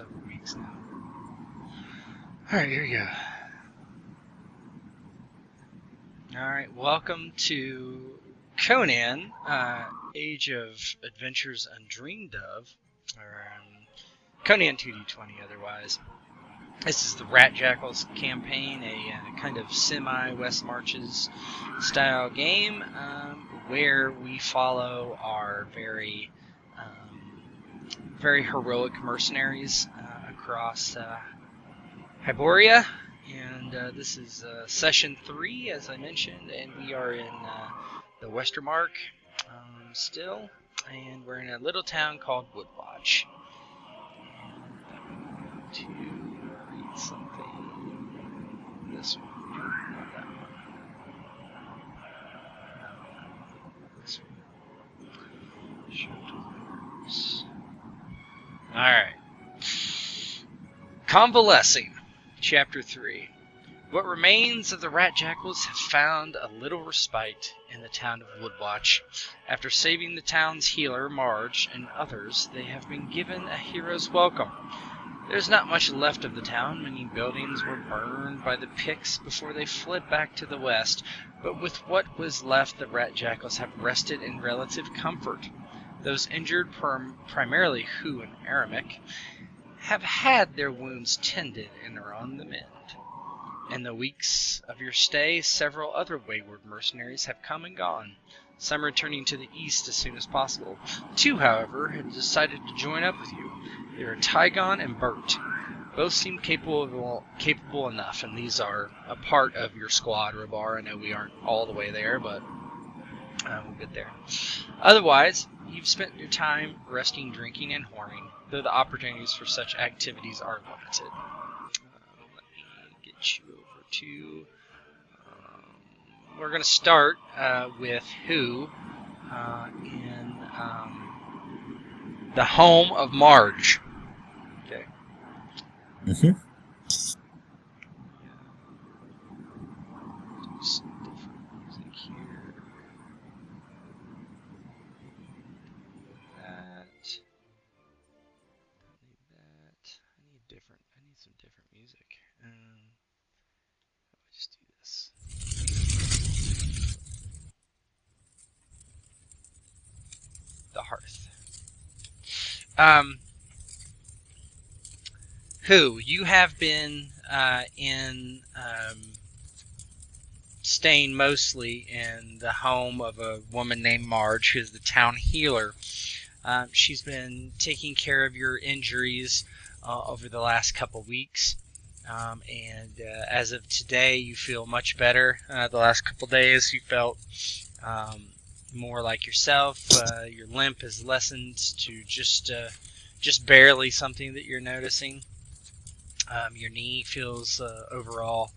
several weeks now. Alright, here we go. Alright, welcome to Conan, Age of Adventures Undreamed of, or Conan 2D20 otherwise. This is the Rat Jackals campaign, a kind of semi-West Marches style game where we follow our very heroic mercenaries across Hyboria, and this is session 3, as I mentioned, and we are in the Westermark still, and we're in a little town called Woodwatch. And I'm going to read something. This one, not that one. No, this one. Show delivers. Alright. Convalescing, Chapter 3. What remains of the Rat Jackals have found a little respite in the town of Woodwatch. After saving the town's healer, Marge, and others, they have been given a hero's welcome. There's not much left of the town. Many buildings were burned by the Picts before they fled back to the west, but with what was left, the Rat Jackals have rested in relative comfort. Those injured, primarily Hu and Aramic, have had their wounds tended and are on the mend. In the weeks of your stay, several other wayward mercenaries have come and gone, some returning to the east as soon as possible. 2, however, have decided to join up with you. They are Tygon and Bert. Both seem capable enough, and these are a part of your squad, Rabar. I know we aren't all the way there, but we'll get there. Otherwise, you've spent your time resting, drinking, and whoring, though the opportunities for such activities are limited. Let me get you over to... we're going to start with Hu in the home of Marge. Okay. Mm-hmm. The hearth. Hu, you have been staying mostly in the home of a woman named Marge, who's the town healer. She's been taking care of your injuries over the last couple weeks, and as of today, you feel much better. The last couple days, you felt more like yourself. Your limp has lessened to just barely something that you're noticing. Your knee feels overall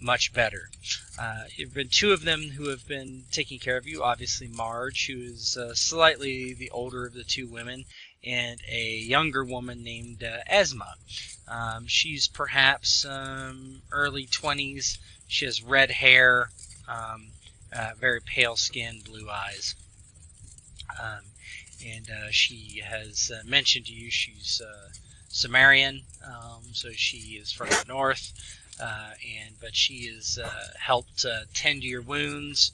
much better. There have been 2 of them who have been taking care of you. Obviously Marge, who is slightly the older of the 2 women, and a younger woman named Esma. She's perhaps early 20s. She has red hair, very pale skin, blue eyes. And she has mentioned to you she's Sumerian, so she is from the north, but she has helped tend to your wounds,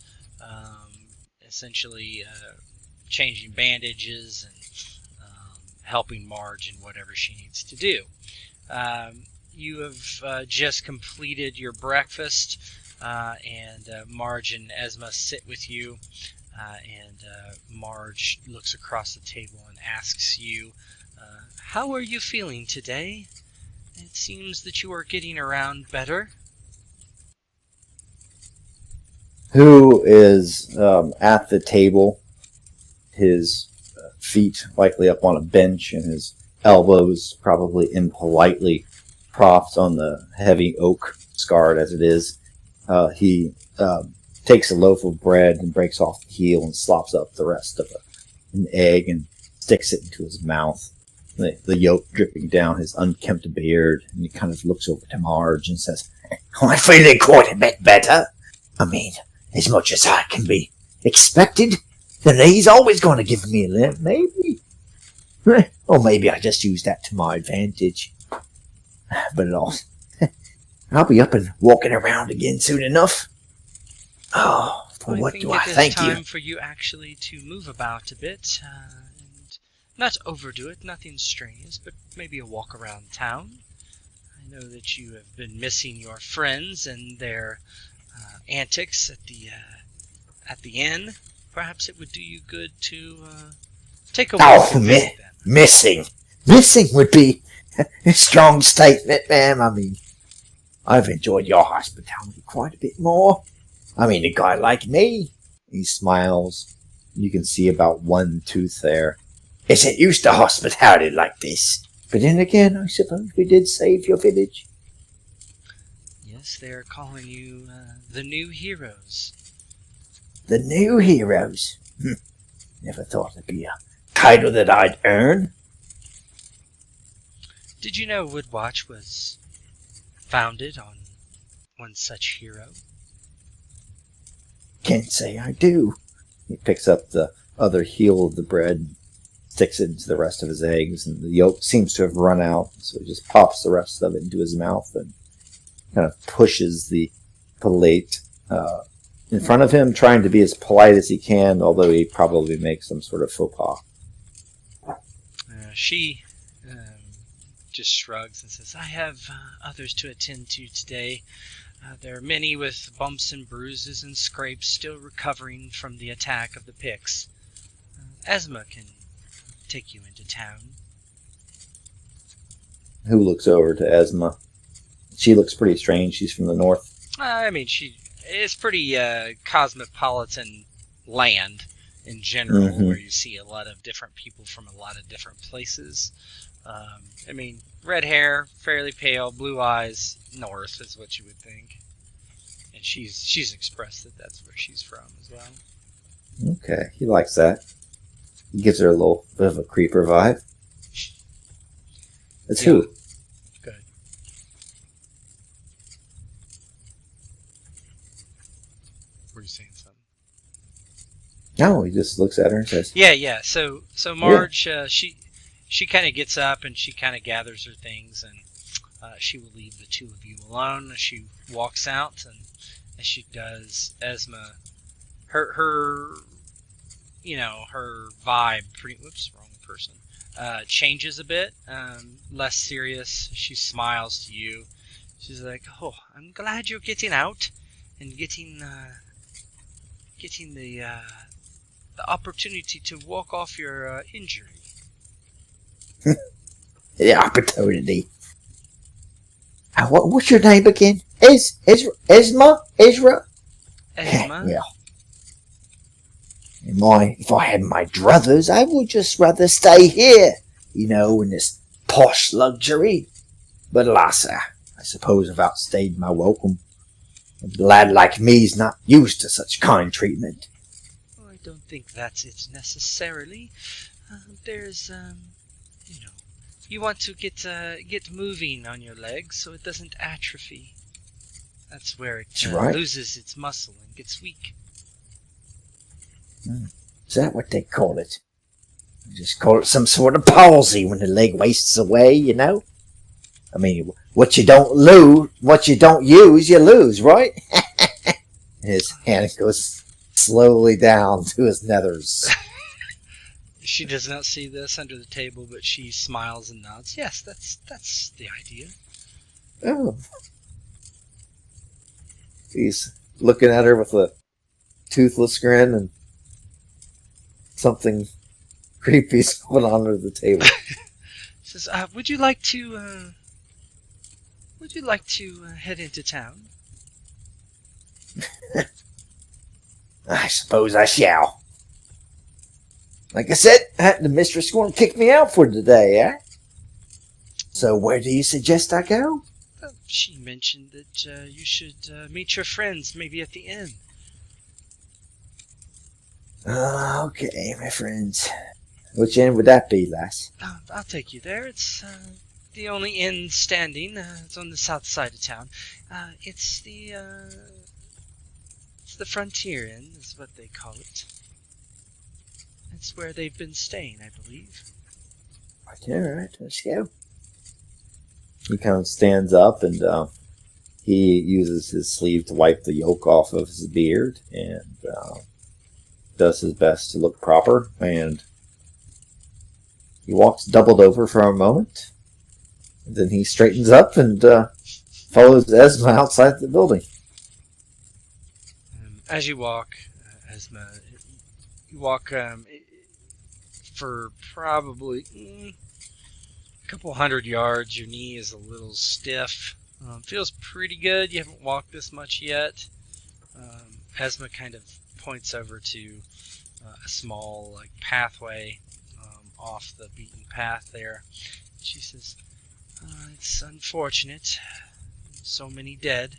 essentially changing bandages and helping Marge in whatever she needs to do. You have just completed your breakfast, and Marge and Esma sit with you, and Marge looks across the table and asks you, how are you feeling today? It seems that you are getting around better. Hu is at the table, his feet likely up on a bench and his elbows probably impolitely propped on the heavy oak, scarred as it is. He takes a loaf of bread and breaks off the heel and slops up the rest of an egg and sticks it into his mouth. The yolk dripping down his unkempt beard, and he kind of looks over to Marge and says, I'm feeling quite a bit better. I mean, as much as I can be expected. The knee's always going to give me a limp, maybe. Or maybe I just use that to my advantage. But I'll be up and walking around again soon enough. Oh, for what do I think it is thank you? time for you actually to move about a bit and not overdo it, nothing strenuous, but maybe a walk around town. I know that you have been missing your friends and their antics at the inn. Perhaps it would do you good to take a walk and visit them. Missing. Missing would be a strong statement, ma'am. I mean, I've enjoyed your hospitality quite a bit more. I mean, a guy like me. He smiles. You can see about one tooth there. Isn't used to hospitality like this. But then again, I suppose we did save your village. Yes, they are calling you the new heroes. The new heroes. Never thought it'd be a title that I'd earn. Did you know Woodwatch was founded on one such hero? Can't say I do. He picks up the other heel of the bread, sticks it into the rest of his eggs, and the yolk seems to have run out, so he just pops the rest of it into his mouth and kind of pushes the plate in front of him, trying to be as polite as he can, although he probably makes some sort of faux pas. She just shrugs and says, I have others to attend to today. There are many with bumps and bruises and scrapes still recovering from the attack of the Picts. Esma can take you into town. Who looks over to Esma? She looks pretty strange. She's from the north. I mean, it's pretty cosmopolitan land in general, where you see a lot of different people from a lot of different places. I mean, red hair, fairly pale, blue eyes, north is what you would think. And she's expressed that that's where she's from as well. Okay, he likes that. He gives her a little bit of a creeper vibe. It's who? Good. Were you saying something? No, he just looks at her and says, Yeah. So Marge, she kind of gets up and she kind of gathers her things, and she will leave the two of you alone. She walks out, and as she does, Esma, her vibe, wrong person, changes a bit, less serious. She smiles to you. She's like, "Oh, I'm glad you're getting out and getting the opportunity to walk off your injury." The opportunity. What's your name again? Esma? Ezra? Esma? Well, if I had my druthers, I would just rather stay here, in this posh luxury. But alas, I suppose I've outstayed my welcome. A lad like me's not used to such kind treatment. Well, I don't think that's it necessarily. There's, you want to get moving on your legs so it doesn't atrophy. That's where it loses its muscle and gets weak. Is that what they call it? They just call it some sort of palsy when the leg wastes away, I mean, what you don't use, you lose, right? His hand goes slowly down to his nethers. She does not see this under the table, but she smiles and nods. Yes, that's the idea. Oh. He's looking at her with a toothless grin, and something creepy's going on under the table. She says, would you like to head into town? I suppose I shall. Like I said, the mistress is going to kick me out for today, eh? So where do you suggest I go? She mentioned that you should meet your friends, maybe at the inn. Okay, my friends. Which inn would that be, lass? I'll take you there. It's the only inn standing. It's on the south side of town. It's the Frontier Inn, is what they call it. It's where they've been staying, I believe. Alright, let's go. He kind of stands up and he uses his sleeve to wipe the yolk off of his beard and does his best to look proper. And he walks doubled over for a moment. And then he straightens up and follows Esma outside the building. As you walk, Esma, you walk for probably a couple hundred yards. Your knee is a little stiff. Feels pretty good. You haven't walked this much yet. Esma kind of points over to a small pathway off the beaten path there. She says, "It's unfortunate. So many dead.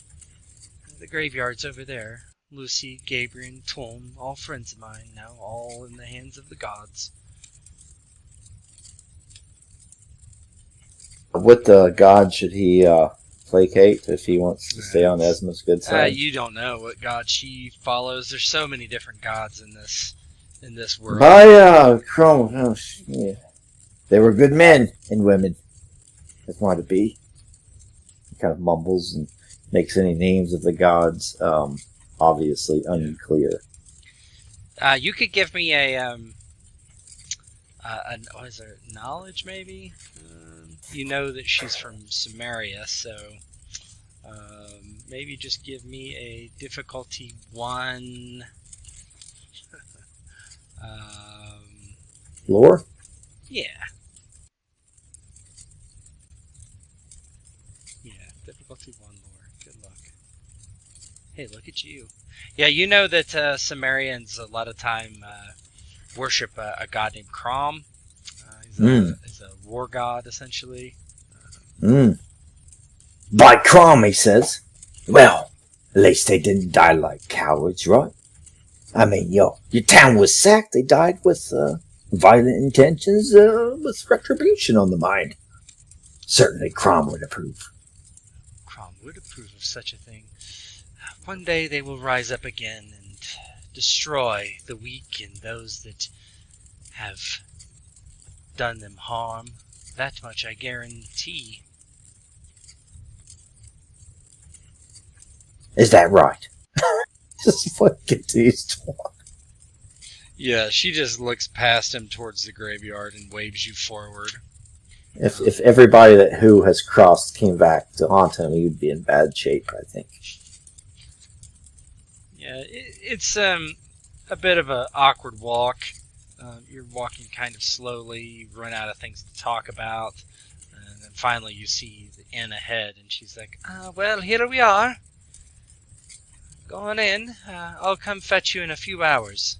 The graveyard's over there. Lucy, Gabriel, Tom, all friends of mine now, all in the hands of the gods." What god should he placate if he wants to stay on Esma's good side? You don't know what god she follows. There's so many different gods in this world. By Chrome, yeah. They were good men and women. That's why to be. He kind of mumbles and makes any names of the gods obviously unclear. You could give me a what is it, knowledge maybe? You know that she's from Samaria, so maybe just give me a difficulty 1. Lore? Yeah. Yeah, difficulty 1 lore. Good luck. Hey, look at you. Yeah, you know that Sumerians a lot of time worship a god named Crom. He's a war god, essentially. By Crom, he says. Well, at least they didn't die like cowards, right? I mean, your town was sacked. They died with violent intentions, with retribution on the mind. Certainly Crom would approve. Crom would approve of such a thing. One day they will rise up again and destroy the weak and those that have done them harm. That much I guarantee. Is that right? Just fucking continues to walk. Yeah, she just looks past him towards the graveyard and waves you forward. If everybody that who has crossed came back to haunt him, he would be in bad shape, I think. Yeah, it's a bit of an awkward walk. You're walking kind of slowly, you run out of things to talk about, and then finally you see the inn ahead, and she's like, well, here we are. Go on in. I'll come fetch you in a few hours.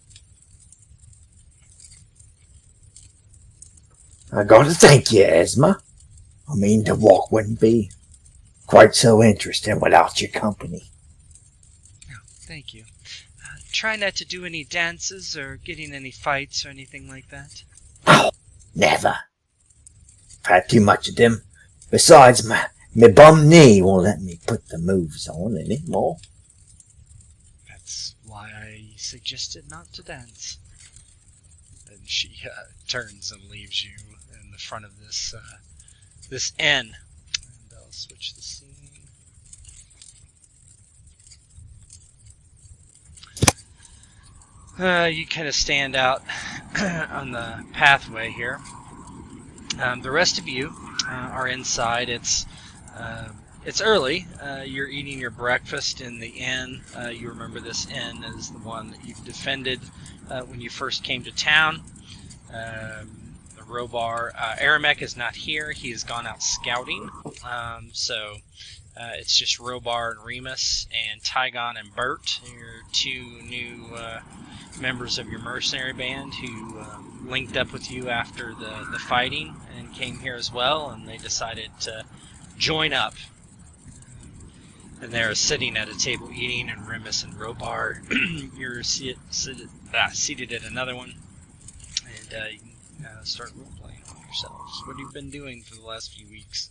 I gotta thank you, Esma. I mean, the walk wouldn't be quite so interesting without your company. Oh, thank you. Try not to do any dances or get in any fights or anything like that. Oh, never. I've had too much of them. Besides, my bum knee won't let me put the moves on anymore. That's why I suggested not to dance. And she turns and leaves you in the front of this inn. And I'll switch the scene. You kind of stand out on the pathway here. The rest of you are inside. It's early. You're eating your breakfast in the inn. You remember this inn as the one that you defended when you first came to town. The Robar. Aramek is not here. He has gone out scouting. So it's just Robar and Remus and Tygon and Bert, your 2 new members of your mercenary band who linked up with you after the fighting and came here as well, and they decided to join up. And they're sitting at a table eating, and Remus and Robar, you're seated at another one, and you can start role-playing yourselves. What have you been doing for the last few weeks?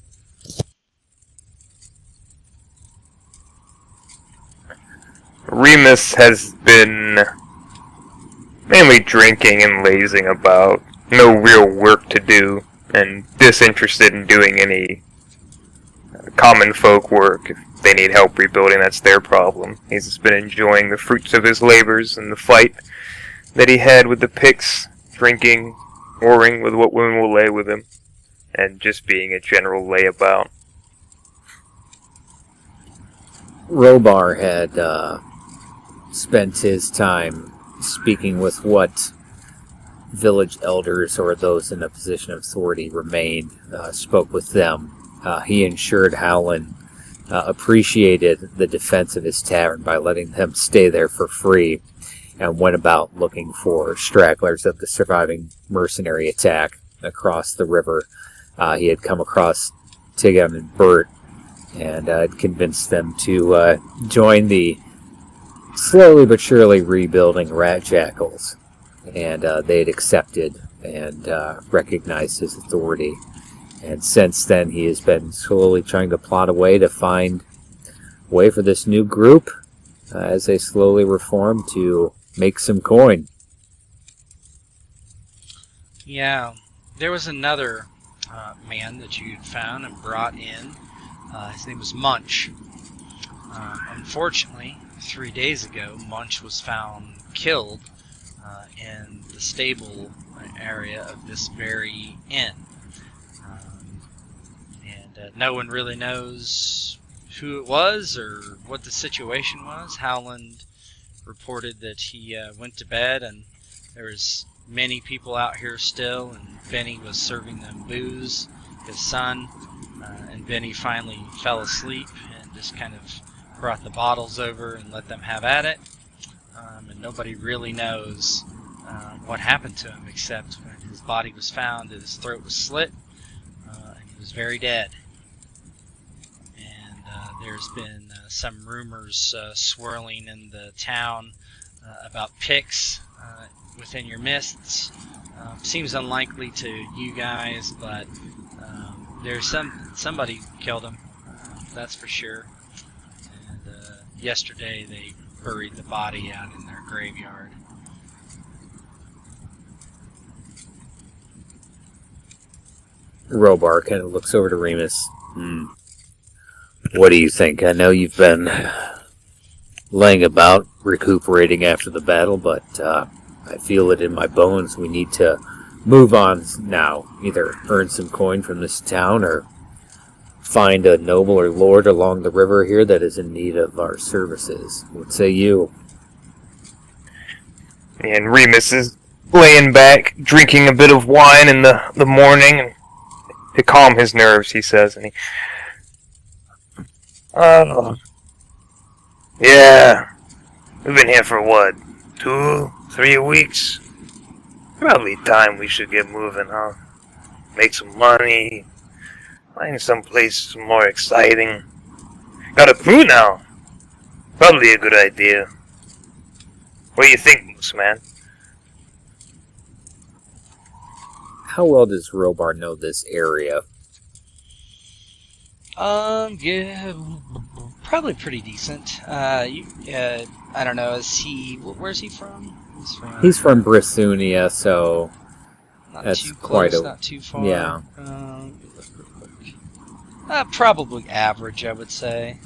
Remus has been mainly drinking and lazing about. No real work to do. and disinterested in doing any common folk work. If they need help rebuilding, that's their problem. He's just been enjoying the fruits of his labors and the fight that he had with the Picts, drinking, warring with what women will lay with him, and just being a general layabout. Robar had spent his time speaking with what village elders or those in a position of authority remained, spoke with them. He ensured Howland appreciated the defense of his tavern by letting them stay there for free, and went about looking for stragglers of the surviving mercenary attack across the river. He had come across Tigam and Bert and had convinced them to join the slowly but surely rebuilding Rat Jackals, and they had accepted and recognized his authority. And since then, he has been slowly trying to plot a way to find a way for this new group, as they slowly reform, to make some coin. Yeah, there was another man that you had found and brought in. His name was Munch. Unfortunately, 3 days ago, Munch was found killed in the stable area of this very inn. No one really knows who it was or what the situation was. Howland reported that he went to bed and there was many people out here still, and Benny was serving them booze, his son, and Benny finally fell asleep and just kind of brought the bottles over and let them have at it. And nobody really knows what happened to him, except when his body was found that his throat was slit and he was very dead. There's been some rumors swirling in the town about Picts within your mists. Seems unlikely to you guys, but there's somebody killed him, that's for sure. And yesterday they buried the body out in their graveyard. Robar kind of looks over to Remus. What do you think? I know you've been laying about, recuperating after the battle, but I feel it in my bones. We need to move on now. Either earn some coin from this town or find a noble or lord along the river here that is in need of our services. What say you? And Remus is laying back, drinking a bit of wine in the morning, and to calm his nerves, he says, and he... yeah, we've been here for what, 2-3 weeks? Probably time we should get moving, huh? Make some money, find some place more exciting. Got a crew now. Probably a good idea. What do you think, Moose Man? How well does Robar know this area? Yeah, probably pretty decent. I don't know, where's he from? He's from Brithunia, so Not that's too quite close, a... not too far. Yeah. Look real quick. Probably average, I would say.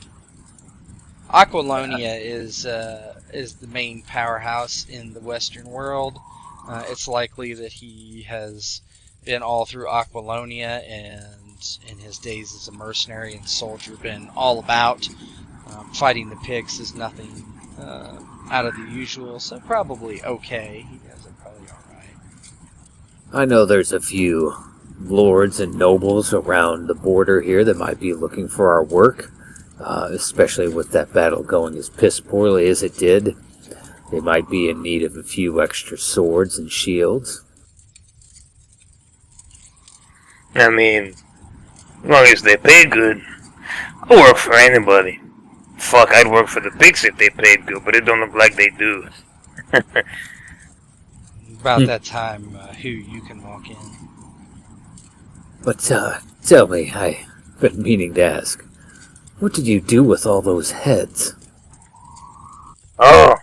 Acquilonian is the main powerhouse in the Western world. It's likely that he has been all through Acquilonia, and in his days as a mercenary and soldier, been all about. Fighting the Picts is nothing out of the usual, so probably okay. You guys are probably alright. I know there's a few lords and nobles around the border here that might be looking for our work, especially with that battle going as piss poorly as it did. They might be in need of a few extra swords and shields. I mean, as long as they pay good, I'll work for anybody. Fuck, I'd work for the Picts if they paid good, but it don't look like they do. About that time, who you can walk in. But tell me, I've been meaning to ask, what did you do with all those heads? Oh,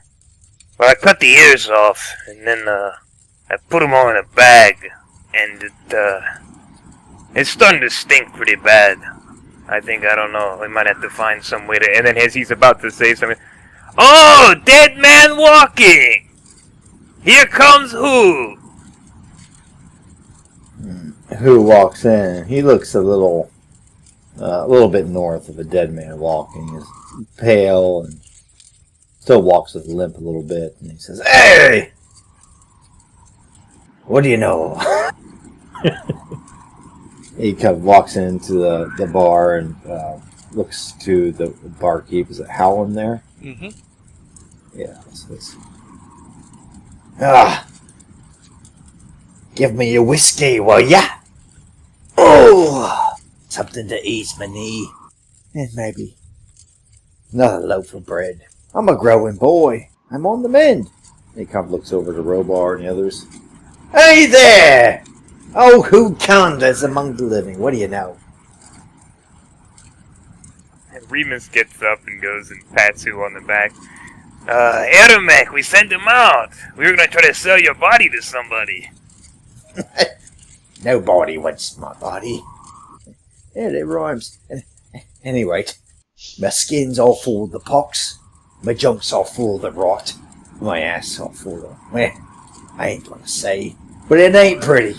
well, I cut the ears off, and then I put them all in a bag, and It's starting to stink pretty bad. I think, I don't know, we might have to find some way to... And then as he's about to say something... Oh! Dead man walking! Here comes who? Who walks in? He looks a little bit north of a dead man walking. He's pale and still walks with a limp a little bit. And he says, "Hey! What do you know?" He kind of walks into the bar and looks to the barkeep. Is it Howland there? Mm-hmm. Yeah. It's, Give me your whiskey, will ya? Oh, something to ease my knee. And maybe another loaf of bread. I'm a growing boy. I'm on the mend. he kind of looks over to Robar and the others. Hey there! Oh, who condas among the living? What do you know? And Remus gets up and goes and pats you on the back. Aramek, we sent him out. We were going to try to sell your body to somebody. Nobody wants my body. Yeah, it rhymes. Anyway, my skin's all full of the pox. My junk's all full of the rot. My ass all full of... Well, I ain't gonna say, but it ain't pretty.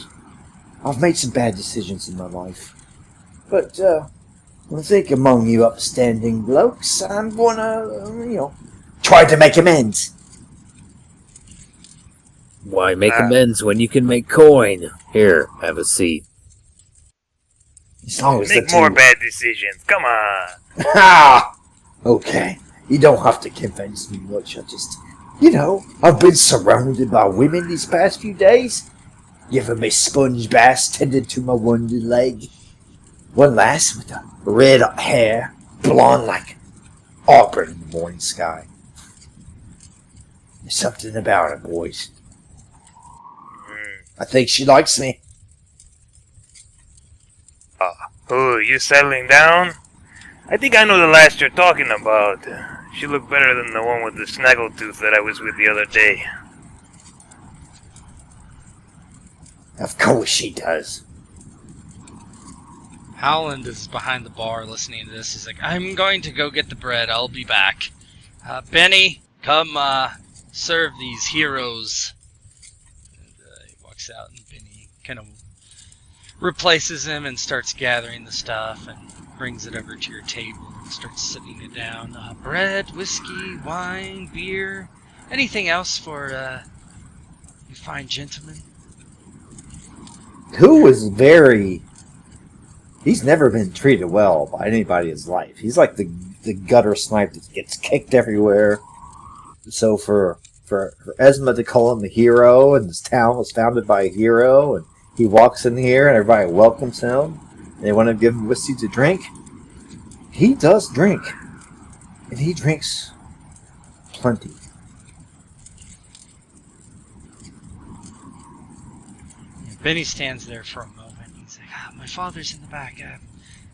I've made some bad decisions in my life. But, I think among you upstanding blokes, I'm gonna, Try to make amends. Why make amends when you can make coin? Here, have a seat. As long as Make the more two... bad decisions. Come on. Ha! Okay, you don't have to convince me much. I just... I've been surrounded by women these past few days. Giving me sponge baths, tending to my wounded leg. One lass with a red hair, blonde like auburn in the morning sky. There's something about her, boys. I think she likes me. Oh, you settling down? I think I know the lass you're talking about. She looked better than the one with the snaggletooth that I was with the other day. Of course she does. Howland is behind the bar listening to this. He's like, I'm going to go get the bread. I'll be back. Benny, come serve these heroes. And he walks out, and Benny kind of replaces him and starts gathering the stuff and brings it over to your table and starts sitting it down. Bread, whiskey, wine, beer, anything else for you fine gentlemen? Who was very... He's never been treated well by anybody in his life. He's like the gutter snipe that gets kicked everywhere. So for Esma to call him a hero, and this town was founded by a hero, and he walks in here and everybody welcomes him, and they want to give him whiskey to drink. He does drink. And he drinks plenty. Benny stands there for a moment. He's like, my father's in the back.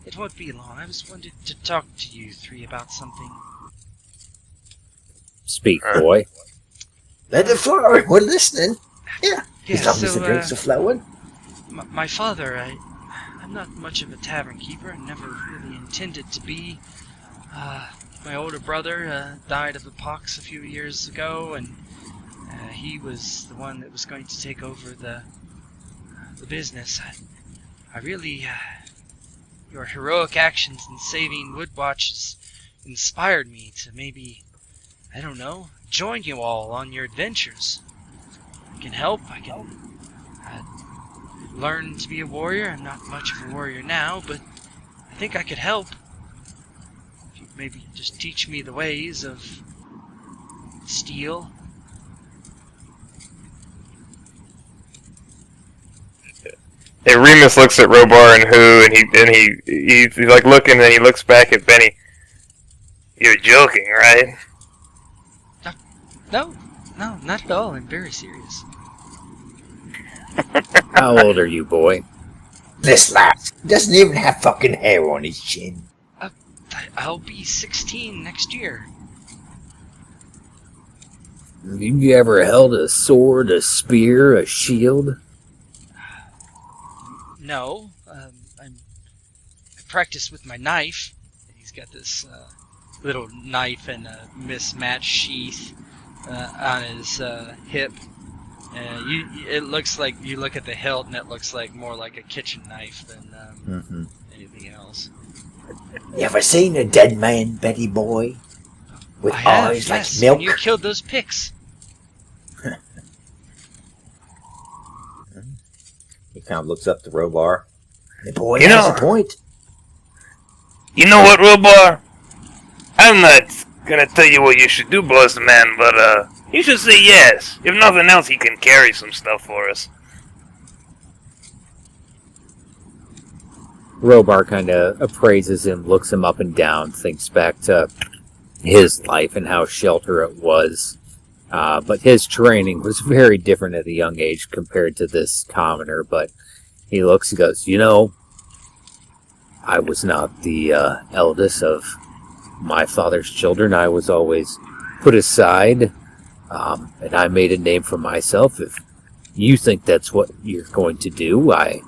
It won't be long. I just wanted to talk to you three about something. Speak, boy. Let it flow. We're listening. Yeah. As long so, as the drinks are flowing. My father, I'm not much of a tavern keeper. I never really intended to be. My older brother died of the pox a few years ago, and he was the one that was going to take over the business. I really, your heroic actions in saving Woodwatch has inspired me to maybe, I don't know, join you all on your adventures. I can help. I can learn to be a warrior. I'm not much of a warrior now, but I think I could help. If you maybe just teach me the ways of steel. And Remus looks at Robar and Who, and he's like looking, and he looks back at Benny. You're joking, right? No, not at all. I'm very serious. How old are you, boy? This lad doesn't even have fucking hair on his chin. I'll be 16 next year. Have you ever held a sword, a spear, a shield? No, practice with my knife. He's got this little knife and a mismatched sheath on his hip. It looks like, you look at the hilt and it looks like more like a kitchen knife than anything else. You ever seen a dead man, Betty boy? With I have, eyes yes, like milk? when you killed those pigs. He kind of looks up to Robar. The boy You has know- a point. You know what, Robar? I'm not gonna tell you what you should do, boss man, but you should say yes. If nothing else, he can carry some stuff for us. Robar kind of appraises him, looks him up and down, thinks back to his life and how shelter it was. But his training was very different at a young age compared to this commoner. But he looks and goes, you know, I was not the eldest of my father's children. I was always put aside, and I made a name for myself. If you think that's what you're going to do, I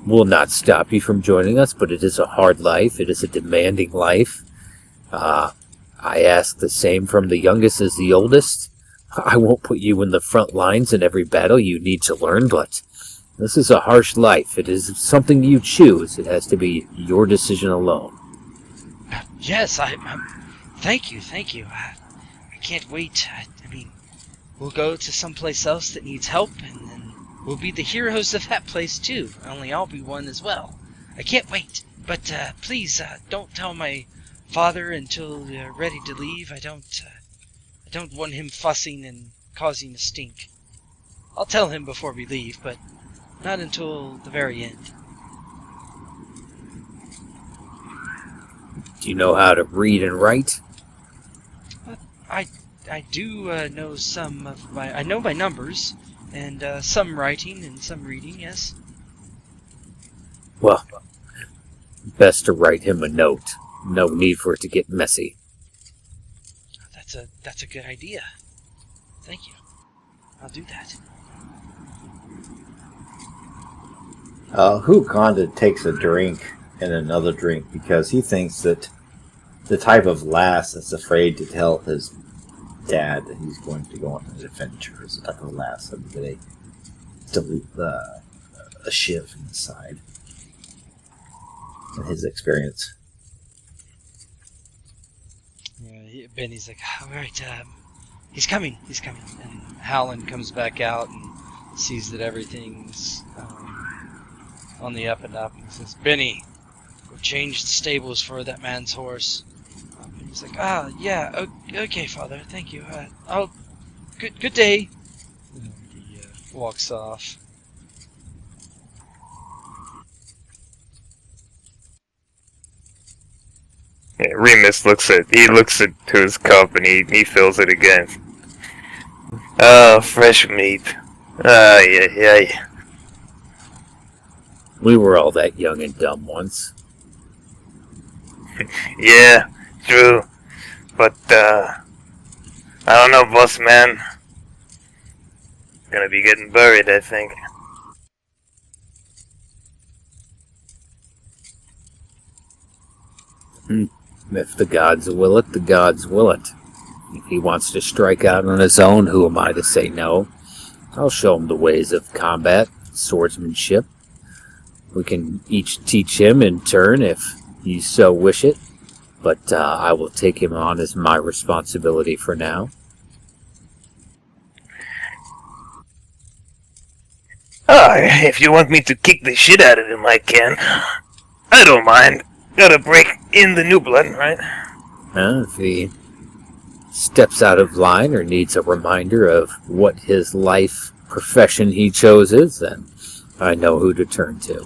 will not stop you from joining us, but it is a hard life. It is a demanding life. I ask the same from the youngest as the oldest. I won't put you in the front lines in every battle you need to learn, but this is a harsh life. It is something you choose. It has to be your decision alone. Yes, thank you. I can't wait. I mean, we'll go to someplace else that needs help, and then we'll be the heroes of that place too. Only I'll be one as well. I can't wait. But please don't tell my father until you're ready to leave. I don't want him fussing and causing a stink. I'll tell him before we leave, but not until the very end. Do you know how to read and write? I do know some of my... I know my numbers, and some writing and some reading, yes. Well, best to write him a note. No need for it to get messy. That's a good idea. Thank you. I'll do that. Hukonda takes a drink and another drink because he thinks that the type of lass that's afraid to tell his dad that he's going to go on an adventure is the type of lass that they leave a shiv inside. In his experience. Yeah, Benny's like, all right, he's coming. And Howland comes back out and sees that everything's on the up and up. And he says, Benny, go change the stables for that man's horse. And he's like, yeah, okay, father, thank you. Good day. And he walks off. Yeah, Remus looks to his cup and he fills it again. Oh, fresh meat. Yeah. We were all that young and dumb once. Yeah, true. But, I don't know, boss man. Gonna be getting buried, I think. If the gods will it, the gods will it. If he wants to strike out on his own, who am I to say no? I'll show him the ways of combat, swordsmanship. We can each teach him in turn if you so wish it, but I will take him on as my responsibility for now. If you want me to kick the shit out of him, I can. I don't mind. Gotta break in the new blood, right? If he steps out of line or needs a reminder of what his life profession he chose is, then I know who to turn to.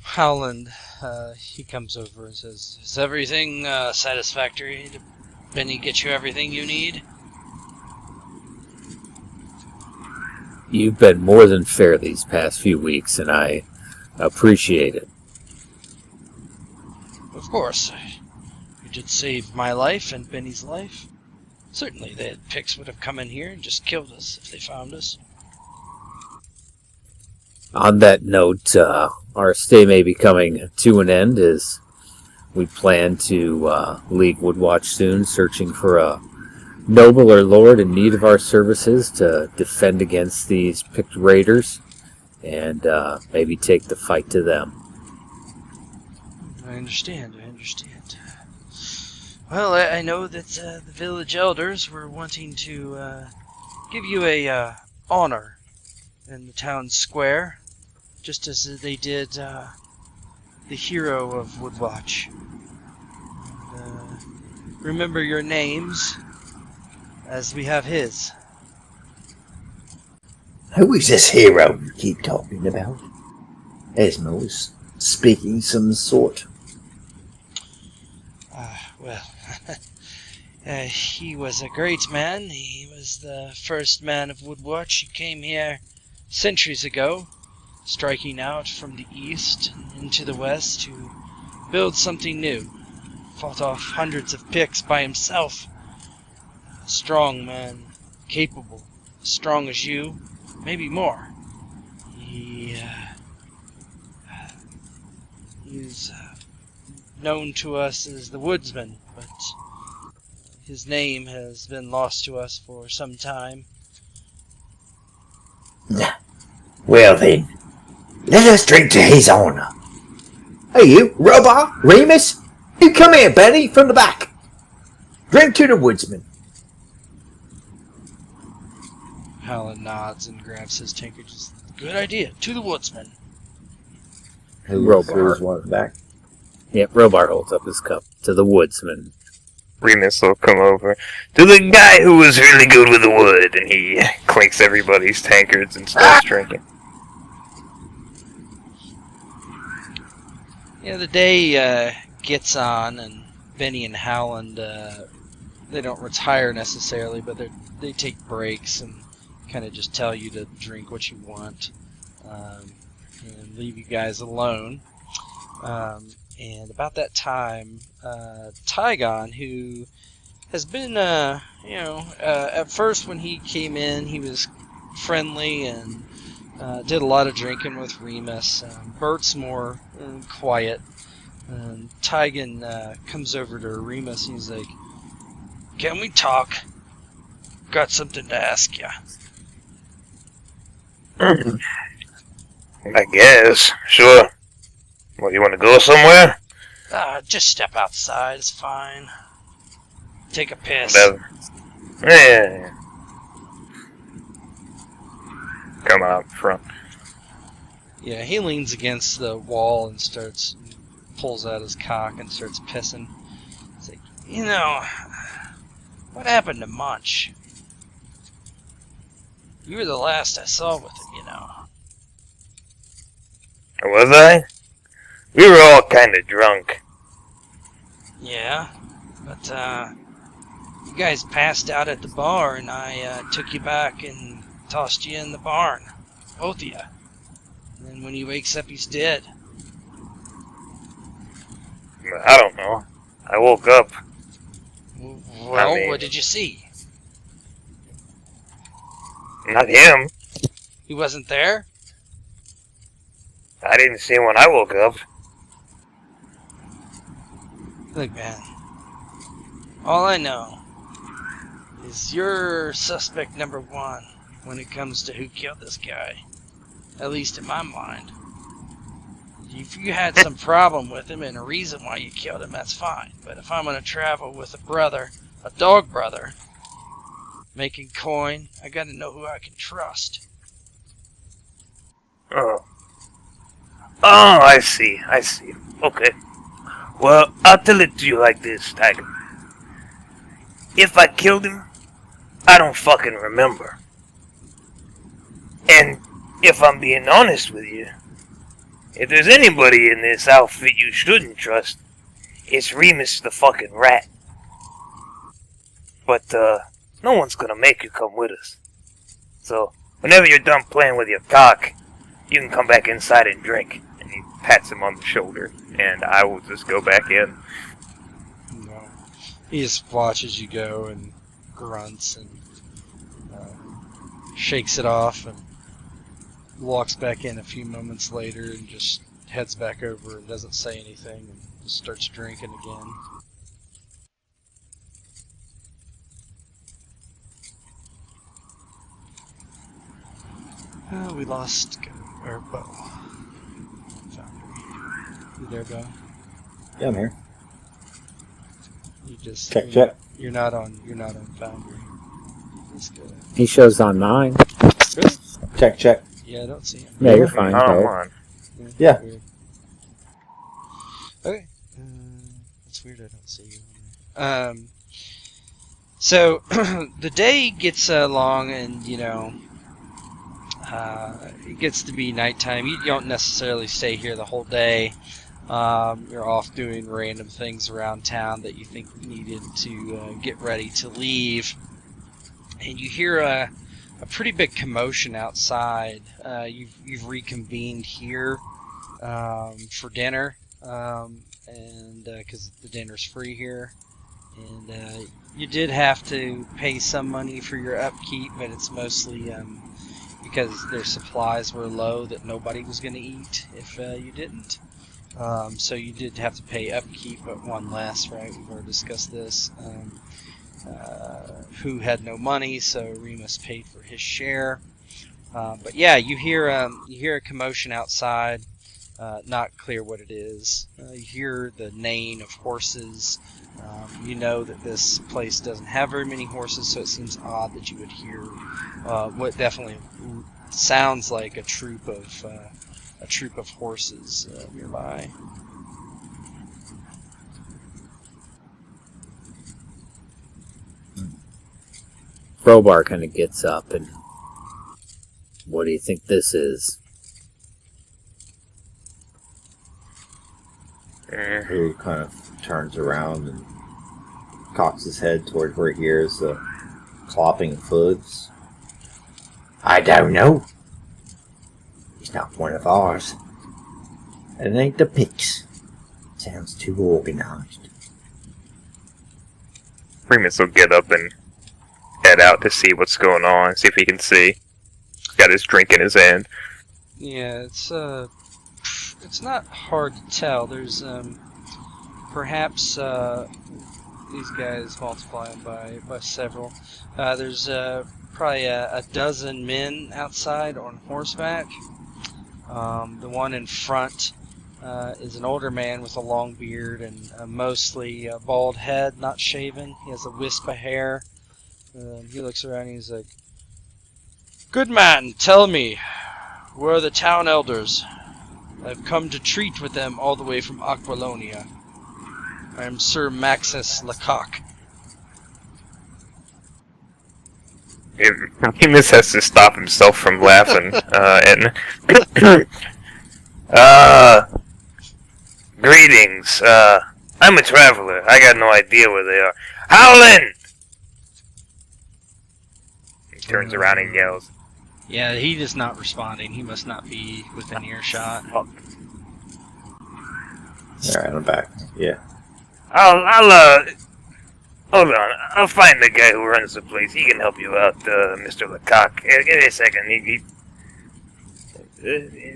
Howland, he comes over and says, is everything satisfactory? Did Benny get you everything you need? You've been more than fair these past few weeks, and I appreciate it. Of course. You did save my life and Benny's life. Certainly, the Picts would have come in here and just killed us if they found us. On that note, our stay may be coming to an end as we plan to leave Woodwatch soon, searching for a noble or lord in need of our services to defend against these Pict raiders and maybe take the fight to them. I understand. Well, I know that the village elders were wanting to give you a honor in the town square, just as they did the hero of Woodwatch. Remember your names, as we have his. Who is this hero you keep talking about? Esmo is speaking some sort. Well, he was a great man. He was the first man of Woodwatch. He came here centuries ago, striking out from the east and into the west to build something new. Fought off hundreds of Picts by himself. A strong man, capable, as strong as you, maybe more. He's known to us as the Woodsman, but his name has been lost to us for some time. Well then, let us drink to his honor. Hey you, Robot, Remus, you come here, Benny, from the back. Drink to the Woodsman. Howland nods and grabs his tankard. Just, good idea. To the Woodsman. Who Robar. throws one back? Yep, Robar holds up his cup to the woodsman. Remus will come over to the guy who was really good with the wood, and he clinks everybody's tankards and starts drinking. Yeah, the day gets on, and Benny and Howland, they don't retire necessarily, but they take breaks and kind of just tell you to drink what you want and leave you guys alone. And about that time, Tygon, who has been, at first when he came in, he was friendly and did a lot of drinking with Remus. Bert's more quiet. And Tygon comes over to Remus and he's like, "Can we talk? Got something to ask you." I guess. Sure. Well, you want to go somewhere? Just step outside, it's fine. Take a piss. Whatever. Yeah. Come out front. Yeah, he leans against the wall and pulls out his cock and starts pissing. It's like, what happened to Munch? You were the last I saw with him, Was I? We were all kind of drunk. Yeah, but you guys passed out at the bar and I took you back and tossed you in the barn. Both of you. And then when he wakes up, he's dead. I don't know. I woke up. Well, what did you see? Not him. He wasn't there? I didn't see him when I woke up. Look, man. All I know is you're suspect number one when it comes to who killed this guy. At least in my mind. If you had some problem with him and a reason why you killed him, that's fine. But if I'm going to travel with a dog brother, making coin, I got to know who I can trust. Oh, I see. Okay. Well, I'll tell it to you like this, Tiger. If I killed him, I don't fucking remember. And if I'm being honest with you, if there's anybody in this outfit you shouldn't trust, it's Remus the fucking rat. But, no one's gonna make you come with us. So, whenever you're done playing with your cock, you can come back inside and drink. And he pats him on the shoulder, and I will just go back in. He just watches you go and grunts and shakes it off and walks back in a few moments later and just heads back over and doesn't say anything and just starts drinking again. We lost our Bo. Foundry. You there, Bo? Yeah, I'm here. You just Check. You're not on Foundry. That's good. He shows on mine. Really? Check. Yeah, I don't see him. Yeah, you're fine. Oh, Bo. come on. Yeah. Weird. Okay. That's weird. I don't see you on there. So the day gets long, and it gets to be nighttime. You don't necessarily stay here the whole day. You're off doing random things around town that you think needed to get ready to leave. And you hear a pretty big commotion outside. You've reconvened here for dinner, and because the dinner's free here. And you did have to pay some money for your upkeep, but it's mostly because their supplies were low that nobody was going to eat if you didn't. So you did have to pay upkeep, but one less, right? We've already discussed this. Who had no money, so Remus paid for his share. But yeah, you hear a commotion outside. Not clear what it is. You hear the neighing of horses. You know that this place doesn't have very many horses, so it seems odd that you would hear what definitely sounds like a troop of horses nearby. Crowbar kind of gets up and, what do you think this is? Who kind of turns around and cocks his head toward where he hears the clopping of hooves. I don't know. He's not one of ours. It ain't the Pix. Sounds too organized. Remus will get up and head out to see what's going on, see if he can see. He's got his drink in his hand. Yeah, it's not hard to tell. There's perhaps these guys multiply them by several. There's probably a dozen men outside on horseback. The one in front is an older man with a long beard and mostly a bald head, not shaven. He has a wisp of hair. He looks around and he's like, "Good man, tell me, where are the town elders? I've come to treat with them all the way from Acquilonian. I am Sir Maxus Lecoq." Remus has to stop himself from laughing. Greetings. I'm a traveler. I got no idea where they are. Howlin'! He turns around and yells. Yeah, he is not responding. He must not be within earshot. Fuck. Alright, I'm back. Yeah. I'll hold on. I'll find the guy who runs the place. He can help you out, Mr. Lecoq. Give me a second.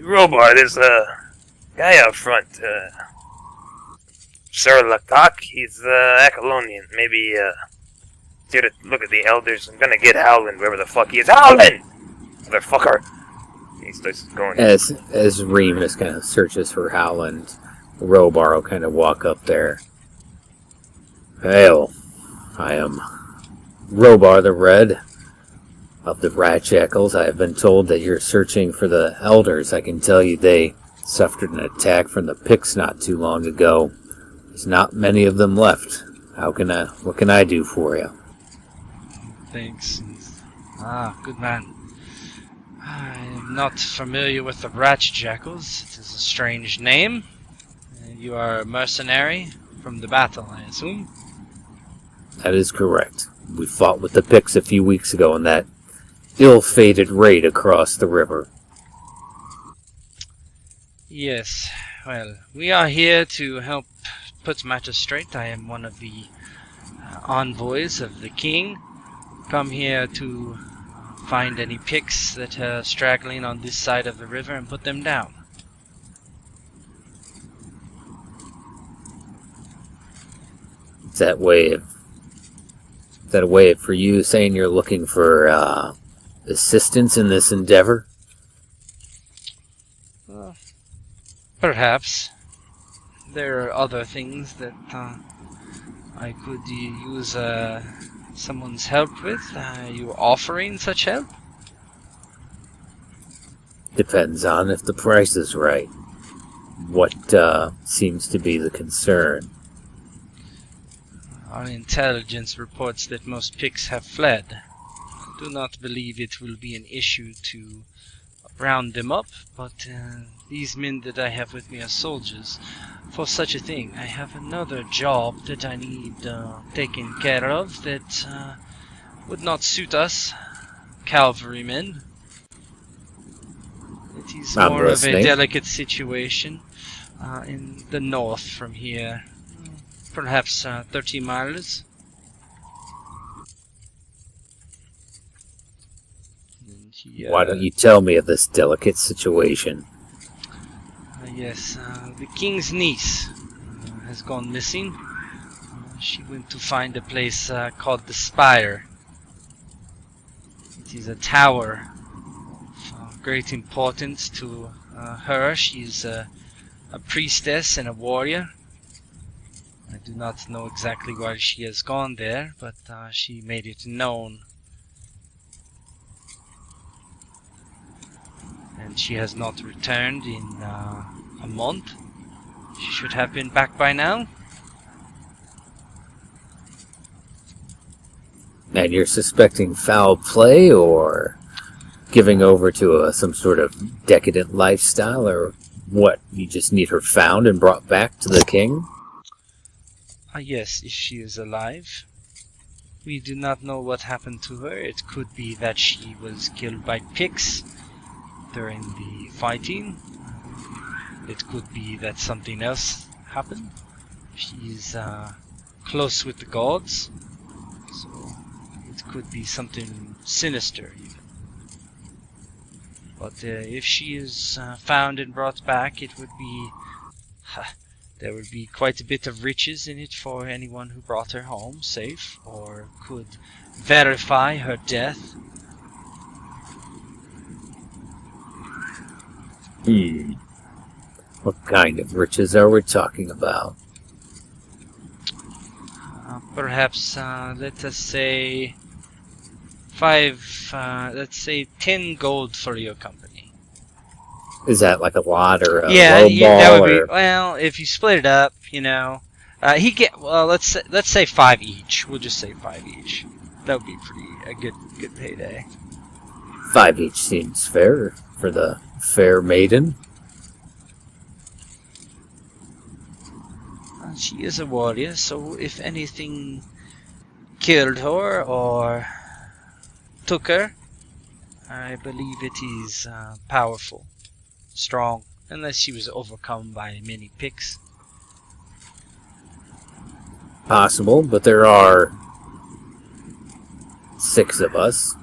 Robar, there's a guy out front, Sir Lecoq. He's Acquilonian. Maybe here to look at the elders. I'm gonna get Howland wherever the fuck he is. Howland, motherfucker. He starts going. As Remus kind of searches for Howland, Robar will kind of walk up there. Hail, I am Robar the Red of the Rat Jackals. I have been told that you're searching for the elders. I can tell you they suffered an attack from the Pix not too long ago. There's not many of them left. What can I do for you? Thanks. Good man. I am not familiar with the Rat Jackals. It is a strange name. You are a mercenary from the battle, I assume? That is correct. We fought with the Pix a few weeks ago in that ill-fated raid across the river. Yes. Well, we are here to help put matters straight. I am one of the envoys of the king. come here to find any picks that are straggling on this side of the river and put them down. Is that a way for you saying you're looking for assistance in this endeavor? Perhaps. There are other things that I could use someone's help with. Are you offering such help? Depends on if the price is right. What seems to be the concern? Our intelligence reports that most Picts have fled. I do not believe it will be an issue to round them up, but these men that I have with me are soldiers. For such a thing, I have another job that I need taken care of that would not suit us, cavalrymen. It is I'm more of a listening. delicate situation in the north from here. Perhaps 30 miles. And he, Why don't you tell me of this delicate situation? Yes, the king's niece has gone missing. She went to find a place called the Spire. It is a tower of great importance to her. She's a priestess and a warrior. I do not know exactly why she has gone there, but she made it known. And she has not returned in a month. She should have been back by now. And you're suspecting foul play or giving over to some sort of decadent lifestyle, or what? You just need her found and brought back to the king? Yes, if she is alive. We do not know what happened to her. It could be that she was killed by Picts during the fighting. It could be that something else happened. She is close with the gods, so it could be something sinister even. But if she is found and brought back, it would be... there would be quite a bit of riches in it for anyone who brought her home safe, or could verify her death. What kind of riches are we talking about? Perhaps, let us say 10 gold for your company. Is that like a lot or a low Yeah, that ball? would be, Or... well, if you split it up, let's say 5 each. We'll just say 5 each. That would be a good payday. 5 each seems fair for the fair maiden. She is a warrior, so if anything killed her or took her, I believe it is powerful, strong, unless she was overcome by many Picts. Possible, but there are 6 of us.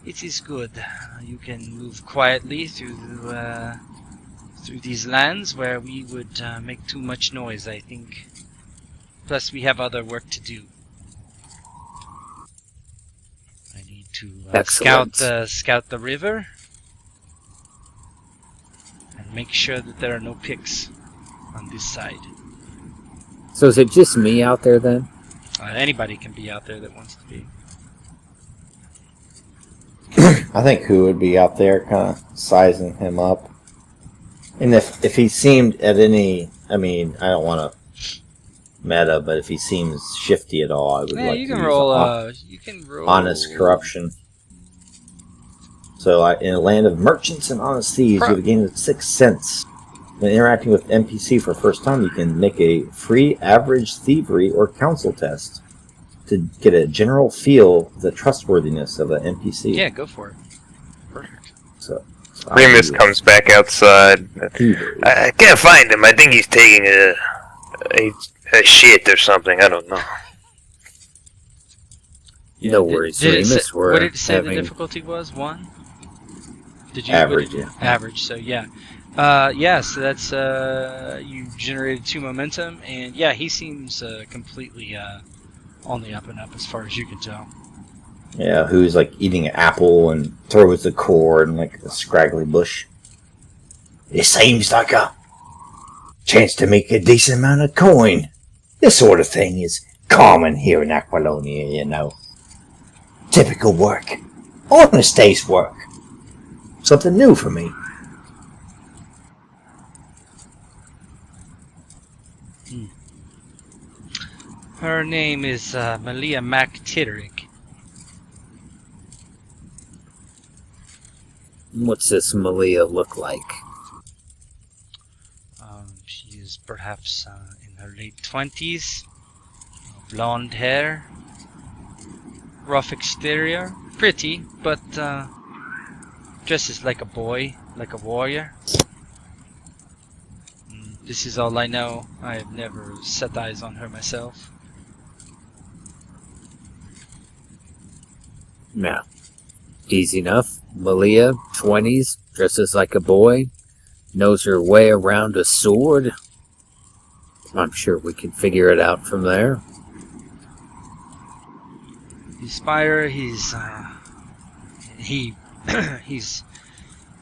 It is good. You can move quietly through these lands where we would make too much noise, I think. Plus, we have other work to do. I need to scout the river and make sure that there are no Picts on this side. So is it just me out there then? Anybody can be out there that wants to be. I think who would be out there kind of sizing him up. And if he seemed at any, I mean, I don't want to meta, but if he seems shifty at all, I would like you to can use roll. You can roll honest corruption. So in a land of merchants and honest thieves, you have gained a 6th sense. When interacting with NPC for the first time, you can make a free average thievery or counsel test to get a general feel of the trustworthiness of an NPC. Yeah, go for it. Perfect. So Remus comes back outside. I can't find him. I think he's taking a shit or something. I don't know. No worries, Remus. What did it say having... the difficulty was? 1? Did you Average, yeah. Average. So yeah, So that's you generated 2 momentum, and yeah, he seems completely on the up and up as far as you can tell. Yeah, who's like eating an apple and throws the core in like a scraggly bush. It seems like a chance to make a decent amount of coin. This sort of thing is common here in Acquilonian, you know. Typical work. Honest day's work. Something new for me. Her name is Malia MacTitterick. What's this Malia look like? She is perhaps in her late 20s. Blonde hair. Rough exterior. Pretty, but dresses like a boy, like a warrior. This is all I know. I have never set eyes on her myself. Now, easy enough. Malia, 20s, dresses like a boy, knows her way around a sword. I'm sure we can figure it out from there. The spire, he's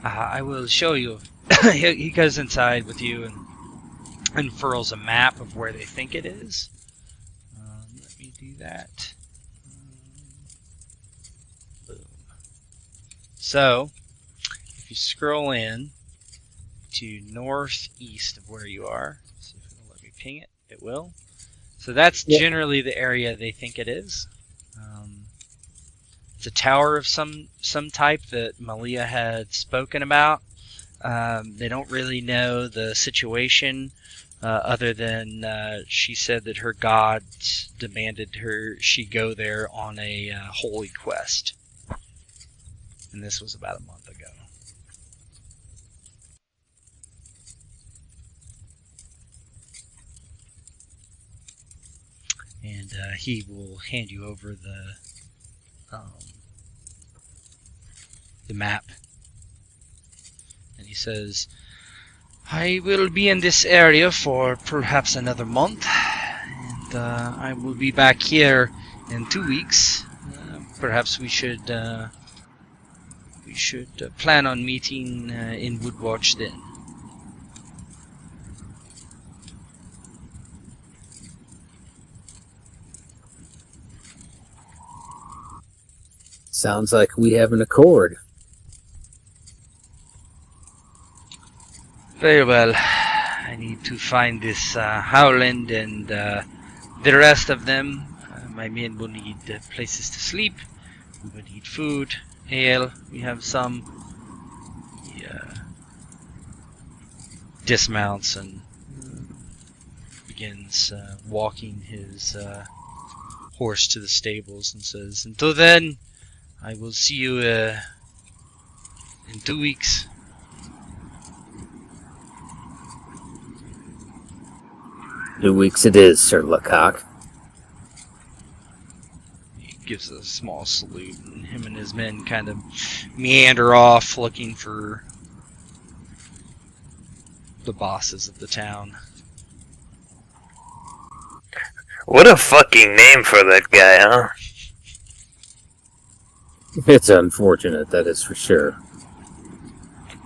I will show you. He goes inside with you and unfurls a map of where they think it is. Let me do that. Boom. So, if you scroll in to northeast of where you are, see if it'll let me ping it. It will. So that's generally the area they think it is. It's a tower of some type that Malia had spoken about. They don't really know the situation, other than she said that her gods demanded she go there on a holy quest. And this was about a month ago. And he will hand you over the map. And he says, I will be in this area for perhaps another month, and I will be back here in 2 weeks. Perhaps we should plan on meeting in Woodwatch then. Sounds like we have an accord. Very well. I need to find this Howland and the rest of them. My men will need places to sleep. We will need food, ale. We have some. He dismounts and begins walking his horse to the stables and says, until then, I will see you in 2 weeks. 2 weeks it is, Sir Lecoq. He gives a small salute, and him and his men kind of meander off looking for the bosses of the town. What a fucking name for that guy, huh? It's unfortunate, that is for sure.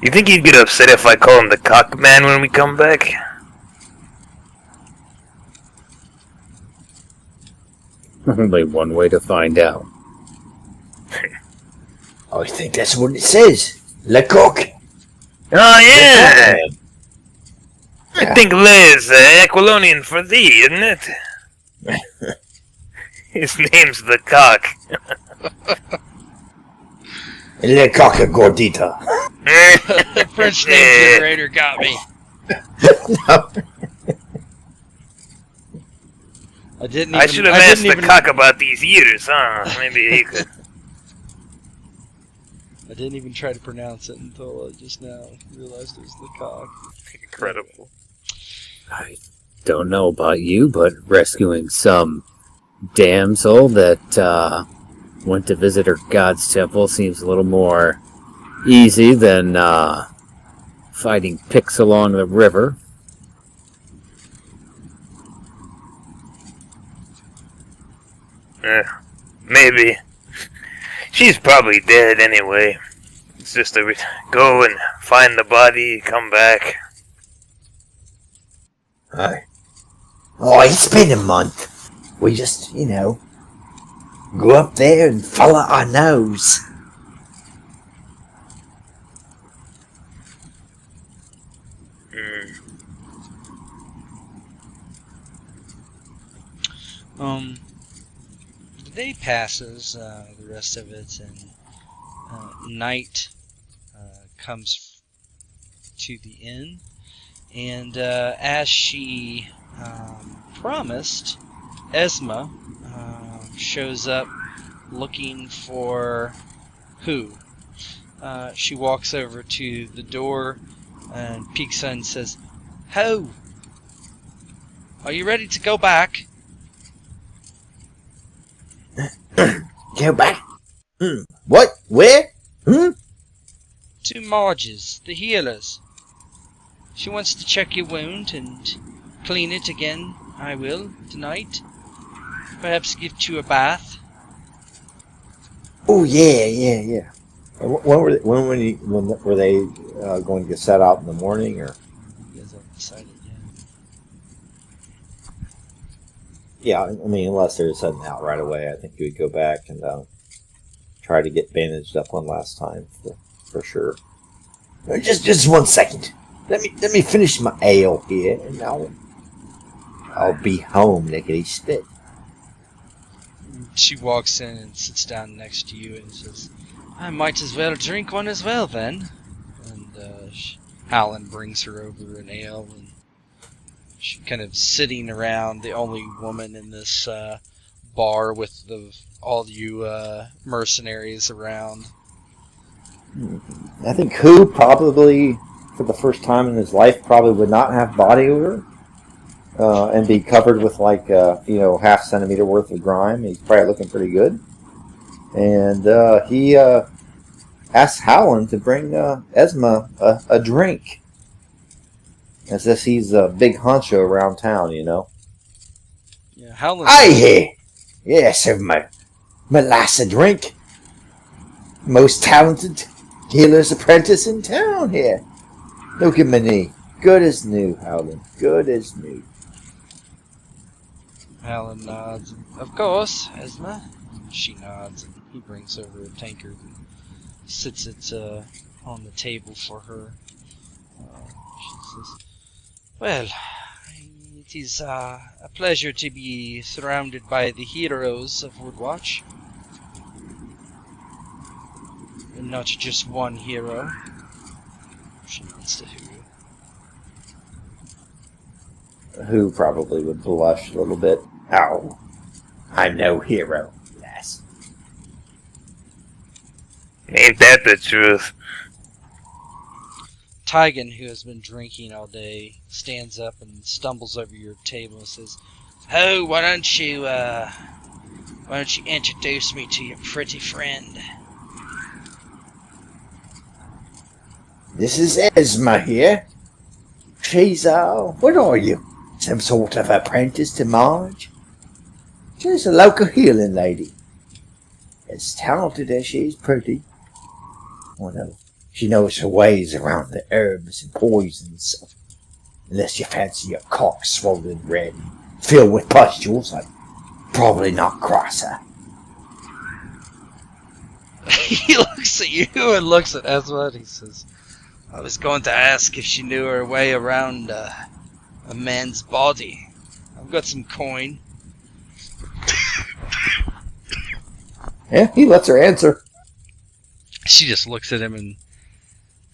You think he'd get upset if I call him the cock man when we come back? Only one way to find out. I think that's what it says. Lecoq. Oh, yeah! I think Le is Acquilonian for thee, isn't it? His name's the cock. Lecoq Gordita. The French name generator got me. No. I should have asked the cock about these years, huh? Maybe he could. I didn't even try to pronounce it until I just now realized it was the cock. Incredible. I don't know about you, but rescuing some damsel that went to visit her god's temple. Seems a little more easy than fighting picks along the river. Maybe. She's probably dead anyway. It's just to go and find the body, come back. Aye. Oh, it's been a month. We just, go up there and follow our nose. The day passes, the rest of it, and night comes to the inn. And as she promised, Esma shows up looking for who? She walks over to the door and peeks in and says, "Ho! Are you ready to go back?" Go back? What? Where? To Marge's, the healers. She wants to check your wound and clean it again. I will, tonight. Perhaps give you a bath. Oh, yeah. When were they going to set out in the morning, or? You guys have decided, Yeah, I mean, unless they're setting out right away, I think you would go back and try to get bandaged up one last time for sure. Just 1 second. Let me finish my ale here, and I'll be home lickety spit. She walks in and sits down next to you and says, "I might as well drink one as well, then." And Howland brings her over an ale, and she's kind of sitting around, the only woman in this bar with all you mercenaries around. I think who probably, for the first time in his life, probably would not have body odor and be covered with like half centimeter worth of grime. He's probably looking pretty good, and he asks Howland to bring Esma a drink, as if he's a big honcho around town, Yeah, Howland. Aye, here. Yes, have my lass a drink. Most talented healer's apprentice in town here. Look at my knee. Good as new, Howland. Good as new. Howland nods. "Of course, Esma." She nods, and he brings over a tankard and sits it on the table for her. She says, "Well, it is a pleasure to be surrounded by the heroes of Woodwatch. And not just one hero." She nods to who probably would blush a little bit. Oh, I'm no hero, lass. Ain't that the truth? Tigan, who has been drinking all day, stands up and stumbles over your table and says, "Oh, why don't you introduce me to your pretty friend?" This is Esma here. She's, what are you? Some sort of apprentice to Marge? She's a local healing lady. As talented as she's pretty. Oh no, she knows her ways around the herbs and poisons. Unless you fancy your cock swollen red and filled with pustules, I'd probably not cross her. He looks at you and looks at Esma and he says, "I was going to ask if she knew her way around a man's body. I've got some coin." Yeah, he lets her answer. She just looks at him and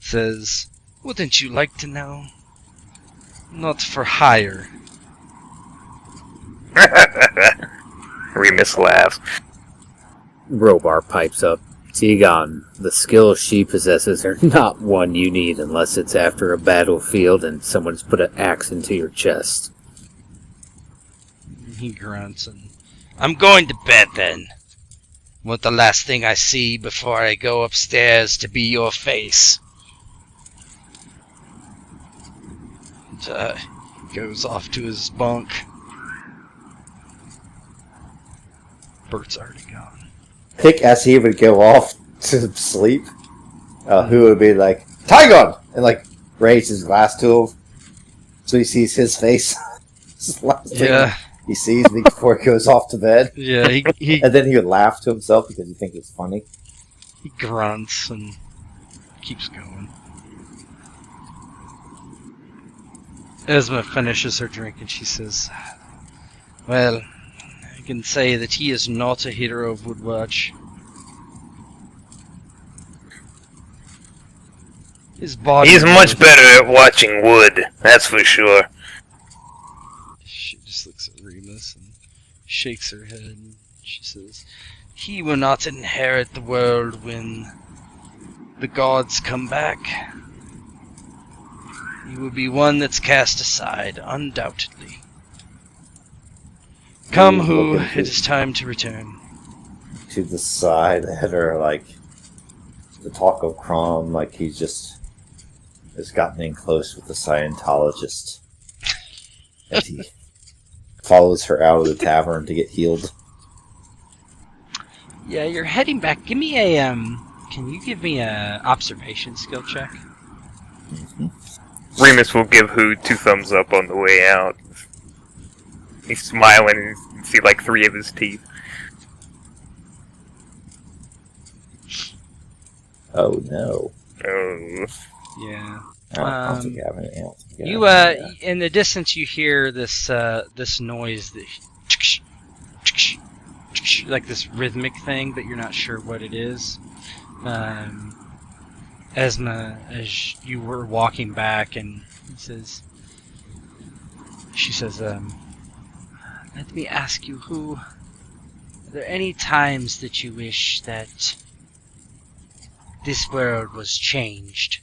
says, "Wouldn't you like to know? Not for hire." Remus laughs. Robar pipes up. "Tegon, the skills she possesses are not one you need unless it's after a battlefield and someone's put an axe into your chest." He grunts and, "I'm going to bed then. want the last thing I see before I go upstairs to be your face. And, goes off to his bunk. Bert's already gone. I think as he would go off to sleep, who would be like, Tygon! And like raise his glass to him so he sees his face. This is the last thing he sees before he goes off to bed. Yeah, he And then he would laugh to himself because he thinks it's funny. He grunts and keeps going. Esma finishes her drink and she says, well, I can say that he is not a hero of Woodwatch. His body... He's much better at watching wood, that's for sure. She just looks at Remus and shakes her head and she says, he will not inherit the world when the gods come back. He will be one that's cast aside, undoubtedly. Come, who, it is time to return. To the side, that are like the talk of Crom, like he's just has gotten in close with the Scientologist. And he follows her out of the tavern to get healed. Yeah, you're heading back. Give me a, can you give me a observation skill check? Mm-hmm. Remus will give Who 2 thumbs up on the way out. He's smiling and you can see like 3 of his teeth. Oh no. Oh. Yeah. I don't think I have anything else. You, in the distance you hear this, this noise, like this rhythmic thing, but you're not sure what it is. Esma, as you were walking back, and she says, let me ask you, Who, are there any times that you wish that this world was changed?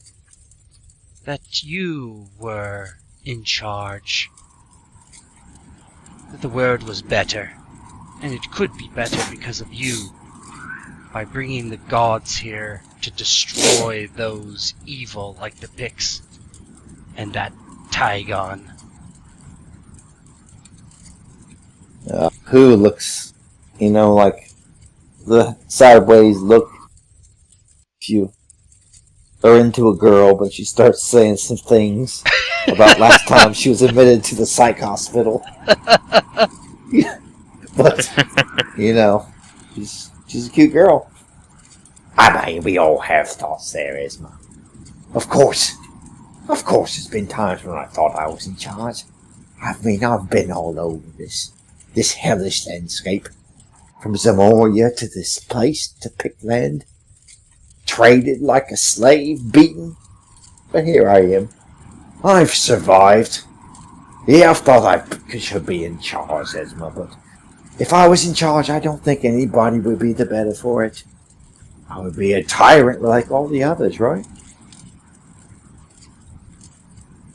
That you were in charge? That the world was better? And it could be better because of you. By bringing the gods here to destroy those evil like the Pix and that Tygon. Who looks, like the sideways look. If you are into a girl, but she starts saying some things about last time she was admitted to the psych hospital. But, she's a cute girl. I mean, we all have thoughts there, Esma. Of course, there's been times when I thought I was in charge. I mean, I've been all over this hellish landscape. From Zamoria to this place, to Pickland. Traded like a slave, beaten. But here I am. I've survived. Yeah, I've thought I should be in charge, Esma, but if I was in charge, I don't think anybody would be the better for it. I would be a tyrant like all the others, right?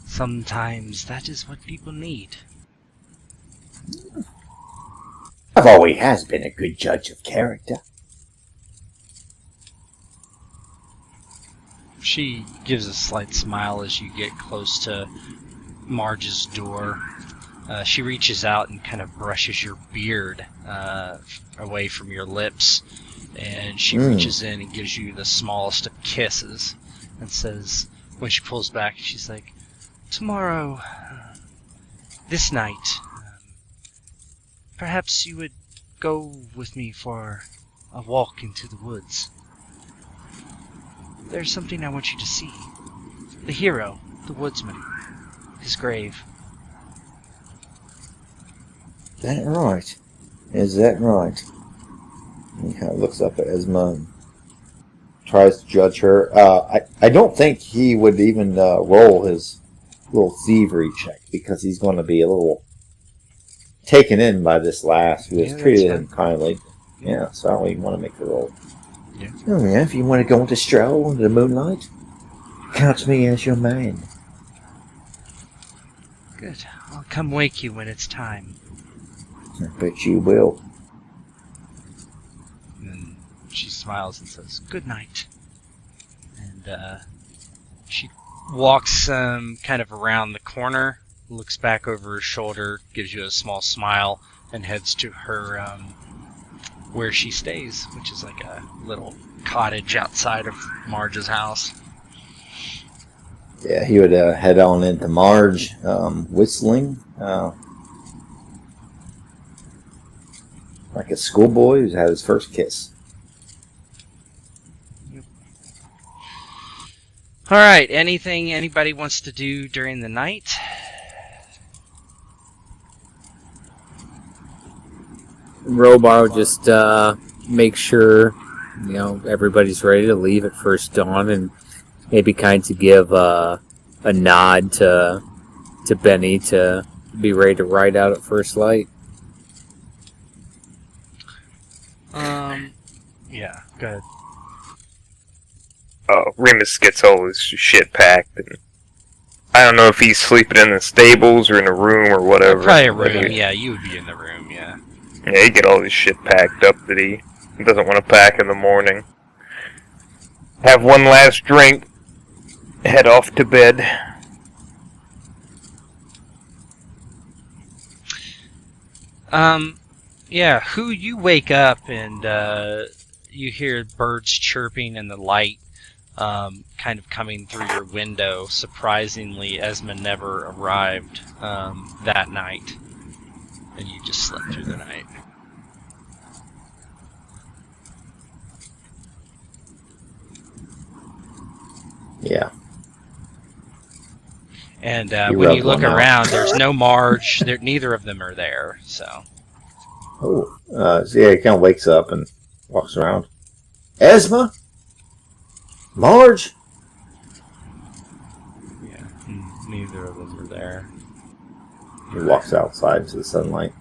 Sometimes that is what people need. I've always has been a good judge of character. She gives a slight smile as you get close to Marge's door. She reaches out and kind of brushes your beard away from your lips. And she reaches in and gives you the smallest of kisses. And says, when she pulls back, she's like, tomorrow, this night, perhaps you would go with me for a walk into the woods. There's something I want you to see. The hero, the woodsman, his grave. That right? Is that right? He kind of looks up at Esma and tries to judge her. I don't think he would even roll his little thievery check because he's going to be a little taken in by this lass who has treated him kindly. Yeah, so I don't even want to make the roll. Yeah. Oh yeah, if you want to go on a stroll under the moonlight, count me as your man. Good. I'll come wake you when it's time. I bet you will. And she smiles and says, "Good night." And she walks kind of around the corner, looks back over her shoulder, gives you a small smile, and heads to her where she stays, which is like a little cottage outside of Marge's house. Yeah, he would head on into Marge, whistling like a schoolboy who's had his first kiss. All right. Anything anybody wants to do during the night? Robar will just make sure, everybody's ready to leave at first dawn, and maybe kind of give a nod to Benny to be ready to ride out at first light. Yeah. Good. Remus gets all his shit packed, and I don't know if he's sleeping in the stables or in a room or whatever. Probably a room. Yeah, you would be in the room. Yeah. Yeah, he get all his shit packed up that he doesn't want to pack in the morning. Have one last drink, head off to bed. Yeah. Who you wake up and you hear birds chirping and the light kind of coming through your window. Surprisingly, Esma never arrived that night, and you just slept through the night. Yeah. And You when you rubbed look one out. around, there's no Marge. Neither of them are there. So Oh, so yeah, he kind of wakes up and walks around. Esma? Marge? yeah, neither of them are there. He walks outside to the sunlight.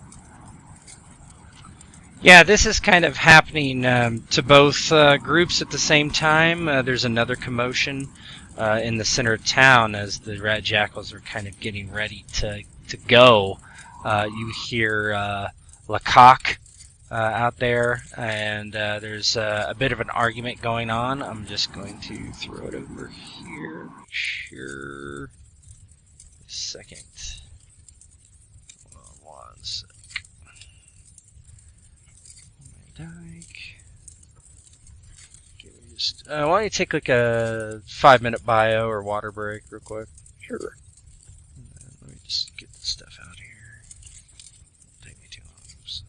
Yeah, this is kind of happening to both groups at the same time. There's another commotion in the center of town as the Rat Jackals are kind of getting ready to go. You hear Lecoq out there, and there's a bit of an argument going on. I'm just going to throw it over here. Sure. Second. One sec. Dyke. Give me just. Why don't you take like a 5-minute bio or water break real quick? Sure. Let me just get this stuff out here. Won't take me too long. Oops.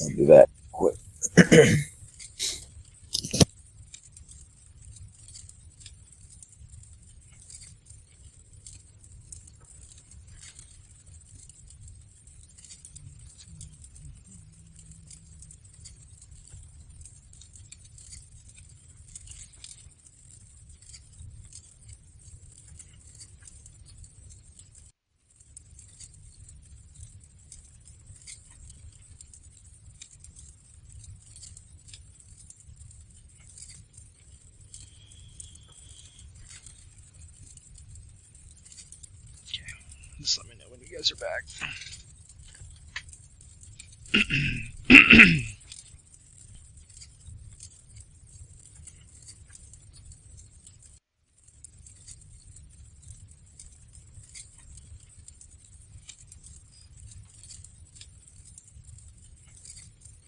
I'll do that quick. Just let me know when you guys are back.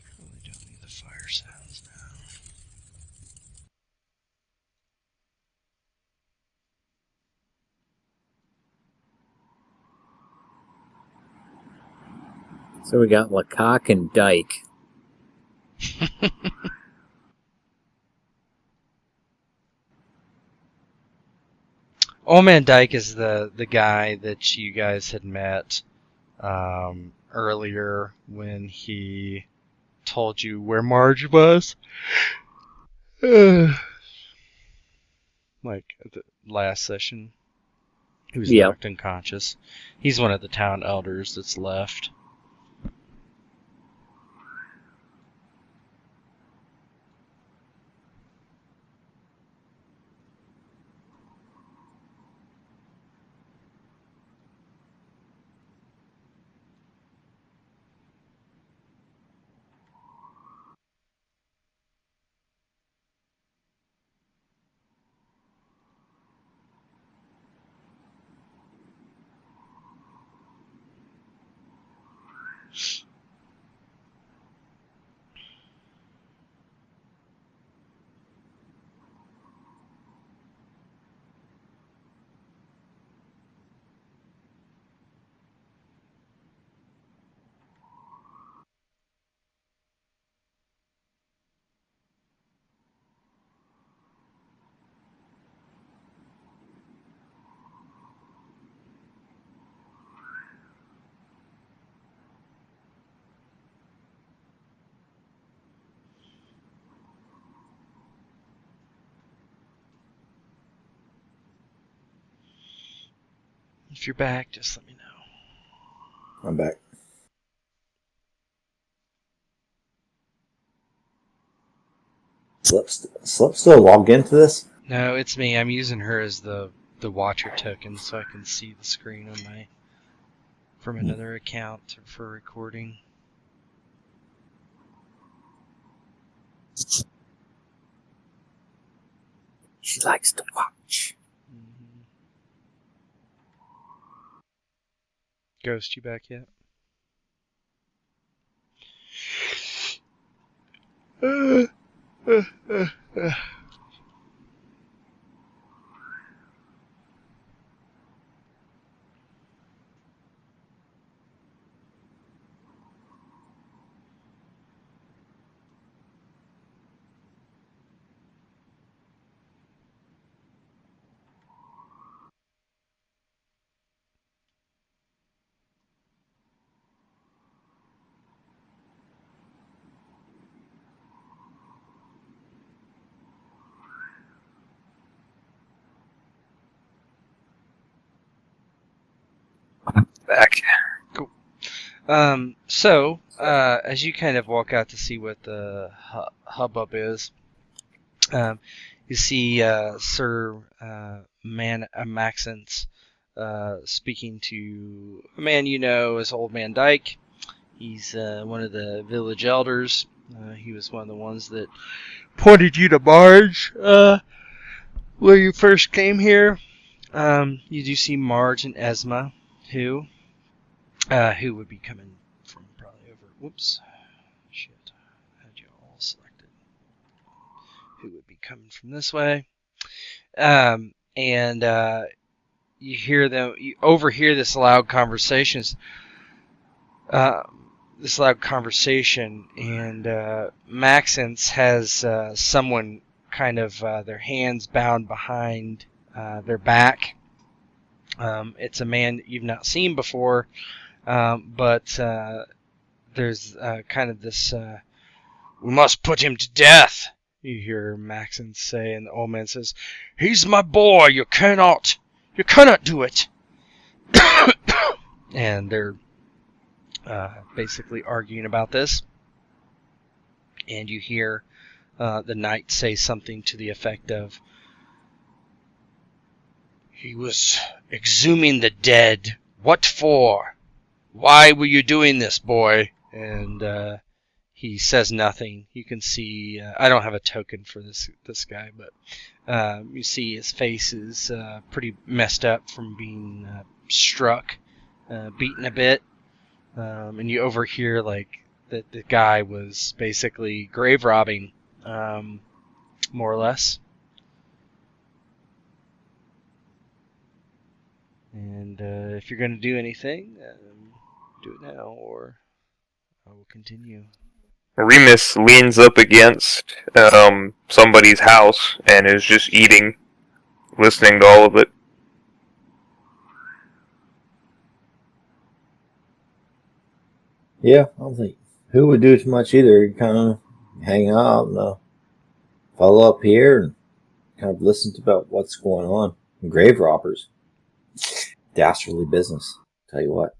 Probably don't need the fire sounds now. So we got Lecoq and Dyke. Old Man Dyke is the guy that you guys had met earlier when he told you where Marge was. Like at the last session. He was knocked unconscious. He's one of the town elders that's left. If you're back, just let me know. I'm back. Slip still logged into this? No, it's me. I'm using her as the watcher token so I can see the screen on my from another account for recording. She likes to watch. Mm-hmm. Ghost, you back yet? Back. So, as you kind of walk out to see what the hubbub is, you see Sir Maxence speaking to a man you know as Old Man Dyke. He's one of the village elders. He was one of the ones that pointed you to Marge where you first came here. You do see Marge and Esma, who would be coming from probably over. Whoops, shit, I had you all selected. Who would be coming from this way? And you hear them. You overhear this loud conversations. This loud conversation, and Maxence has someone kind of their hands bound behind their back. It's a man that you've not seen before, but there's kind of this, we must put him to death, you hear Maxence say, and the old man says, he's my boy, you cannot do it. And they're basically arguing about this, and you hear the knight say something to the effect of, he was exhuming the dead. What for? Why were you doing this, boy? And he says nothing. You can see, I don't have a token for this guy, but you see his face is pretty messed up from being struck, beaten a bit. And you overhear like that the guy was basically grave robbing, more or less. And if you're going to do anything, do it now, or I will continue. Remus leans up against somebody's house and is just eating, listening to all of it. Yeah, I don't think who would do too much either. Kind of hang out and follow up here and kind of listen to about what's going on. And grave robbers, dastardly business. Tell you what.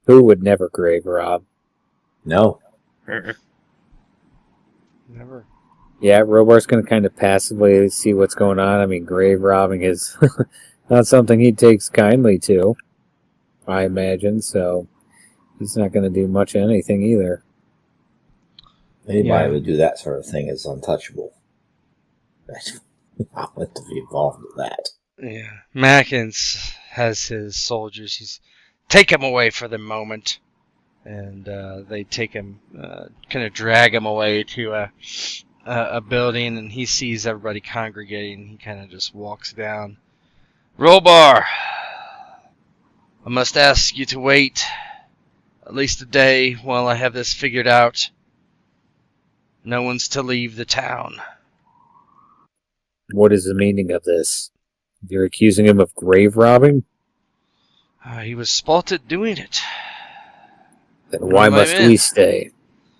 Who would never grave rob? No. Never. Yeah, Robar's going to kind of passively see what's going on. I mean, grave robbing is not something he takes kindly to, I imagine, so he's not going to do much of anything either. Anybody would do that sort of thing is untouchable. I want to be involved with that. Yeah. Mackins has his soldiers. He's take him away for the moment. And they take him, kind of drag him away to a building, and he sees everybody congregating. He kind of just walks down. Robar, I must ask you to wait at least a day while I have this figured out. No one's to leave the town. What is the meaning of this? You're accusing him of grave robbing? He was spotted doing it. Then why must we stay?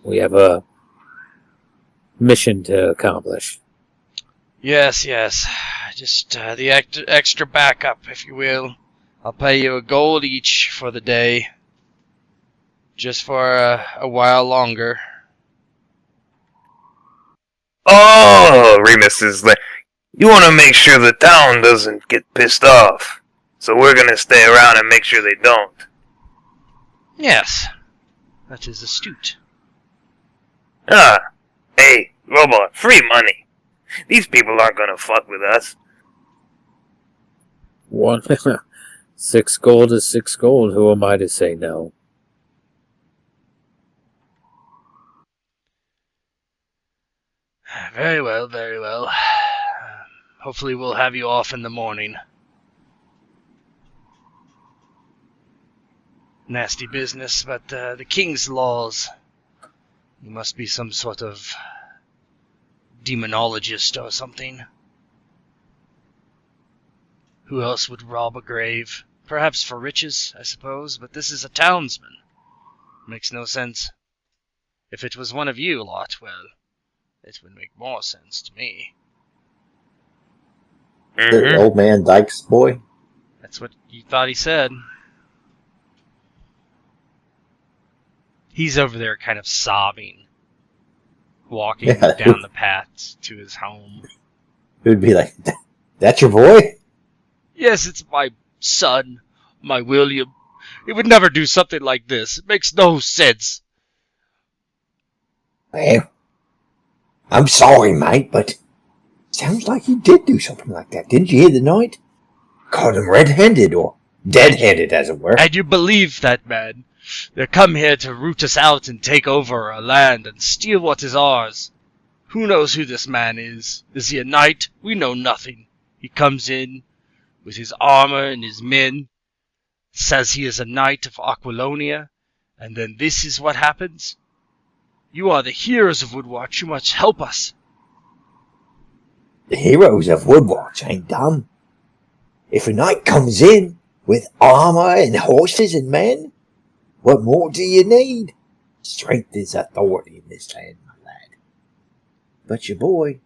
We have a mission to accomplish. Yes. Just the extra backup, if you will. I'll pay you a gold each for the day. Just for a while longer. Oh, Remus is like, you want to make sure the town doesn't get pissed off. So we're going to stay around and make sure they don't. Yes, that is astute. Ah, hey, Robot, free money. These people aren't going to fuck with us. One 6 gold is 6 gold. Who am I to say no? Very well, very well. Hopefully we'll have you off in the morning. Nasty business, but the king's laws. You must be some sort of demonologist or something. Who else would rob a grave? Perhaps for riches, I suppose, but this is a townsman. Makes no sense. If it was one of you lot, well, it would make more sense to me. The old man Dyke's boy? That's what you thought he said. He's over there kind of sobbing, walking down the path to his home. It would be like, that's your boy? Yes, it's my son, my William. He would never do something like this. It makes no sense. Well, I'm sorry, mate, but sounds like he did do something like that. Didn't you hear the night? Caught him red-handed, or dead-handed, as it were. And you believe that man? They come here to root us out and take over our land and steal what is ours. Who knows who this man is? Is he a knight? We know nothing. He comes in with his armor and his men, says he is a knight of Acquilonian, and then this is what happens? You are the heroes of Woodwatch. You must help us. The heroes of Woodwatch ain't dumb. If a knight comes in with armor and horses and men, what more do you need? Strength is authority in this land, my lad. But your boy,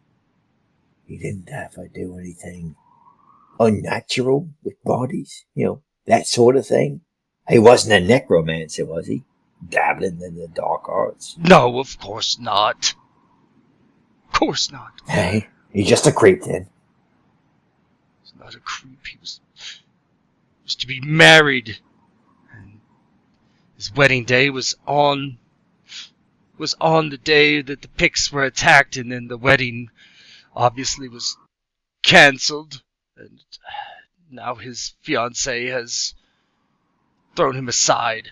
he didn't have to do anything unnatural with bodies, that sort of thing. He wasn't a necromancer, was he? Dabbling in the dark arts. No, of course not. Of course not. Hey, he's just a creep then. He's not a creep. He was to be married. And his wedding day was on the day that the Picts were attacked, and then the wedding obviously was cancelled. And now his fiancée has thrown him aside.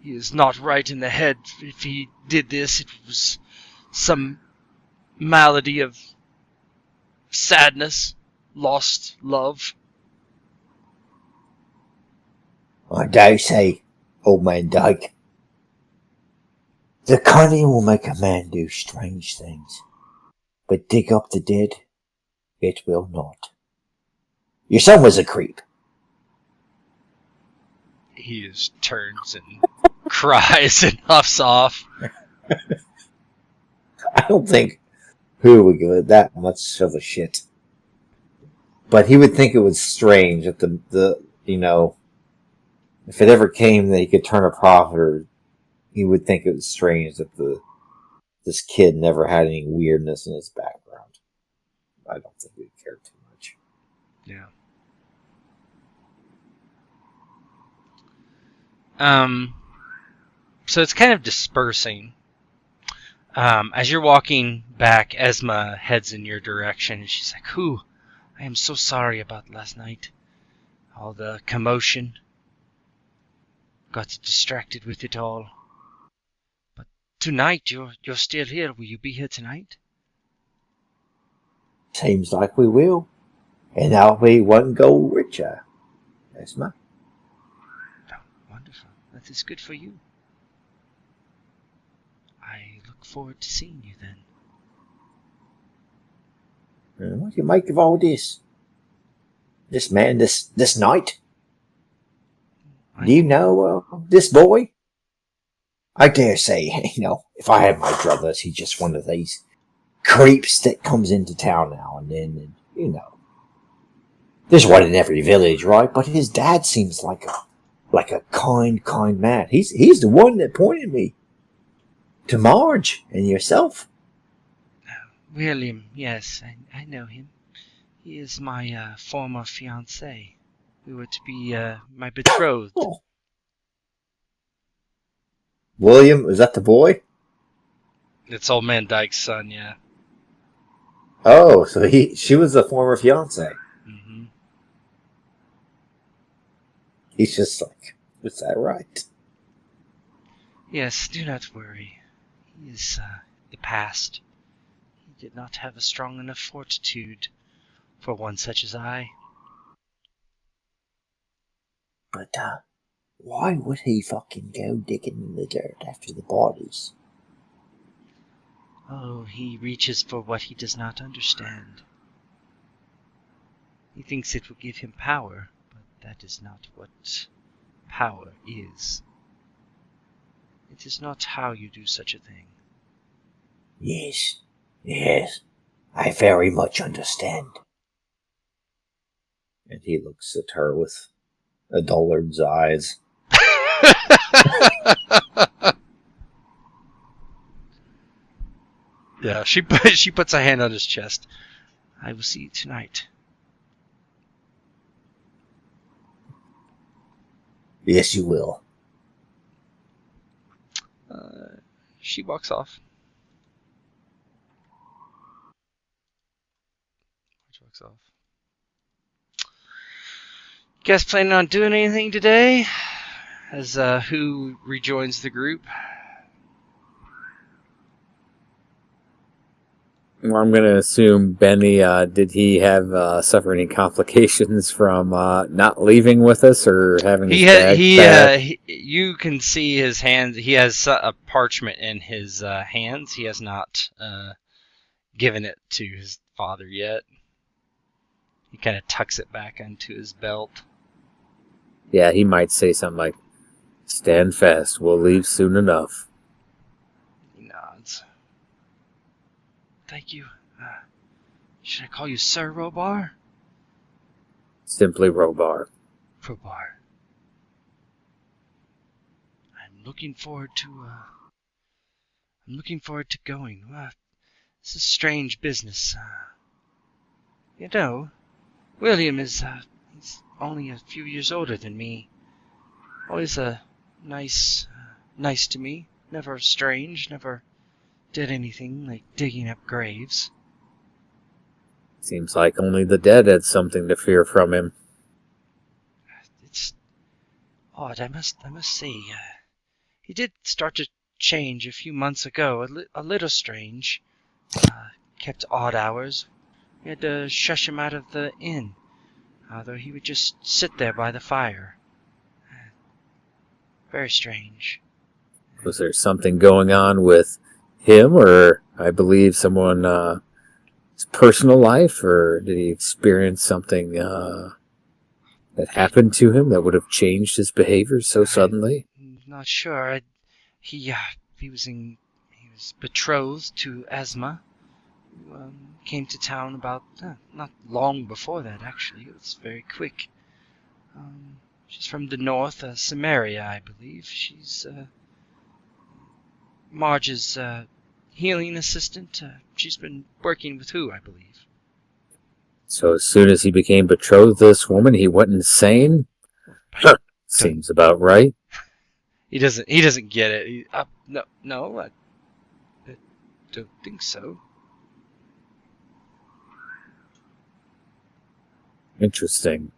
He is not right in the head. If he did this, it was some malady of sadness, lost love. I dare say, old man Dyke, the cunning will make a man do strange things, but dig up the dead, it will not. Your son was a creep. He just turns and cries and huffs off. I don't think who would give it that much of a shit. But he would think it was strange that the if it ever came that he could turn a profit, or he would think it was strange that this kid never had any weirdness in his background. I don't think he'd care too much. Yeah. So it's kind of dispersing. As you're walking back, Esma heads in your direction, and she's like, I am so sorry about last night. All the commotion. Got distracted with it all. But tonight, you're still here. Will you be here tonight? Seems like we will. And I'll be one gold richer. Esma. Oh, wonderful. That is good for you. I look forward to seeing you then. What do you make of all this? This man, this knight? Do you know this boy? I dare say, if I had my druthers, he's just one of these creeps that comes into town now and then, and, There's one in every village, right? But his dad seems like a kind man. He's the one that pointed me to Marge and yourself. William, yes, I know him. He is my former fiancé. We were to be my betrothed. Oh. William, is that the boy? It's Old Man Dyke's son, yeah. Oh, so she was a former fiance. Mm-hmm. He's just like, is that right? Yes, do not worry. He is the past. He did not have a strong enough fortitude for one such as I. But why would he fucking go digging in the dirt after the bodies? Oh, he reaches for what he does not understand. He thinks it will give him power, but that is not what power is. It is not how you do such a thing. Yes, I very much understand. And he looks at her with a dullard's eyes. Yeah, she puts a hand on his chest. I will see you tonight. Yes, you will. She walks off. She walks off. You guys planning on doing anything today? As who rejoins the group? Well, I'm going to assume Benny, did he have suffer any complications from not leaving with us or having his bag back? You can see his hands. He has a parchment in his hands. He has not given it to his father yet. He kind of tucks it back into his belt. Yeah, he might say something like, "Stand fast, we'll leave soon enough." He nods. Thank you. Should I call you Sir Robar? Simply Robar. Robar. I'm looking forward to going. This is strange business. You know, William is he's only a few years older than me. Always nice to me. Never strange. Never did anything like digging up graves. Seems like only the dead had something to fear from him. It's odd, I must say. He did start to change a few months ago. A little strange. Kept odd hours. We had to shush him out of the inn. Though he would just sit there by the fire. Very strange. Was there something going on with him, or I believe someone, his personal life, or did he experience something that happened to him that would have changed his behavior so suddenly? I'm not sure. He was betrothed to Asma, who came to town about not long before that. Actually, it was very quick. She's from the north, Samaria, I believe. She's Marge's healing assistant. She's been working with who, I believe. So as soon as he became betrothed to this woman, he went insane? Seems about right. He doesn't get it. No, I don't think so. Interesting.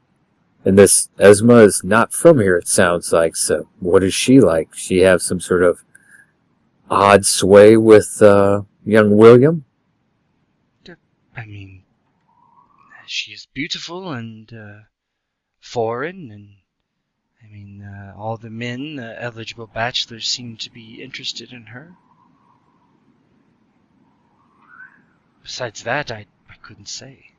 And this Esma is not from here, it sounds like. So what is she like? She have some sort of odd sway with young William? I mean, she is beautiful and foreign, and I mean, all the men, eligible bachelors, seem to be interested in her. Besides that, I couldn't say.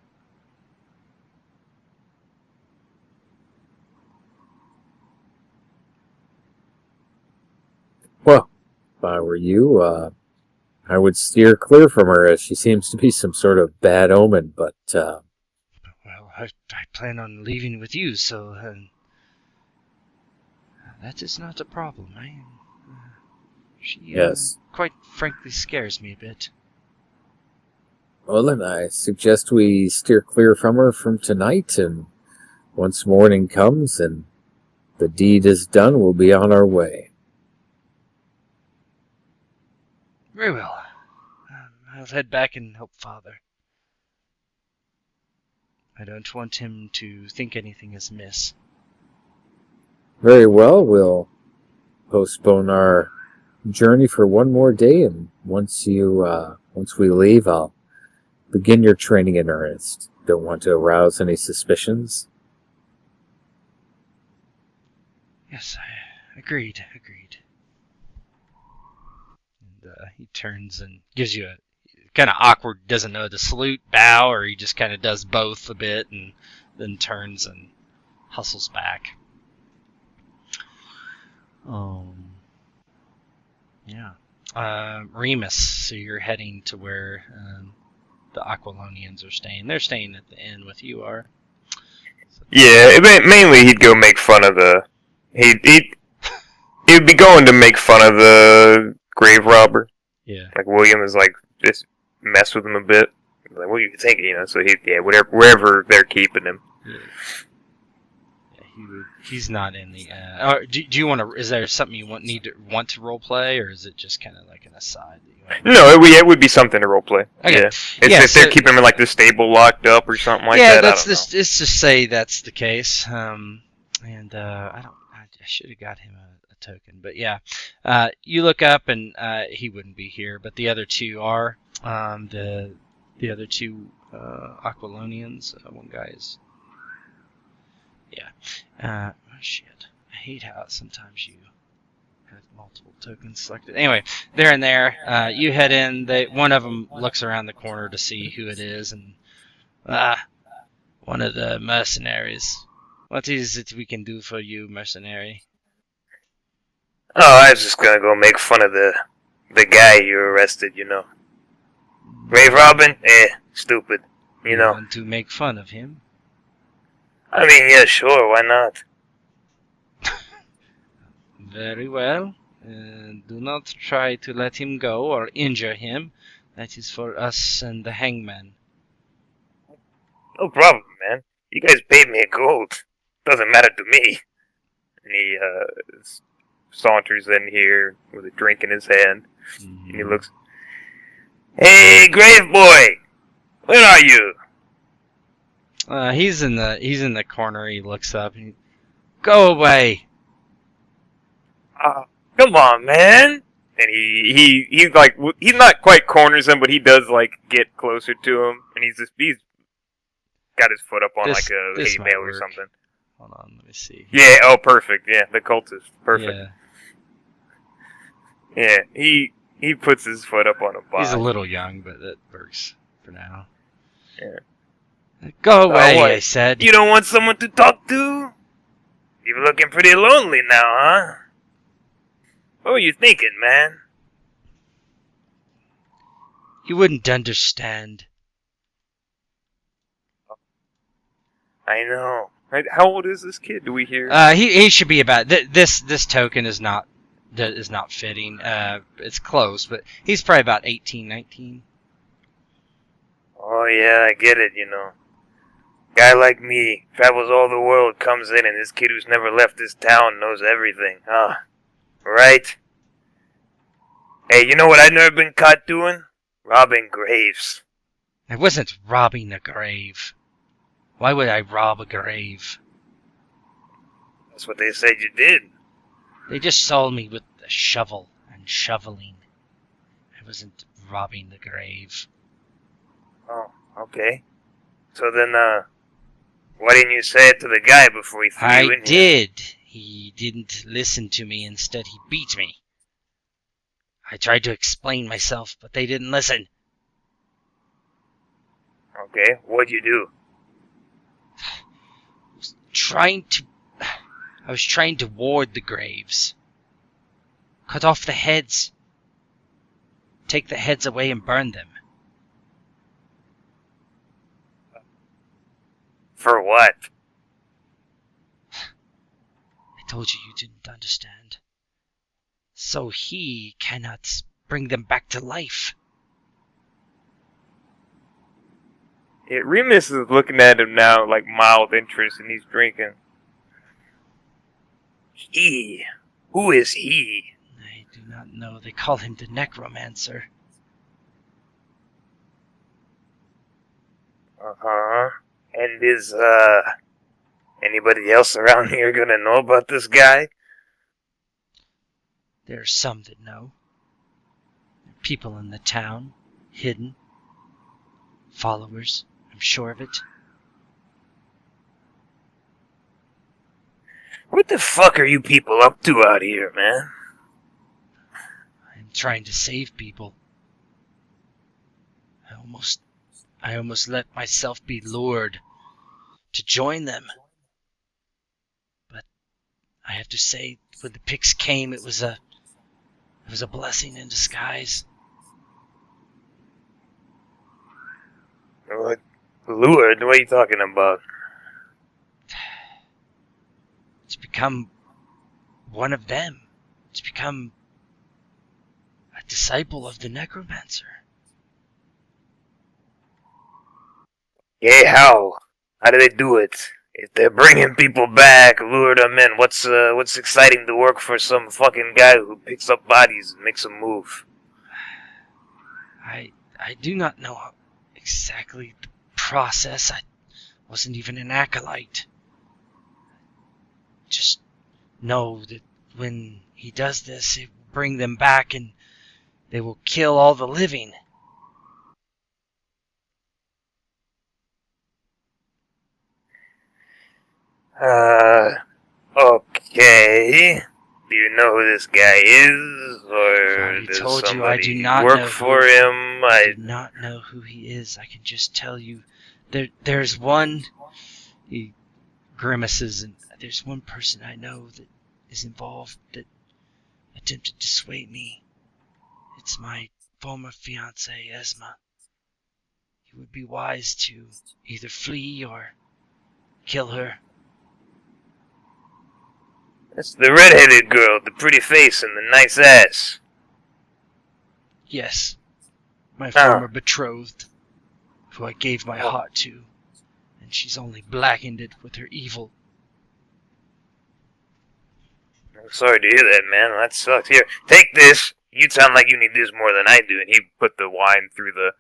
Well, if I were you, I would steer clear from her, as she seems to be some sort of bad omen, but Well, I plan on leaving with you, so that is not a problem. She Yes. quite frankly scares me a bit. Well, then I suggest we steer clear from her from tonight, and once morning comes and the deed is done, we'll be on our way. Very well. I'll head back and help Father. I don't want him to think anything is amiss. Very well, we'll postpone our journey for one more day, and once we leave, I'll begin your training in earnest. Don't want to arouse any suspicions. Yes, agreed. And he turns and gives you a kind of awkward, doesn't know to salute, bow, or he just kind of does both a bit and then turns and hustles back. Yeah. Remus, so you're heading to where the Aquilonians are staying. They're staying at the inn with you are. So, Yeah, mainly he'd go make fun of the... He'd be going to make fun of the grave robber. yeah. Like, William is like, just mess with him a bit. Like, what do you think? So wherever they're keeping him. Yeah, he's not in the. Do you want to? Is there something you want to role play, or is it just kind of like an aside? That you want to No, it would be something to roleplay. Okay. Yeah. If they're keeping him in like the stable locked up or something like that. let's just say that's the case. I should have got him a token, but yeah. You look up and he wouldn't be here, but the other two are the other two Acquilonians. One guy is. Yeah. Shit. I hate how sometimes you have multiple tokens selected. Anyway, they're in there. You head in. One of them looks around the corner to see who it is, and one of the mercenaries. What is it we can do for you, mercenary? Oh, I was just gonna go make fun of the guy you arrested. Grave Robin? Stupid. You want to make fun of him? I mean, yeah, sure, why not? Very well. Do not try to let him go or injure him. That is for us and the hangman. No problem, man. You guys paid me a gold. Doesn't matter to me. And he saunters in here with a drink in his hand. And he looks... Hey, Grave Boy! Where are you? He's in the corner. He looks up and go away. Come on, man. And he's like, he's not quite corners him, but he does like get closer to him, and he's got his foot up on like a hay bale or something. Hold on, let me see. Yeah. Oh, perfect. Yeah, the cultist. Perfect. Yeah. He puts his foot up on a box. He's a little young, but that works for now. Yeah. Go away, I said. You don't want someone to talk to? You're looking pretty lonely now, huh? What were you thinking, man? You wouldn't understand. I know. Right? How old is this kid? Do we hear? He should be about this token is not fitting. It's close, but he's probably about 18, 19. Oh yeah, I get it. Guy like me travels all the world, comes in, and this kid who's never left this town knows everything. Right? Hey, you know what I've never been caught doing? Robbing graves. I wasn't robbing a grave. Why would I rob a grave? That's what they said you did. They just saw me with a shovel and shoveling. I wasn't robbing the grave. Oh, okay. So then, why didn't you say it to the guy before he threw you in I did. He didn't listen to me. Instead, he beat me. I tried to explain myself, but they didn't listen. Okay, what'd you do? I was trying to ward the graves. Cut off the heads. Take the heads away and burn them. For what? I told you didn't understand. So he cannot bring them back to life. Yeah, Remus is looking at him now like mild interest, and he's drinking. He? Who is he? I do not know. They call him the Necromancer. Uh-huh. And is, anybody else around here gonna know about this guy? There are some that know. There are people in the town, hidden. Followers, I'm sure of it. What the fuck are you people up to out here, man? I'm trying to save people. I almost let myself be lured to join them. But I have to say, when the pigs came, it was a blessing in disguise. What? Lured? What are you talking about? To become one of them. To become a disciple of the Necromancer. Yeah, how? How do they do it? If they're bringing people back, lure them in, what's exciting to work for some fucking guy who picks up bodies and makes them move? I do not know exactly the process. I wasn't even an acolyte. Just know that when he does this, it will bring them back and they will kill all the living. Okay. Do you know who this guy is? I've Or already does told you I do somebody not work know for who. him? I do not know who he is. I can just tell you there's one. He grimaces, and there's one person I know that is involved that attempted to sway me. It's my former fiancée, Esma. It would be wise to either flee or kill her. That's the red-headed girl with the pretty face and the nice ass. Yes, my former betrothed, who I gave my heart to, and she's only blackened it with her evil. I'm sorry to hear that, man. That sucks. Here, take this. You sound like you need this more than I do. And he put the wine through the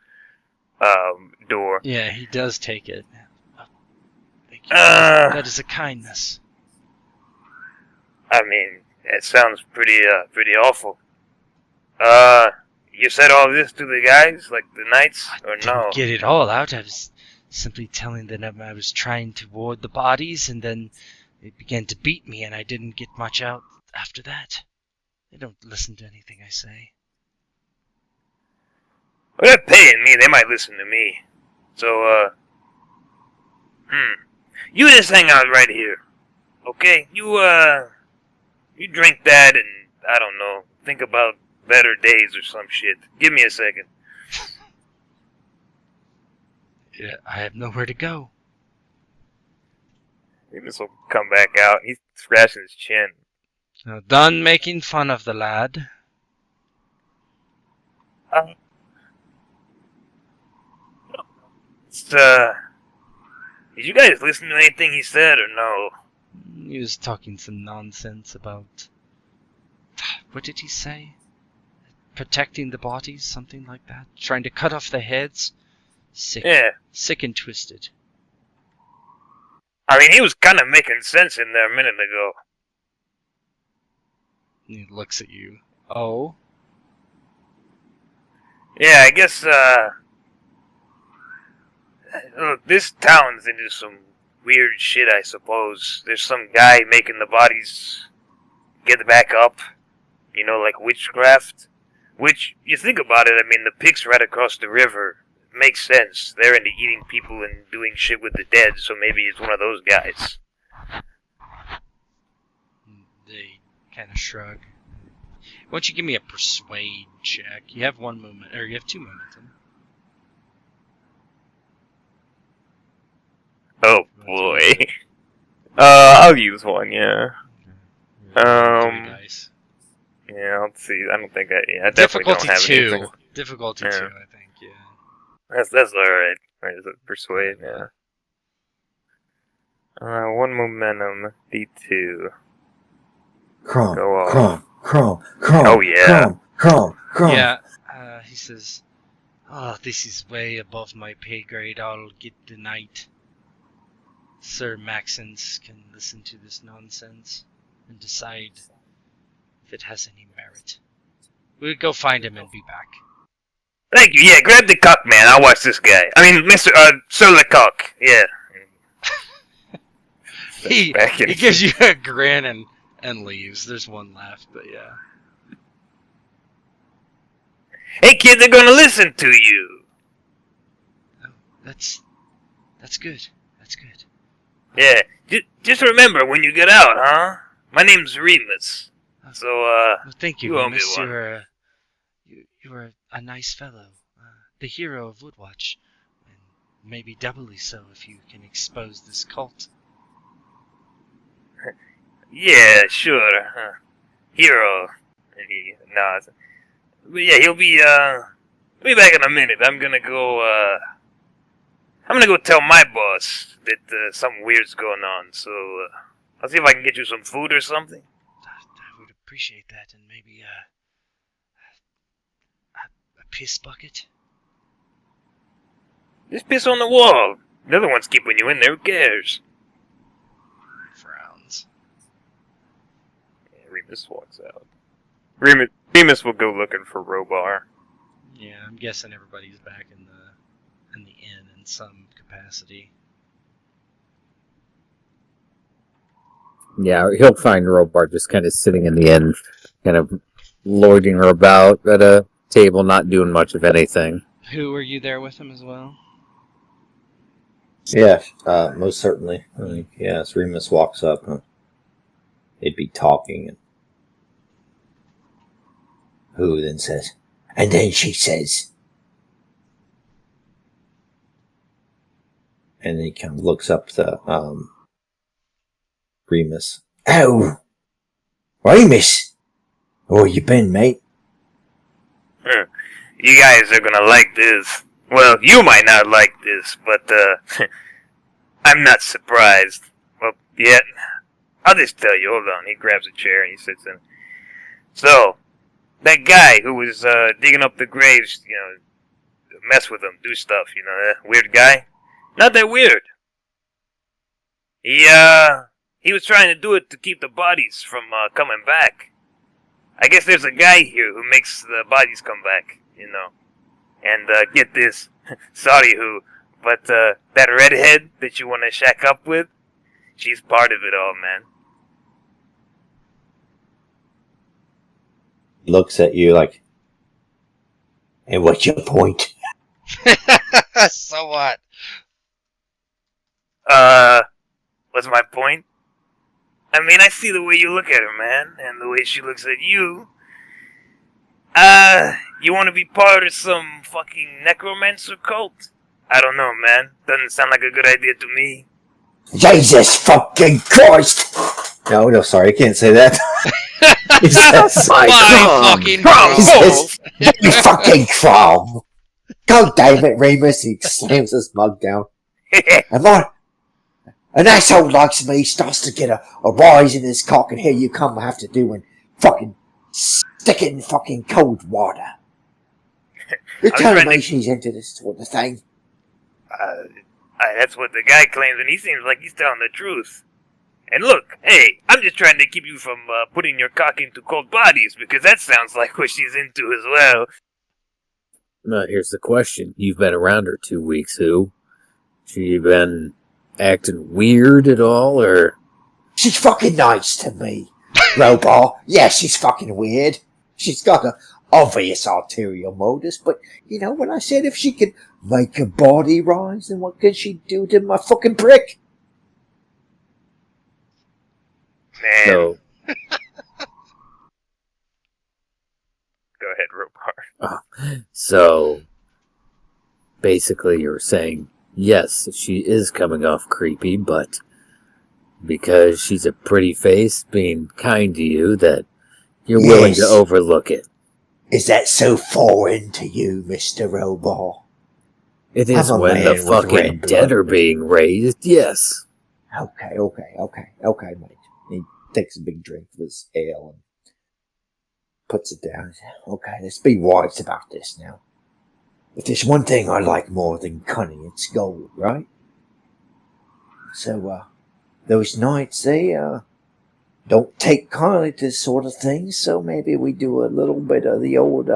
door. Yeah, he does take it. Thank you. That is a kindness. I mean, it sounds pretty awful. You said all this to the guys, like the knights, or I no? didn't get it all out. I was simply telling them I was trying to ward the bodies, and then they began to beat me, and I didn't get much out after that. They don't listen to anything I say. Well, they're paying me. They might listen to me. So, you just hang out right here, okay? You drink that and, I don't know, think about better days or some shit. Give me a second. Yeah, I have nowhere to go. This will come back out. He's scratching his chin. Now, done making fun of the lad. Did you guys listen to anything he said or no? He was talking some nonsense about... What did he say? Protecting the bodies, something like that. Trying to cut off the heads. Sick. Yeah. Sick and twisted. I mean, he was kind of making sense in there a minute ago. He looks at you. Oh? Yeah, I guess, look, this town's into some weird shit, I suppose. There's some guy making the bodies get back up. You know, like witchcraft. Which, you think about it, I mean, the pig's right across the river. It makes sense. They're into eating people and doing shit with the dead, so maybe it's one of those guys. They kind of shrug. Why don't you give me a persuade check? You have one moment, or you have two momentum. Oh Let's boy. use it. I'll use one. Yeah. Three dice. Yeah. Let's see. I don't think I definitely don't Difficulty have 2. anything. Difficulty Yeah. 2, I think. Yeah. That's all right. Right, is it persuade? Yeah. One momentum. D2. Crumb, Go off. crumb, crumb, crumb, Oh, yeah. crumb, crumb, crumb. Yeah. He says, "Oh, this is way above my pay grade. I'll get the night. Sir Maxence can listen to this nonsense and decide if it has any merit. We'll go find him and be back." Thank you. Yeah, grab the cock, man. I'll watch this guy. I mean, Sir Lecoq. Yeah. He Back in. gives you a grin and leaves. There's one left, but yeah. Hey, kid, they're gonna listen to you. Oh, that's good. That's good. Yeah. Just remember when you get out, huh? My name's Remus. So, Well, thank you, you owe me Remus. one. You were a nice fellow, the hero of Woodwatch, and maybe doubly so if you can expose this cult. Yeah, sure. Hero. And he nods. But yeah, he'll be back in a minute. I'm gonna go tell my boss that something weird's going on. So I'll see if I can get you some food or something. I would appreciate that, and maybe a piss bucket. Just piss on the wall. The other one's keeping you in there. Who cares? Frowns. Yeah, Remus walks out. Remus will go looking for Robar. Yeah, I'm guessing everybody's back in the inn in some capacity. Yeah, he'll find Robar just kind of sitting in the inn, kind of loitering about at a table, not doing much of anything. Who were you there with him as well? Yeah, most certainly. I mean, yeah, as Remus walks up, they'd be talking, and who then says, And then she says, and he kind of looks up to Remus. "Oh, Remus, where you been, mate?" You guys are gonna like this. Well, you might not like this, but I'm not surprised. Well, yet, I'll just tell you. Hold on. He grabs a chair and he sits in. So, that guy who was digging up the graves, mess with them, do stuff, that weird guy. Not that weird. He was trying to do it to keep the bodies from coming back. I guess there's a guy here who makes the bodies come back, And get this, sorry who, but that redhead that you want to shack up with, she's part of it all, man. He looks at you like, "And what's your point?" So what? What's my point? I mean, I see the way you look at her, man, and the way she looks at you. You want to be part of some fucking necromancer cult? I don't know, man. Doesn't sound like a good idea to me. Jesus fucking Christ! no, sorry, I can't say that. He says, My God. fucking He balls. says, "You fucking crumb!" "God damn it, Remus!" He slams his mug down. An asshole likes me starts to get a rise in his cock, and here you come have to do and fucking stick it in fucking cold water. You're I was telling trying me to- she's into this sort of thing? That's what the guy claims, and he seems like he's telling the truth. And look, hey, I'm just trying to keep you from putting your cock into cold bodies, because that sounds like what she's into as well. Here's the question. You've been around her 2 weeks, who? She been acting weird at all, or? She's fucking nice to me, Robot. Yeah, she's fucking weird. She's got an obvious ulterior motives, but when I said if she could make a body rise, then what can she do to my fucking prick? Man, So, go ahead, Robar. so basically you're saying Yes, she is coming off creepy, but because she's a pretty face being kind to you, that you're willing to Yes. overlook it. Is that so foreign to you, Mr. Robar? It I'm is a when the man with fucking red dead blood. are being raised, yes. Okay, mate. He takes a big drink of his ale and puts it down. Okay, let's be wise about this now. If there's one thing I like more than cunning, it's gold, right? So, those knights, they, don't take kindly to this sort of thing, so maybe we do a little bit of the old,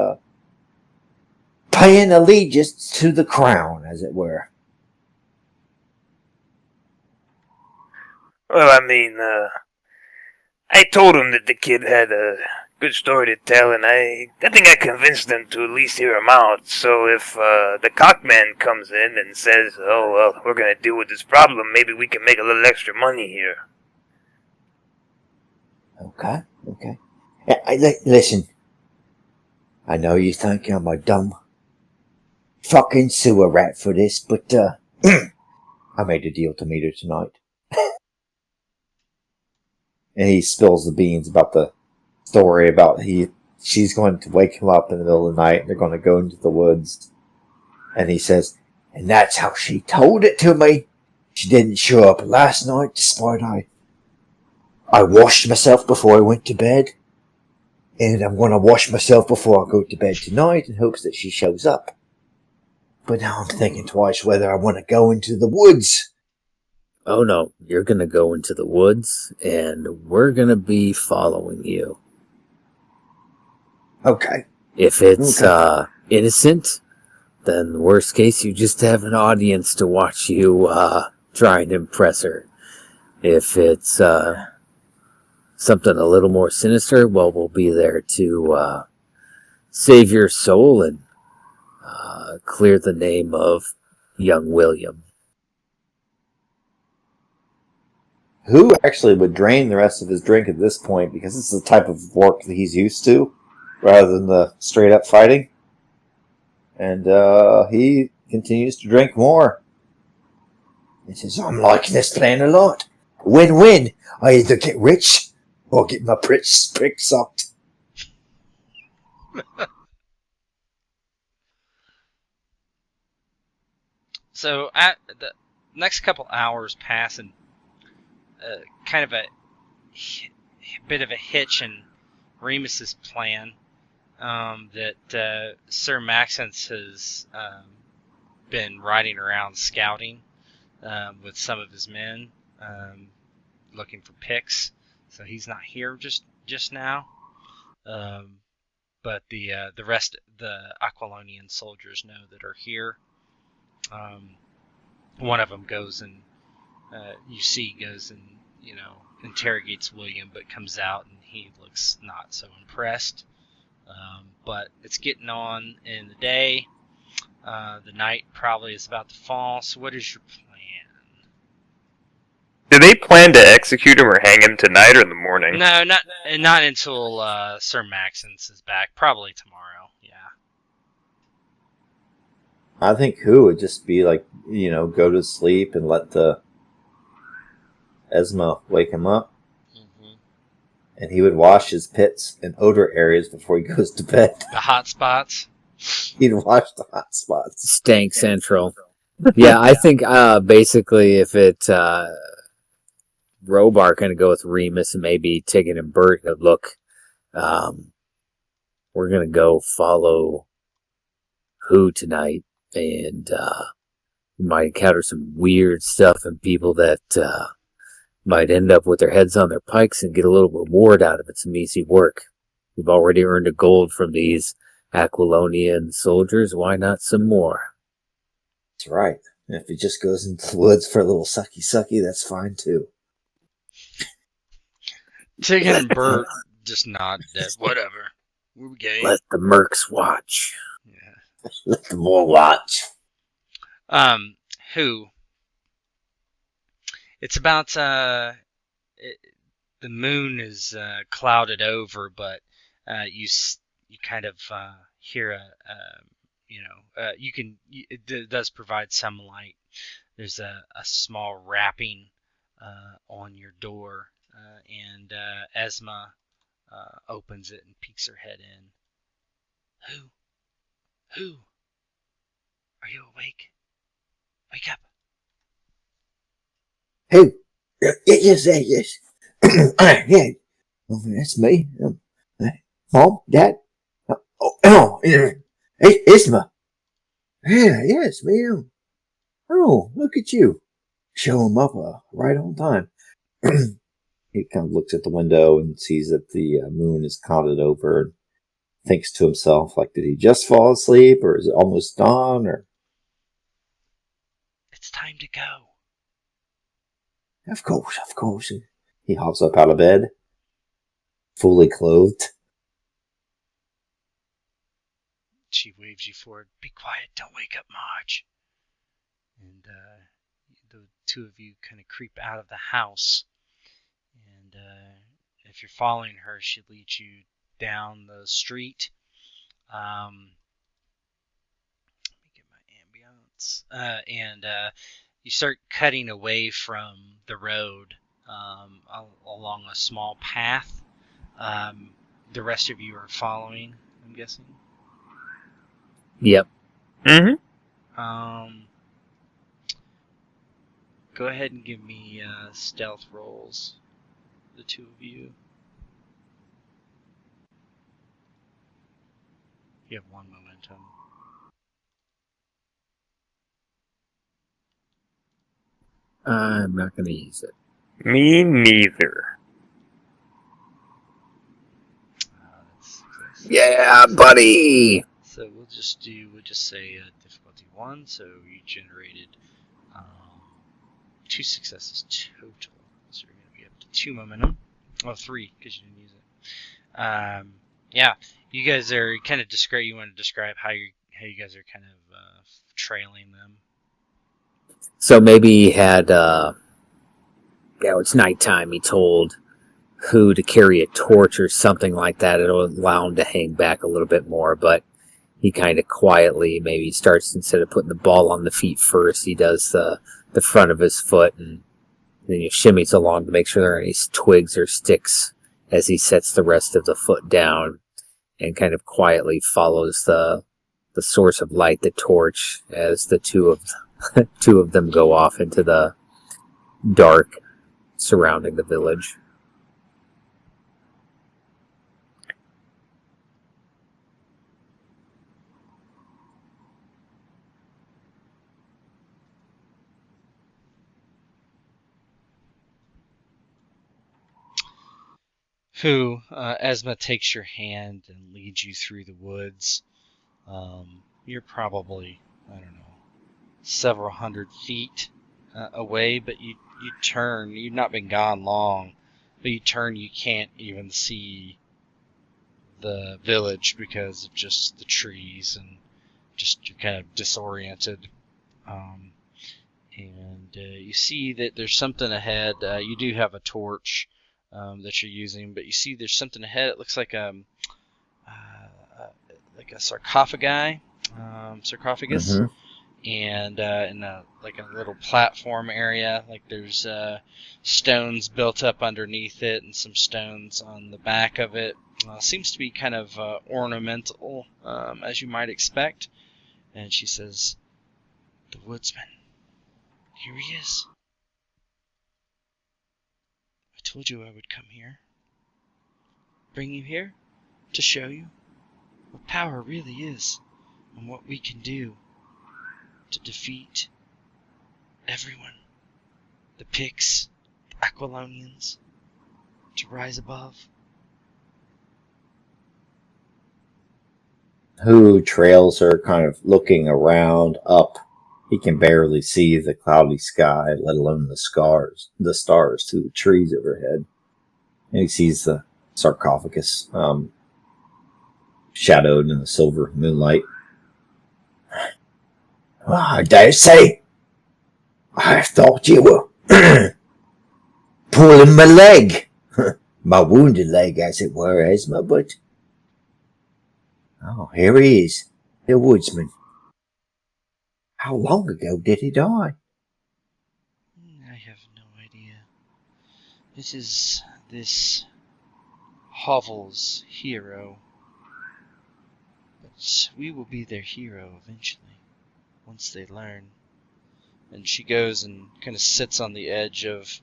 paying allegiance to the crown, as it were. Well, I mean, I told him that the kid had a good story to tell, and I think I convinced him to at least hear him out. So if the cockman comes in and says, "Oh well, we're gonna deal with this problem," maybe we can make a little extra money here. Okay. Listen, I know you think I'm a dumb fucking sewer rat for this, but, I made a deal to meet her tonight. And he spills the beans about the story about she's going to wake him up in the middle of the night and they're going to go into the woods. And he says, and that's how she told it to me. She didn't show up last night despite I washed myself before I went to bed. And I'm going to wash myself before I go to bed tonight in hopes that she shows up. But now I'm thinking twice whether I want to go into the woods. Oh no, you're gonna go into the woods, and we're gonna be following you. Okay. If it's innocent, then worst case you just have an audience to watch you try and impress her. If it's something a little more sinister, well, we'll be there to save your soul and clear the name of young William. Who actually would drain the rest of his drink at this point because it's the type of work that he's used to rather than the straight up fighting. And he continues to drink more. He says, I'm liking this plan a lot. Win-win. I either get rich or get my prick sucked. So the next couple hours pass, and kind of a bit of a hitch in Remus's plan that Sir Maxence has been riding around scouting with some of his men, looking for picks. So he's not here just now. But the rest, the Acquilonian soldiers know that are here. One of them goes and goes and interrogates William, but comes out and he looks not so impressed. But it's getting on in the day. The night probably is about to fall. So what is your plan? Do they plan to execute him or hang him tonight or in the morning? No, not until Sir Maxence is back. Probably tomorrow. Yeah. I think who would just be like, go to sleep and let the Esma wake him up. Mm-hmm. And he would wash his pits and odor areas before he goes to bed. The hot spots. He'd wash the hot spots. Stank Central. Yeah, I think basically if it Robar gonna go with Remus and maybe Tiggin and Bert. Look, we're gonna go follow Who tonight, and we might encounter some weird stuff and people that might end up with their heads on their pikes and get a little reward out of it. Some easy work. We've already earned a gold from these Acquilonian soldiers. Why not some more? That's right. And if he just goes into the woods for a little sucky, that's fine too. Tiggin and Bert just nod that whatever. We're game. Let the mercs watch. Yeah. Let the boy watch. Who? It's about the moon is clouded over, but you kind of hear it does provide some light. There's a small wrapping on your door, and Esma opens it and peeks her head in. Who? Are you awake? Wake up. Who? Yes. Yeah. Oh, that's me. Mom, Dad. Isma. Yeah, yes, me. Oh, look at you. Show him up right on time. He kind of looks at the window and sees that the moon is clouded over and thinks to himself, like, did he just fall asleep or is it almost dawn? Or It's time to go. Of course. He hops up out of bed, fully clothed. She waves you forward. Be quiet. Don't wake up Marge. And the two of you kind of creep out of the house. And if you're following her, she leads you down the street. Let me get my ambience. And you start cutting away from the road along a small path. The rest of you are following, I'm guessing. Yep. Mm-hmm. Go ahead and give me stealth rolls, the two of you. You have one momentum. I'm not going to use it. Me neither. Yeah, buddy! So we'll just say difficulty 1. So you generated 2 successes total. So you're going to be up to 2 momentum. Well, 3 because you didn't use it. Yeah, you guys are kind of you want to describe how you guys are kind of trailing them. So maybe he had, it's nighttime, he told who to carry a torch or something like that. It'll allow him to hang back a little bit more, but he kind of quietly maybe starts, instead of putting the ball on the feet first, he does the front of his foot, and then he shimmies along to make sure there aren't any twigs or sticks as he sets the rest of the foot down, and kind of quietly follows the source of light, the torch, as the two of them go off into the dark surrounding the village. Esma takes your hand and leads you through the woods. You're probably, I don't know, several hundred feet away, but you turn. You've not been gone long, but you turn. You can't even see the village because of just the trees and just you're kind of disoriented. And you see that there's something ahead. You do have a torch that you're using, but you see there's something ahead. It looks like a sarcophagus, Mm-hmm. and in a little platform area, like there's stones built up underneath it and some stones on the back of it. Seems to be kind of ornamental, as you might expect. And she says, "The woodsman. Here he is. I told you I would come here. Bring you here to show you what power really is and what we can do to defeat everyone. The Picts, the Acquilonians, to rise above." Who trails her, kind of looking around up. He can barely see the cloudy sky, let alone the stars through the trees overhead. And he sees the sarcophagus shadowed in the silver moonlight. Well, I dare say. I thought you were pulling my leg. My wounded leg, as it were, Esma, but... Oh, here he is, the woodsman. How long ago did he die? I have no idea. This is this hovel's hero. But we will be their hero eventually, once they learn. And she goes and kind of sits on the edge of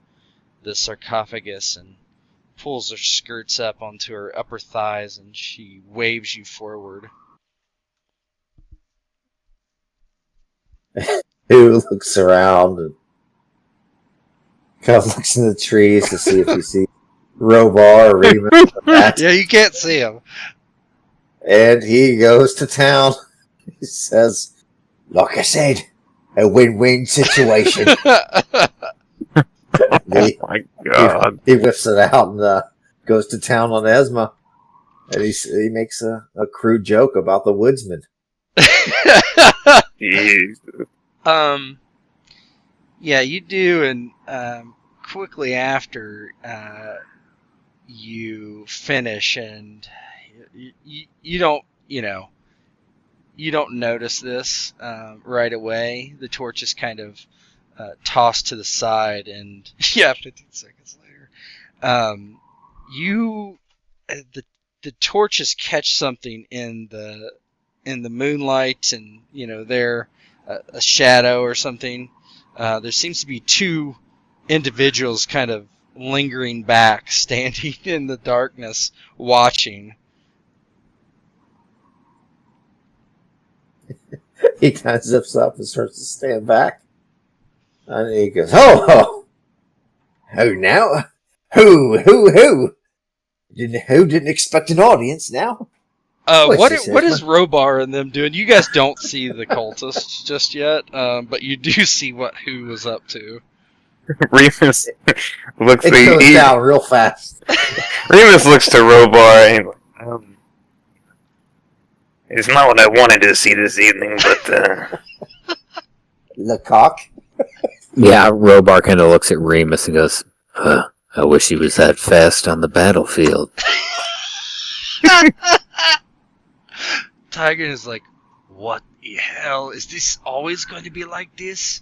the sarcophagus and pulls her skirts up onto her upper thighs, and she waves you forward. Who looks around and kind of looks in the trees to see if he sees Robar or Remus or that. Yeah, you can't see him. And he goes to town. He says, Like I said, a win-win situation. Oh my god. he whips it out and goes to town on Esma. And he makes a crude joke about the woodsman. Jeez. Yeah, you do, and quickly after you finish, and you don't, you don't notice this right away. The torch is kind of tossed to the side, and 15 seconds later, the torches catch something in the moonlight, and they're a shadow or something. There seems to be two individuals kind of lingering back, standing in the darkness, watching. He kind of zips up and starts to stand back. And he goes, "Oh, Who now? Who? Who didn't expect an audience now? What is Robar and them doing? You guys don't see the cultists just yet, but you do see what who was up to. Remus looks it goes down real fast." Remus looks to Robar and It's not what I wanted to see this evening, but Lecoq? Yeah, Robar kind of looks at Remus and goes, I wish he was that fast on the battlefield. Tiger is like, what the hell? Is this always going to be like this?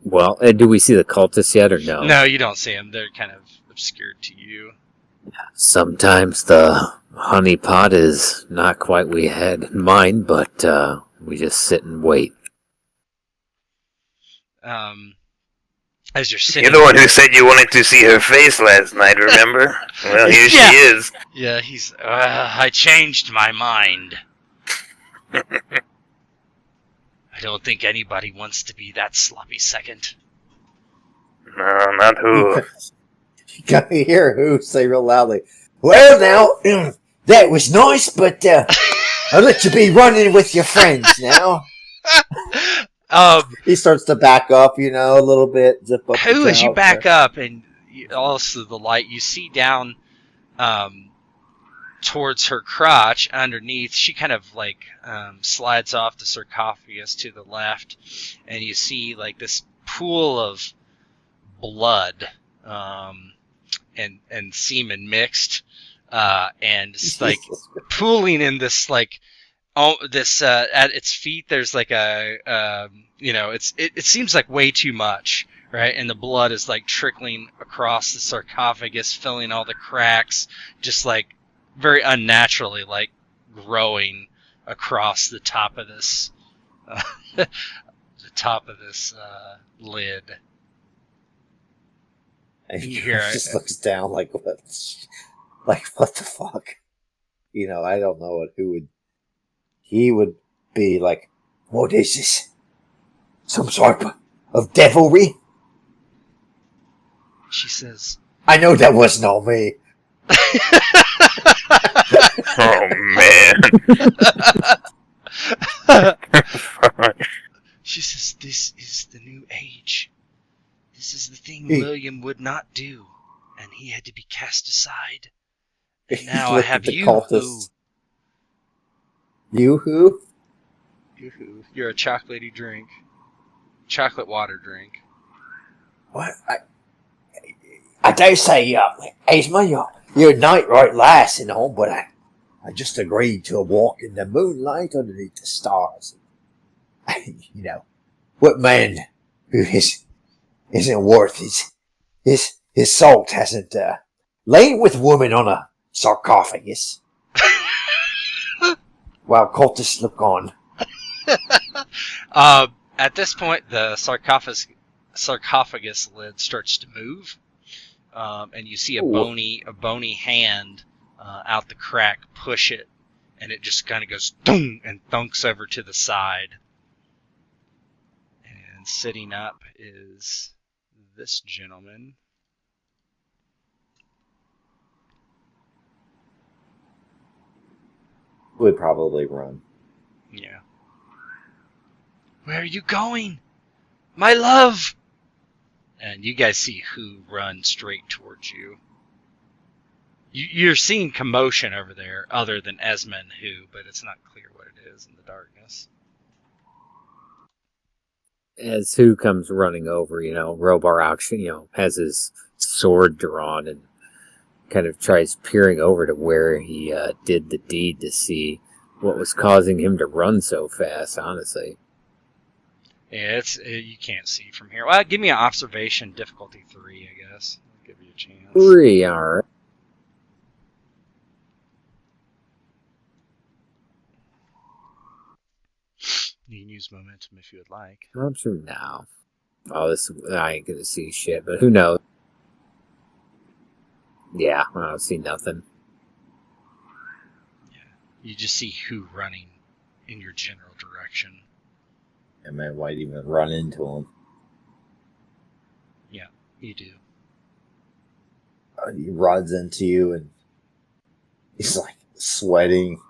Well, do we see the cultists yet or no? No, you don't see them. They're kind of obscured to you. Sometimes the honey pot is not quite what we had in mind, but we just sit and wait. As you're sitting, you're the one who said you wanted to see her face last night, remember? Well, here she is. Yeah, he's. I changed my mind. I don't think anybody wants to be that sloppy second. No, not who. You gotta hear who say real loudly, Well, now, that was nice, but I'll let you be running with your friends now. he starts to back up, a little bit. Zip up Who, the as you couch. back up and also the light, you see down towards her crotch underneath, she kind of slides off the sarcophagus to the left, and you see this pool of blood and semen mixed, and it's pooling in this at its feet. There's it seems like way too much, right? And the blood is trickling across the sarcophagus, filling all the cracks, just very unnaturally, growing across the top of this lid. And he Here, just looks down what the fuck? I don't know he would be like, What is this? Some sort of devilry? She says, I know that wasn't all me. Oh, man. she says, this is the new age. This is the thing William would not do, and he had to be cast aside. And now I have you who... You who? You who? You're a chocolatey drink. Chocolate water drink. What? I dare say, Esma, you're a night right lass and all, but I just agreed to a walk in the moonlight underneath the stars. You know, what man who isn't worth his salt hasn't lain with woman on a sarcophagus while cultists look on. At this point, the sarcophagus lid starts to move, and you see a bony hand out the crack push it, and it just kind of goes boom and thunks over to the side. And sitting up is this gentleman. Would probably run. Yeah. Where are you going? My love! And you guys see who run straight towards you. You're seeing commotion over there other than Esmond who, but it's not clear what it is in the darkness. As Who comes running over, Robar Auction, has his sword drawn and kind of tries peering over to where he did the deed to see what was causing him to run so fast, honestly. Yeah, you can't see from here. Well, give me an observation, difficulty 3, I guess. I'll give you a chance. 3, alright. You can use momentum if you would like. I'm sure now. Oh, I ain't gonna see shit, but who knows? Yeah, I don't see nothing. Yeah, you just see who running in your general direction. And man might even run into him. Yeah, you do. He runs into you and he's like sweating.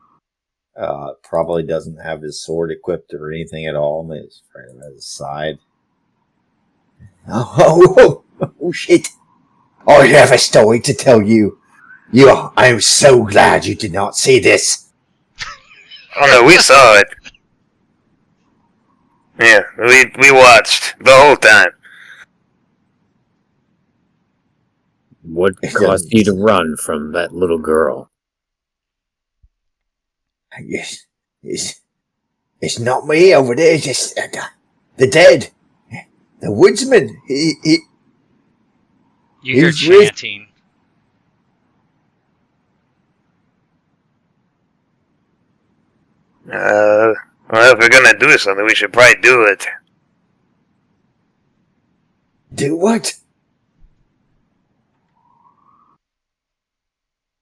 Probably doesn't have his sword equipped or anything at all. Maybe it's right at his side. Oh, shit. I have a story to tell you. I am so glad you did not see this. Oh no, we saw it. Yeah, we watched the whole time. What caused you to run from that little girl? Yes, it's not me over there. It's just the dead, the woodsman. You hear chanting. Well, if we're gonna do something, we should probably do it. Do what?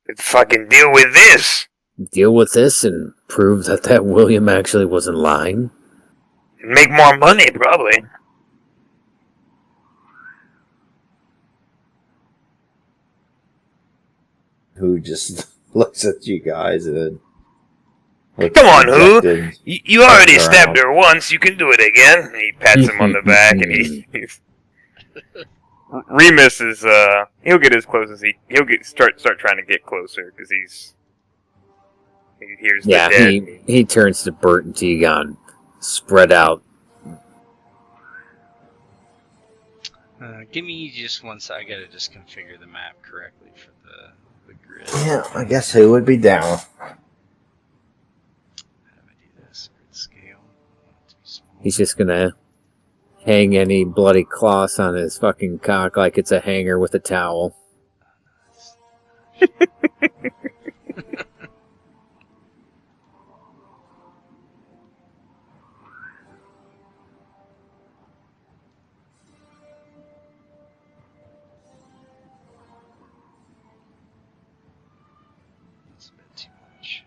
Let's fucking deal with this. Deal with this and prove that William actually wasn't lying? Make more money, probably. Who just looks at you guys and Come on, Who? You already stabbed her once. You can do it again. He pats him on the back, and he's Remus is he'll get as close as he'll start trying to get closer because he hears the dead. He turns to Bert and Tegon, spread out. Give me just one second. I gotta just configure the map correctly for the grid. Yeah, I guess Who would be down. How do I do this? Grid scale. He's just gonna hang any bloody cloths on his fucking cock like it's a hanger with a towel. That's a bit too much.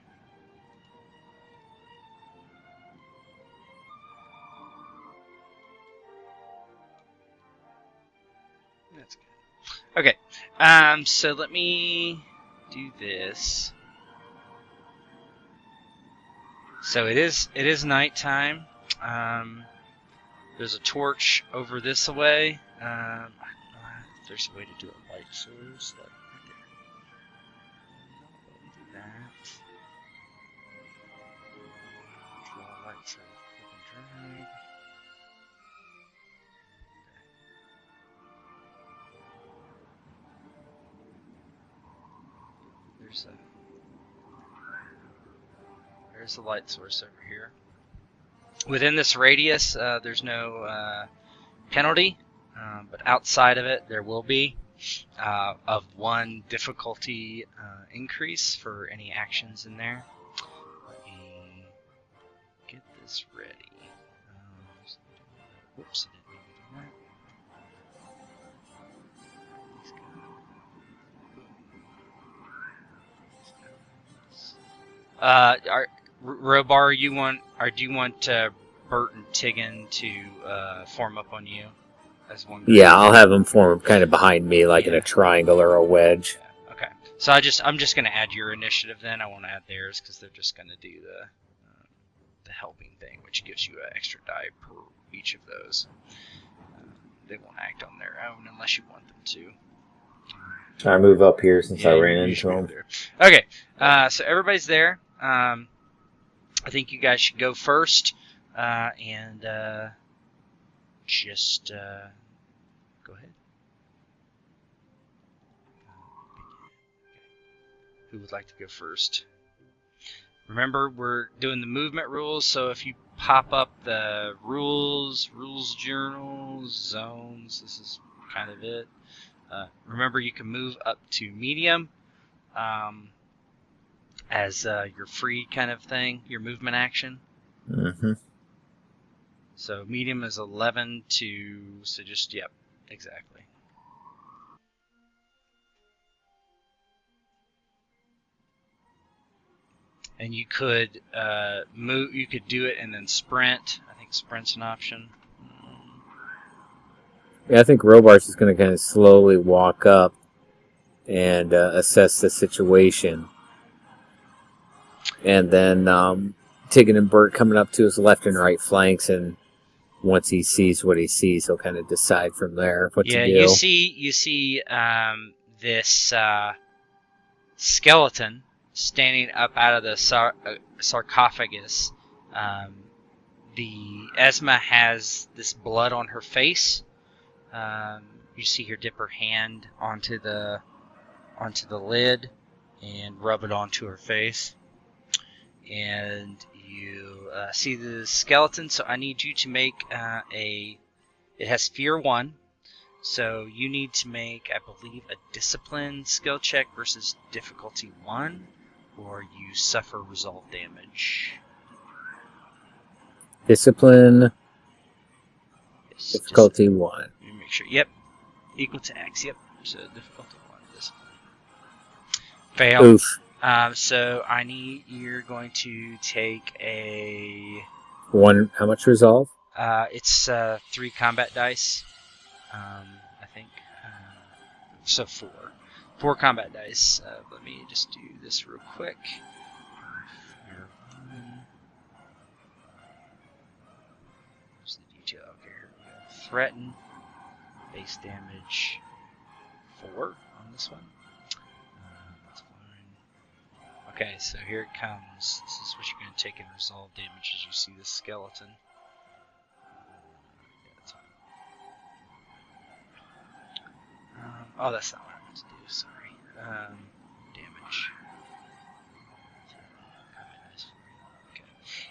That's good. Okay. So let me do this. So it is nighttime. There's a torch over this way. I don't know if there's a way to do a light source. Like right there. Do that. Draw light source. Click and drag. There's a There's the light source over here. Within this radius, there's no penalty, but outside of it, there will be of 1 difficulty increase for any actions in there. Let me get this ready. Whoops, I didn't mean to do that. Robar, do you want Bert and Tiggin to form up on you as one group? Yeah, I'll have them form kind of behind me, like in a triangle or a wedge. Yeah, okay. So I'm just gonna add your initiative then. I won't add theirs because they're just gonna do the helping thing, which gives you an extra die per each of those. They won't act on their own unless you want them to. I move up here since I ran you into should him. move there. Okay, so everybody's there. I think you guys should go first, and just go ahead. Who would like to go first? Remember, we're doing the movement rules, so if you pop up the rules journals, zones, this is kind of it. Remember, you can move up to medium as your free kind of thing, your movement action. Mm-hmm. So medium is 11 to, so just, yep, exactly. And you could move. You could do it and then sprint. I think sprint's an option. Yeah, I think Robar's is going to kind of slowly walk up and assess the situation. And then Tiggin and Bert coming up to his left and right flanks, and once he sees what he sees, he'll kind of decide from there what to do. Yeah, you see this skeleton standing up out of the sarcophagus. The Esma has this blood on her face. You see her dip her hand onto the lid and rub it onto her face. And you see the skeleton, so I need you to make it has fear 1, so you need to make, I believe, a discipline skill check versus difficulty 1, or you suffer resolve damage. Discipline, yes, difficulty 1. Let me make sure, yep, equal to X, yep, so difficulty 1, discipline. Fail. Oof. So you're going to take a... 1, how much resolve? It's 3 combat dice, I think. So 4. 4 combat dice. Let me just do this real quick. Where's the detail? Okay, here we go. Threaten. Base damage 4 on this one. That's fine. Okay, so here it comes. This is what you're going to take in resolve damage as you see this skeleton. Oh, that's not what I meant to do, sorry. Damage. Okay.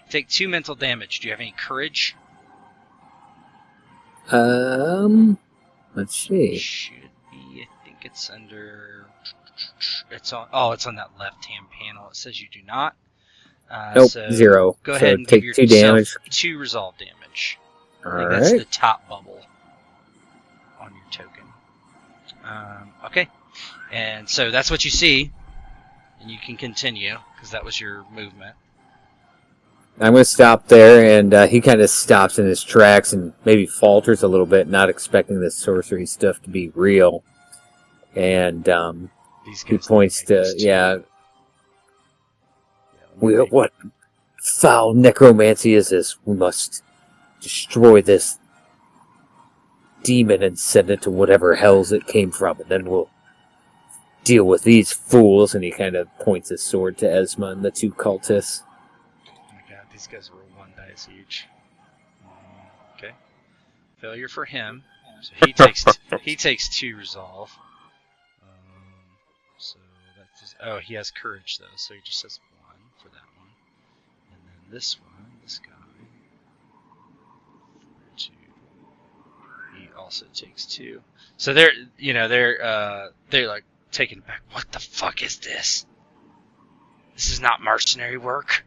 Take 2 mental damage. Do you have any courage? Let's see. Should be, I think it's under... It's on that left-hand panel. It says you do not. Nope, so 0. Go ahead and take give 2 yourself damage. 2 resolve damage. All I think right. that's the top bubble on your token. Okay, and so that's what you see, and you can continue because that was your movement. I'm going to stop there, and he kind of stops in his tracks and maybe falters a little bit, not expecting this sorcery stuff to be real. And he points to, what foul necromancy is this? We must destroy this demon and send it to whatever hells it came from, and then we'll deal with these fools. And he kind of points his sword to Esma and the 2 cultists. Oh my god, these guys roll 1 dice each. Okay. Failure for him. So he takes 2 resolve. So that's just, he has courage though, so he just has 1 for that one. this guy, 2. He also takes 2. So they're like taken aback. What the fuck is this? This is not mercenary work.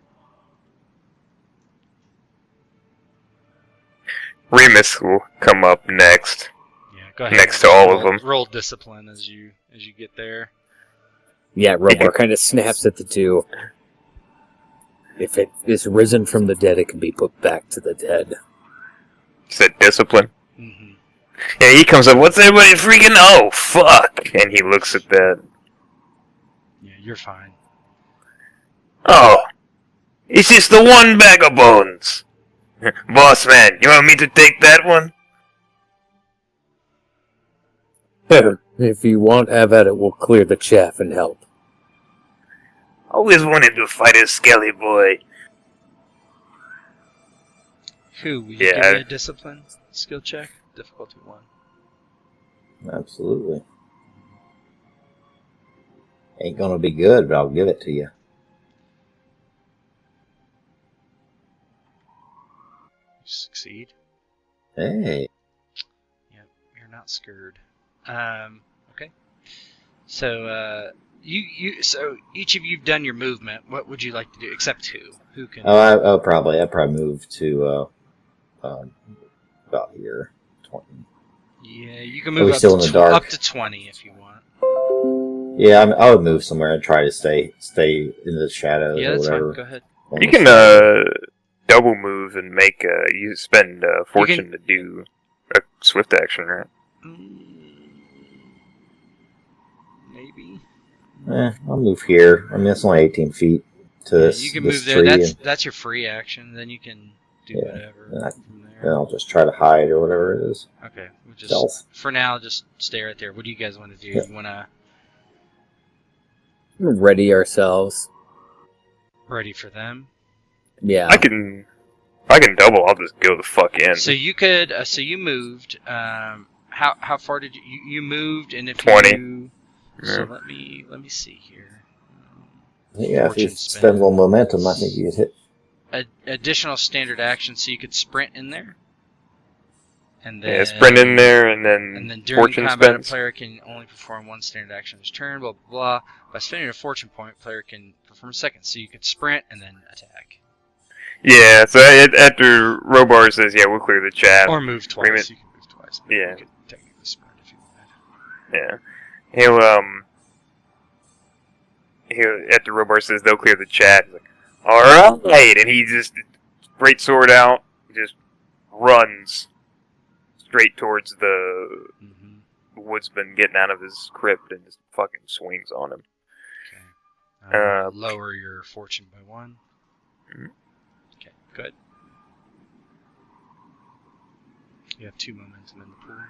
Remus will come up next. Yeah, go ahead. Next to all of them. Roll discipline as you get there. Yeah, Robar kind of snaps at the 2. If it is risen from the dead, it can be put back to the dead. Said discipline. Mm-hmm. Yeah, he comes up. What's everybody freaking? Oh, fuck! And he looks at that. Yeah, you're fine. Oh, it's just the one bag of bones. Boss man, you want me to take that one? If you want, have at it. We'll clear the chaff and help. Always wanted to fight a skelly boy. Who? Will you Yeah. give me a discipline skill check? Difficulty 1. Absolutely. Ain't gonna be good, but I'll give it to you. You succeed. Hey. Yep, you're not scared. Okay. So, so each of you've done your movement. What would you like to do? Except who can? I'd probably move to about here, 20. Yeah, you can Are move we still in the dark? up to 20 if you want. Yeah, I would move somewhere and try to stay in the shadows Yeah, or that's whatever. fine. Go ahead. You can double move and make you spend fortune to do a swift action, right? Maybe. I'll move here. I mean, it's only 18 feet to this. You can this move there. tree That's your free action. Then you can do whatever from there. and I'll just try to hide or whatever it is. Okay, we'll just Stealth. for now just stay right there. What do you guys want to do? Yeah. You want to Ready ourselves. ready for them? Yeah. I can double. I'll just go the fuck in. So you could. So you moved. How far did you moved? And if 20. you. So Yeah. let me see here. Yeah, if you Fortune spend a little momentum, I think you could hit. Additional standard action, so you could sprint in there. And then sprint in there, and And then then during fortune combat, spends. a player can only perform one standard action each turn. Blah blah blah. By spending a fortune point, player can perform a second. So you could sprint and then attack, Yeah, so after Robar says, yeah, we'll clear the chat. or move twice. Remit- You can move twice. But Yeah. You could technically sprint if you wanted. Yeah. He'll after Robar says they'll clear the chat, he's like, alright, and he just great sword out, just runs straight towards the woodsman getting out of his crypt and just fucking swings on him. Okay. Lower your fortune by 1. Mhm. Okay, good. You have 2 momentum in the pool.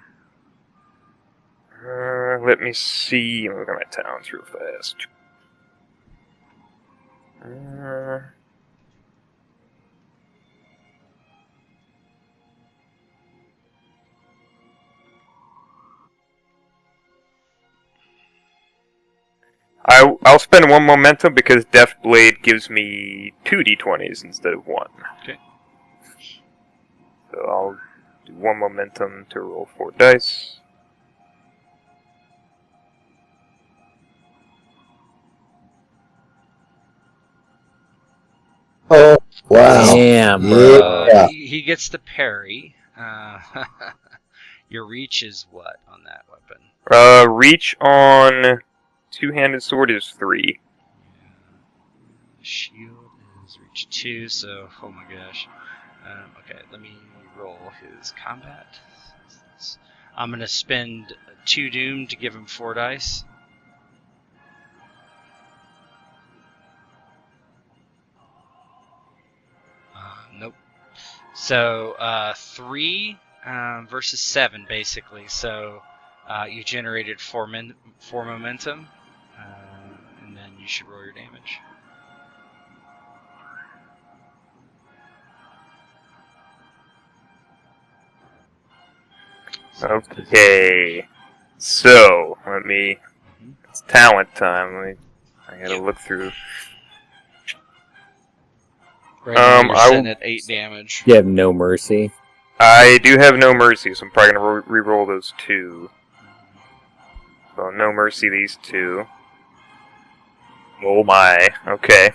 Let me see. I'm looking at my towns real fast. I'll spend 1 momentum because Death Blade gives me 2 d20s instead of 1. Okay. So I'll do 1 momentum to roll 4 dice. Oh, wow. Damn, bro. Yeah. He gets the parry. Your reach is what on that weapon? Reach on two-handed sword is 3. Shield is reach 2, so oh my gosh. Okay, let me roll his combat. I'm gonna spend 2 doom to give him 4 dice. Nope. So 3 versus 7 basically. So you generated 4 momentum, and then you should roll your damage. Okay. So, it's talent time. I gotta look through. Right now you're I sitting at 8 damage. You have no mercy. I do have no mercy, so I'm probably gonna re-roll those 2. So no mercy, these 2. Oh my. Okay.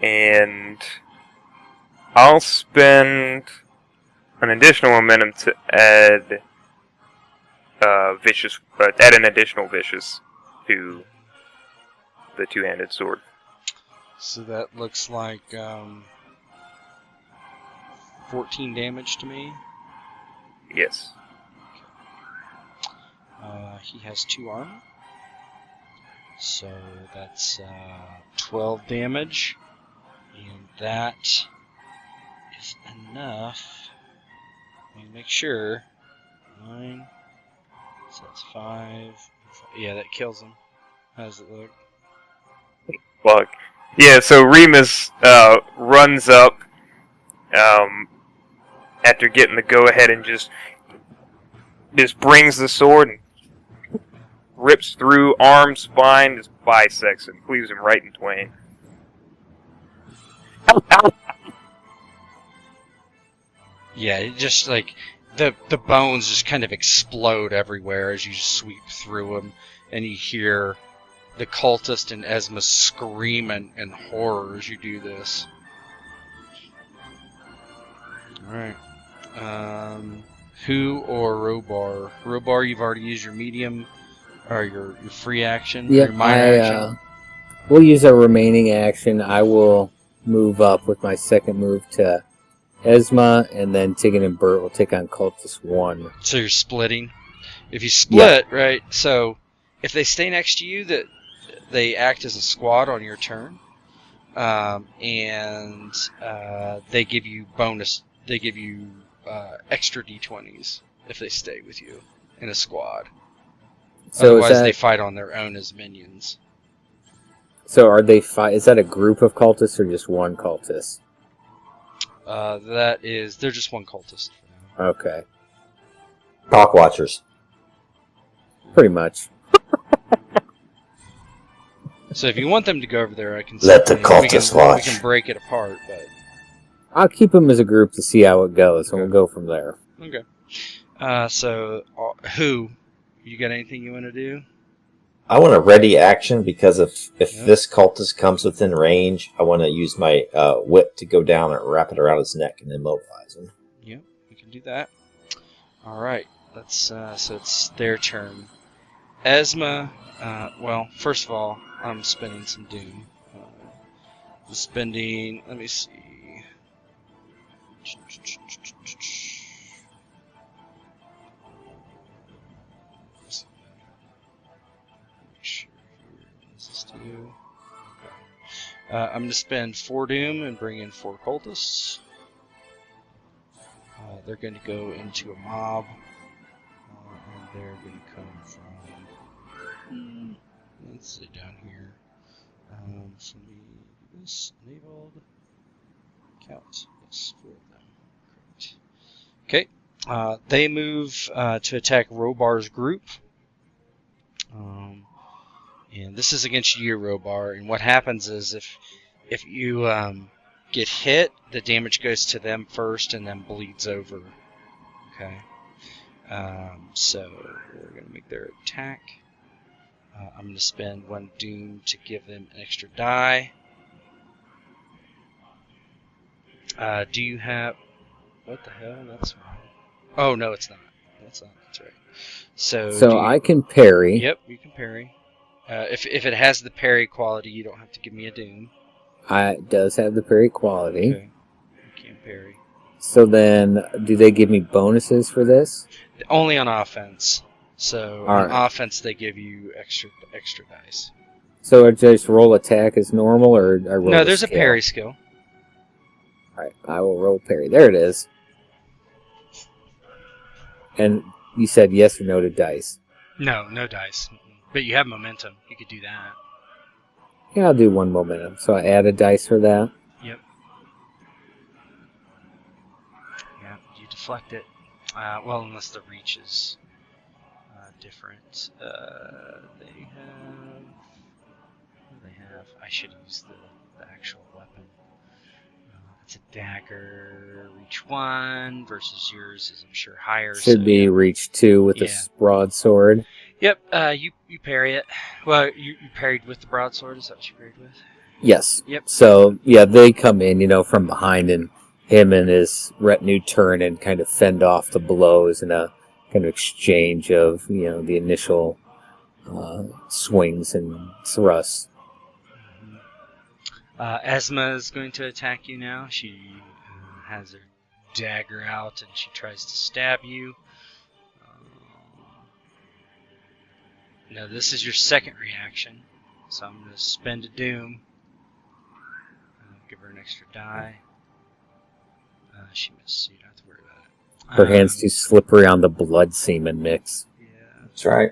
And I'll spend an additional momentum to add add an additional vicious to the two-handed sword. So that looks like 14 damage to me. Yes. He has 2 armor. So that's 12 damage. And that is enough. Let me make sure. 9. So that's 5. Yeah, that kills him. How does it look? Fuck. Yeah, so Remus runs up after getting the go-ahead and just brings the sword and rips through arm, spine, just bisects him, cleaves him right in twain. Yeah, it just like the bones just kind of explode everywhere as you sweep through them, and you hear the cultist and Esma scream in horror as you do this. Alright. Who or Robar? Robar, you've already used your medium, or your free action, Yep, your minor action. We'll use our remaining action. I will move up with my second move to Esma, and then Tigan and Bert will take on Cultist 1. So you're splitting. If you split, right, so if they stay next to you, that they act as a squad on your turn, and they give you bonus. They give you extra d20s if they stay with you in a squad. So Otherwise, they fight on their own as minions. So are they is that a group of cultists or just one cultist? They're just one cultist. Okay. Cock watchers. Pretty much. So if you want them to go over there, I can Let the we cultists can, watch. We can break it apart, but I'll keep them as a group to see how it goes, and we'll go from there. okay. So who? You got anything you want to do? I want a ready action because if Yep. this cultist comes within range, I want to use my whip to go down and wrap it around his neck and immobilize him. Yep, we can do that. All right, let's. So it's their turn. Esma. Well, first of all, I'm spending some doom. I'm spending. Let me see. I'm going to spend 4 doom and bring in 4 cultists. They're going to go into a mob, and they're going to come from. Let's see down here. So we do this enabled. Count. Yes, 4 of them. Great. Okay. They move to attack Robar's group. And this is against you, Robar. And what happens is if you get hit, the damage goes to them first and then bleeds over. Okay. So we're going to make their attack. I'm going to spend 1 doom to give them an extra die. Do you have... What the hell? That's wrong. Oh, no, it's not. That's right. So I can parry. Yep, you can parry. If it has the parry quality, you don't have to give me a doom. It does have the parry quality. Okay. You can parry. So then, do they give me bonuses for this? Only on offense. So on offense, they give you extra dice. So I just roll attack as normal, or I roll? No, there's skill? a parry skill. All right, I will roll parry. There it is. And you said yes or no to dice. No dice. But you have momentum. You could do that. Yeah, I'll do 1 momentum. So I add a dice for that. Yep. Yeah, you deflect it. Well, unless the reach is different. They have... I should use the actual weapon. It's a dagger, reach 1 versus yours is I'm sure higher. Should so, be reach 2 with Yeah. this broadsword. Yep. You parry it. Well, you parried with the broadsword. Is that what you parried with? Yes. Yep. So, yeah, they come in, from behind, and him and his retinue turn and kind of fend off the blows in a kind of exchange of, the initial swings and thrusts. Esma is going to attack you now. She has her dagger out and she tries to stab you. Now this is your second reaction, so I'm going to spend a doom. Give her an extra die. She missed, so you don't have to worry about it. Her hands too slippery on the blood semen mix. Yeah, That's right.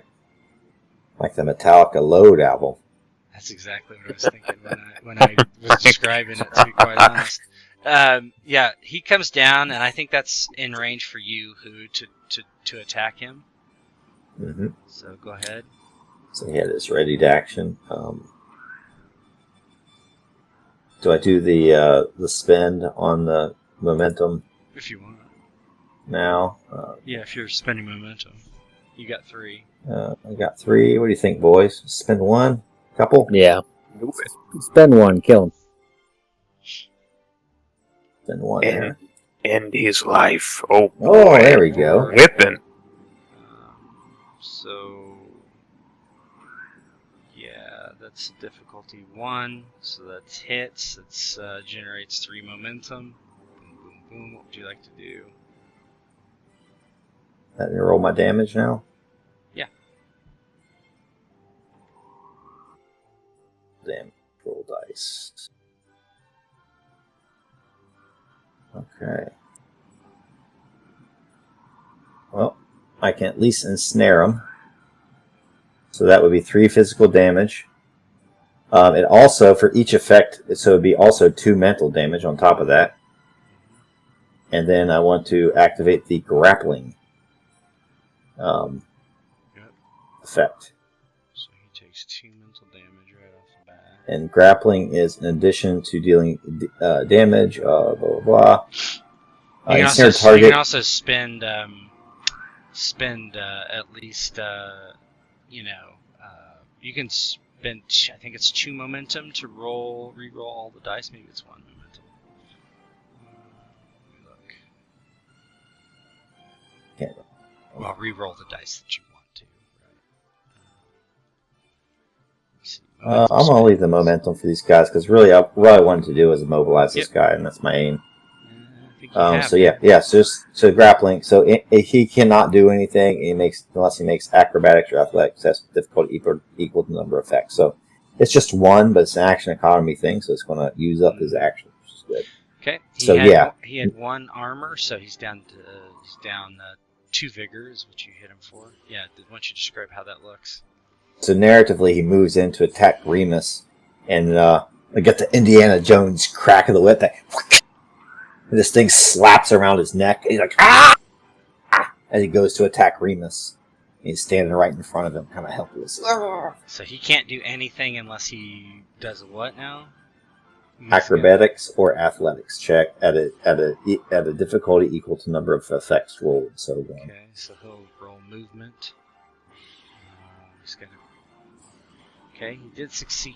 Like the Metallica Load album. that's exactly what I was thinking when I was describing it, to be quite honest. Yeah, he comes down, and I think that's in range for you, Who, to attack him. Mm-hmm. So go ahead. So he had his ready to action. Do I do the spend on the momentum If you want. now? Yeah, if you're spending momentum. You got 3. I got 3. What do you think, boys? Spend 1? Couple? Yeah. Do it. Spend 1, kill him. Spend 1 And there. end his life. Oh, boy. Oh, there we go. Whipping. So, yeah, that's difficulty 1. So that's hits. It generates 3 momentum. Boom, boom, boom. What would you like to do? Let me roll my damage now. Yeah. Damage. Roll dice. Okay. Well, I can at least ensnare him. So that would be 3 physical damage. It also, for each effect, so it would be also 2 mental damage on top of that. And then I want to activate the grappling effect. So he takes 2 mental damage right off the bat. And grappling is in addition to dealing damage, blah, blah, blah. You Ensnared can target. also spend at least you can spend, I think it's 2 momentum to re-roll all the dice. Maybe it's 1 momentum. Let me look. Can't Well, re-roll the dice that you want to. Right? I'm going to leave the momentum for these guys because really what I wanted to do is immobilize this guy, and that's my aim. I think you have So it. yeah. So grappling. So he cannot do anything unless he makes acrobatics or athletics. That's difficulty equal to the number of effects. So it's just 1, but it's an action economy thing, so it's going to use up his action, which is good. Okay. He had 1 armor, so he's down 2 vigor is what you hit him for. Yeah. Why don't you describe how that looks? So narratively, he moves in to attack Remus, and I get the Indiana Jones crack of the whip. And this thing slaps around his neck. And he's like, ah! As he goes to attack Remus. And he's standing right in front of him, kind of helpless. So he can't do anything unless he does a what now? Acrobatics or athletics check at a difficulty equal to number of effects rolled. So Okay, so he'll roll movement. He's gonna. Okay, he did succeed.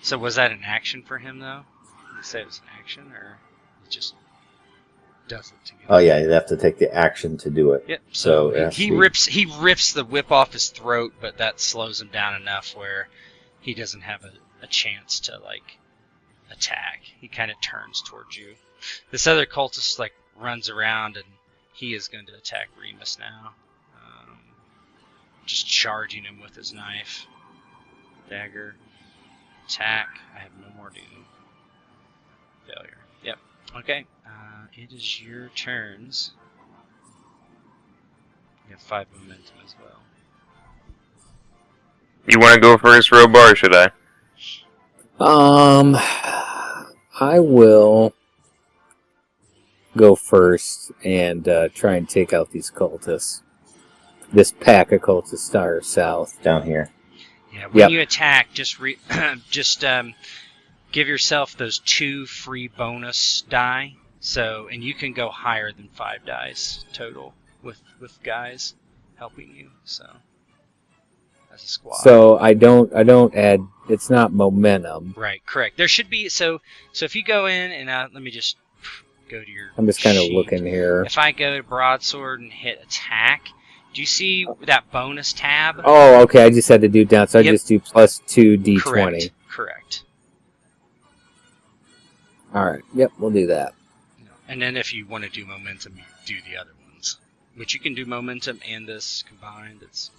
So was that an action for him though? Did you say it was an action, or he just does it to get? Oh yeah, you'd have to take the action to do it. Yep. So So it has he to be- rips the whip off his throat, but that slows him down enough where he doesn't have a chance to attack. He kind of turns towards you. This other cultist runs around and he is going to attack Remus now. Just charging him with his knife. Dagger. Attack. I have no more doom. Failure. Yep. Okay. It is your turns. You have 5 momentum as well. You want to go first, Robar, or should I? I will go first and try and take out these cultists. This pack of cultists are south. down here. Yeah, when Yep. you attack, just give yourself those 2 free bonus die. So, and you can go higher than 5 dice total with guys helping you. So, as a squad. So I don't add. It's not momentum. Right, correct. There should be so if you go in and let me just go to your. I'm just kind of sheet. looking here. If I go to broadsword and hit attack, do you see that bonus tab? Oh, okay. I just had to do down, so I Yep. just do plus 2 d20. Correct. All right. Yep, we'll do that. And then if you want to do momentum, you do the other ones. Which you can do momentum and this combined. It's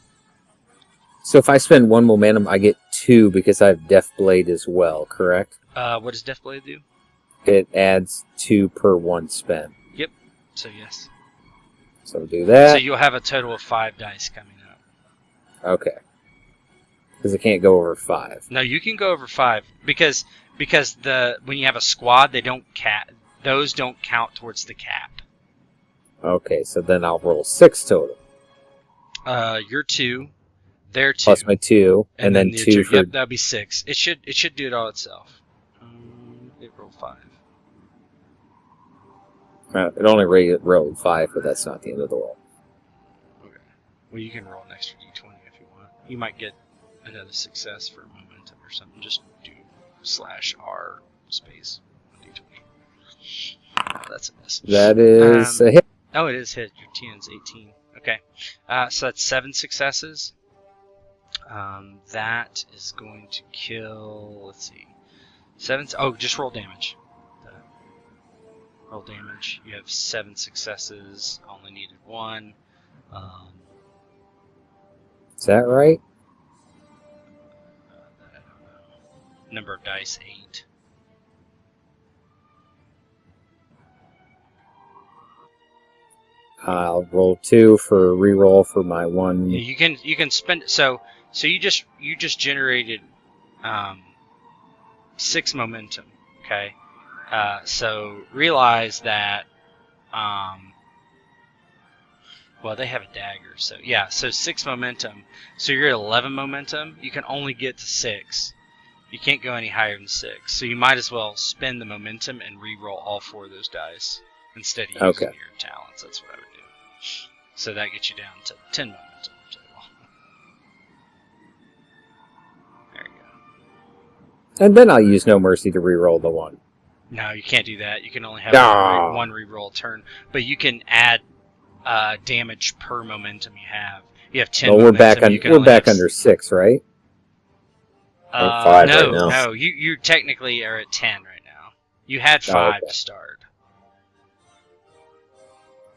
So if I spend 1 momentum, I get 2 because I have Death Blade as well. Correct? what does Deathblade do? It adds 2 per 1 spent. Yep. So yes. So we'll do that. So you'll have a total of 5 dice coming up. Okay. Because I can't go over 5. No, you can go over 5 because when you have a squad, they don't those don't count towards the cap. Okay, so then I'll roll 6 total. You're 2, they're 2, Plus my 2, and then you're 2 for... Yep, that'll be 6. It should do it all itself. It rolled 5. It only rolled 5, but that's not the end of the roll. Okay. Well, you can roll an extra d20 if you want. You might get another success for momentum or something. Just do /R space d20. Oh, that's a miss. That is a hit. Oh, it is hit. Your TN's 18. Okay. So that's 7 successes. That is going to kill. Let's see. 7. Oh, just roll damage. Roll damage. You have 7 successes. Only needed 1. Is that right? I don't know. Number of dice 8. I'll roll 2 for reroll for my 1. Yeah, you can spend so you just generated 6 momentum. Okay. So realize that well, they have a dagger, so yeah, so 6 momentum. So you're at 11 momentum. You can only get to 6. You can't go any higher than 6. So you might as well spend the momentum and re-roll all 4 of those dice instead of using your talents. That's what I would do. So that gets you down to 10 momentum total. There you go. And then I'll use No Mercy to reroll the 1. No, you can't do that. You can only have No. one re-roll turn, but you can add damage per momentum you have. You have 10 Well, momentum. we're back under 6, right? Or 5 no, right now. no, you technically are at 10 right now. You had 5 okay. to start.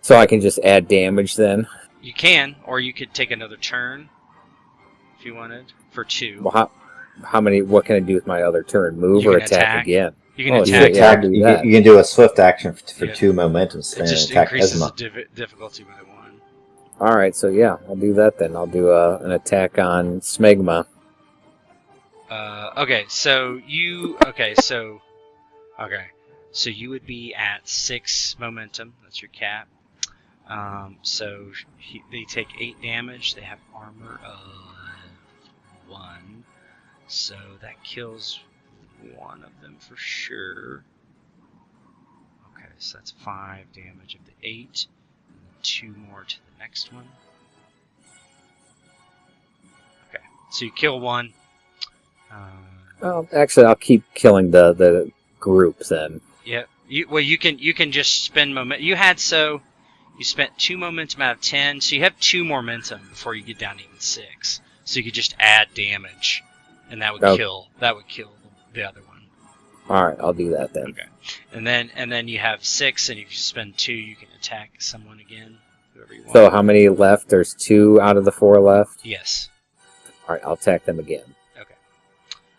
So I can just add damage then? You can, or you could take another turn if you wanted for 2. Well, what can I do with my other turn? Move You or can attack attack. again? You can Oh, attack. shit, yeah. You can do a swift action for Yeah. 2 momentum It spend and just attack increases Esma. the difficulty by 1. Alright, so yeah, I'll do that then. I'll do an attack on Smegma. Okay, so you would be at 6 momentum. That's your cap. So they take 8 damage. They have armor of 1, so that kills one of them for sure. Okay, so that's 5 damage of the 8, and then 2 more to the next one. Okay, so you kill one. Actually, I'll keep killing the group then. Yeah. You can just spend momentum. You spent 2 momentum out of 10, so you have 2 momentum before you get down to even 6. So you could just add damage, and that would kill the other one. All right, I'll do that then. Okay. And then you have 6, and if you spend 2, you can attack someone again, whoever you want. So how many left? There's 2 out of the 4 left. Yes. All right, I'll attack them again. Okay.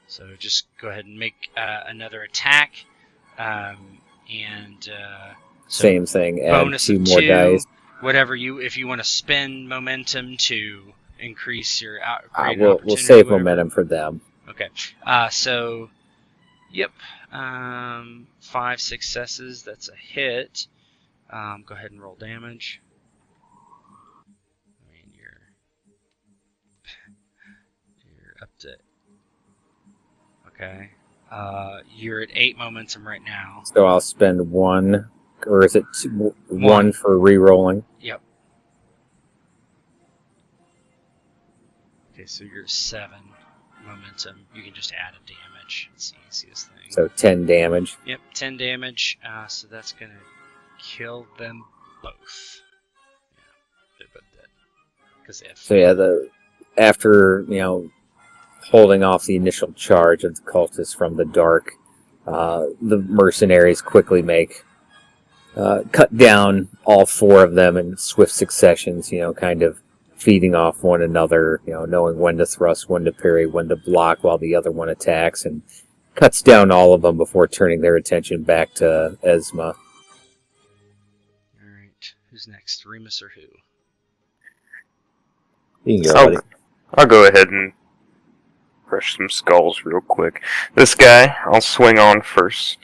So just go ahead and make another attack, and so same thing. Add bonus 2 of more 2, dice. whatever if you want to spend momentum to increase your We'll save momentum for them. Okay. So, yep. 5 successes. That's a hit. Go ahead and roll damage. I mean, you're up to... Okay. You're at 8 momentum right now. So I'll spend 1, or is it 1 One. for re-rolling? Yep. Okay, so you're at 7 momentum. You can just add a damage. It's the easiest thing. So 10 damage. Yep, 10 damage. So that's going to kill them both. Yeah, they're both dead. Because if... So yeah, after, holding off the initial charge of the cultists from the dark, the mercenaries quickly cut down all 4 of them in swift successions, kind of feeding off one another, knowing when to thrust, when to parry, when to block while the other one attacks, and cuts down all of them before turning their attention back to Esma. Alright, who's next? Remus or who? You can go, buddy. I'll go ahead and crush some skulls real quick. This guy, I'll swing on first.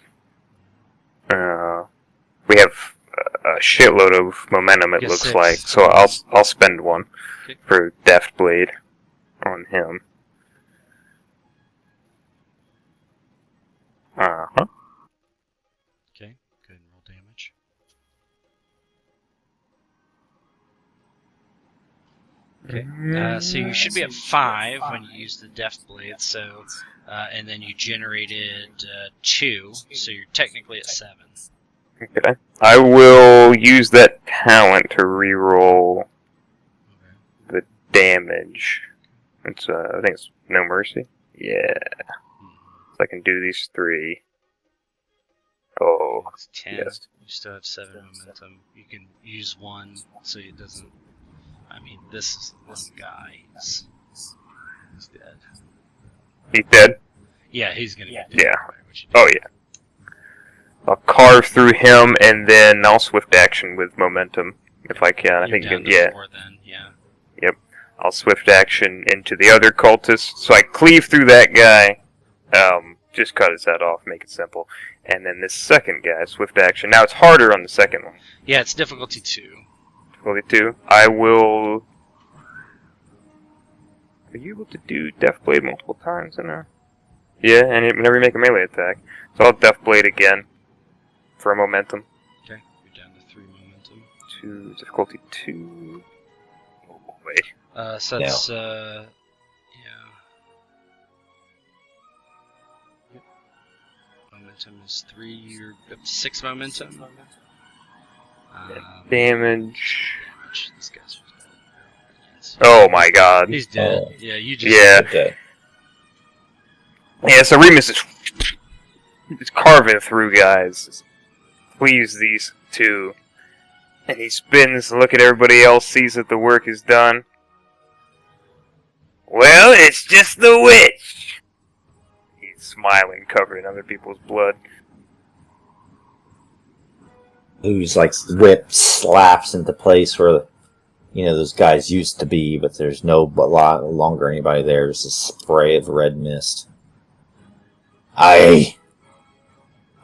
We have a shitload of momentum, it Yes, looks 6. like, so I'll spend 1 Okay. for Deft Blade on him. Uh-huh. Okay, go ahead and roll damage. Okay, so you should be at 5 when you use the Deft Blade, so, and then you generated 2, so you're technically at 7. Okay. I will use that talent to reroll Okay. the damage. It's I think it's No Mercy. Yeah. So I can do these 3. Oh, It's 10. yes. You still have 7 momentum. You can use 1 so it doesn't... I mean, this guy is dead. He's dead? Yeah, he's gonna get dead. Yeah. no matter what you do. Oh, yeah. I'll carve through him, and then I'll swift action with momentum, if I can. I You're think you down can, to yeah. 4 then, yeah. I'll swift action into the other cultist, so I cleave through that guy, just cut his head off, make it simple. And then this second guy, swift action. Now it's harder on the second one. Yeah, it's difficulty 2. Difficulty 2. I will... Are you able to do Death Blade multiple times in there? Yeah, and whenever you make a melee attack. So I'll Death Blade again for a momentum. Okay, you're down to 3 momentum. 2, difficulty 2. Oh, wait. So that's, yeah. Yep. Momentum is 3, you're up to 6 momentum. Damage. Which this guy's dead. Oh my god. He's dead. Oh. Yeah, you just... Yeah. Okay. Yeah, so Remus is just carving through guys. Please these 2. And he spins to look at everybody else, sees that the work is done. Well, it's just the witch! He's smiling, covered in other people's blood. Who's like whip slaps into place where those guys used to be, but there's no longer anybody there. There's a spray of red mist. I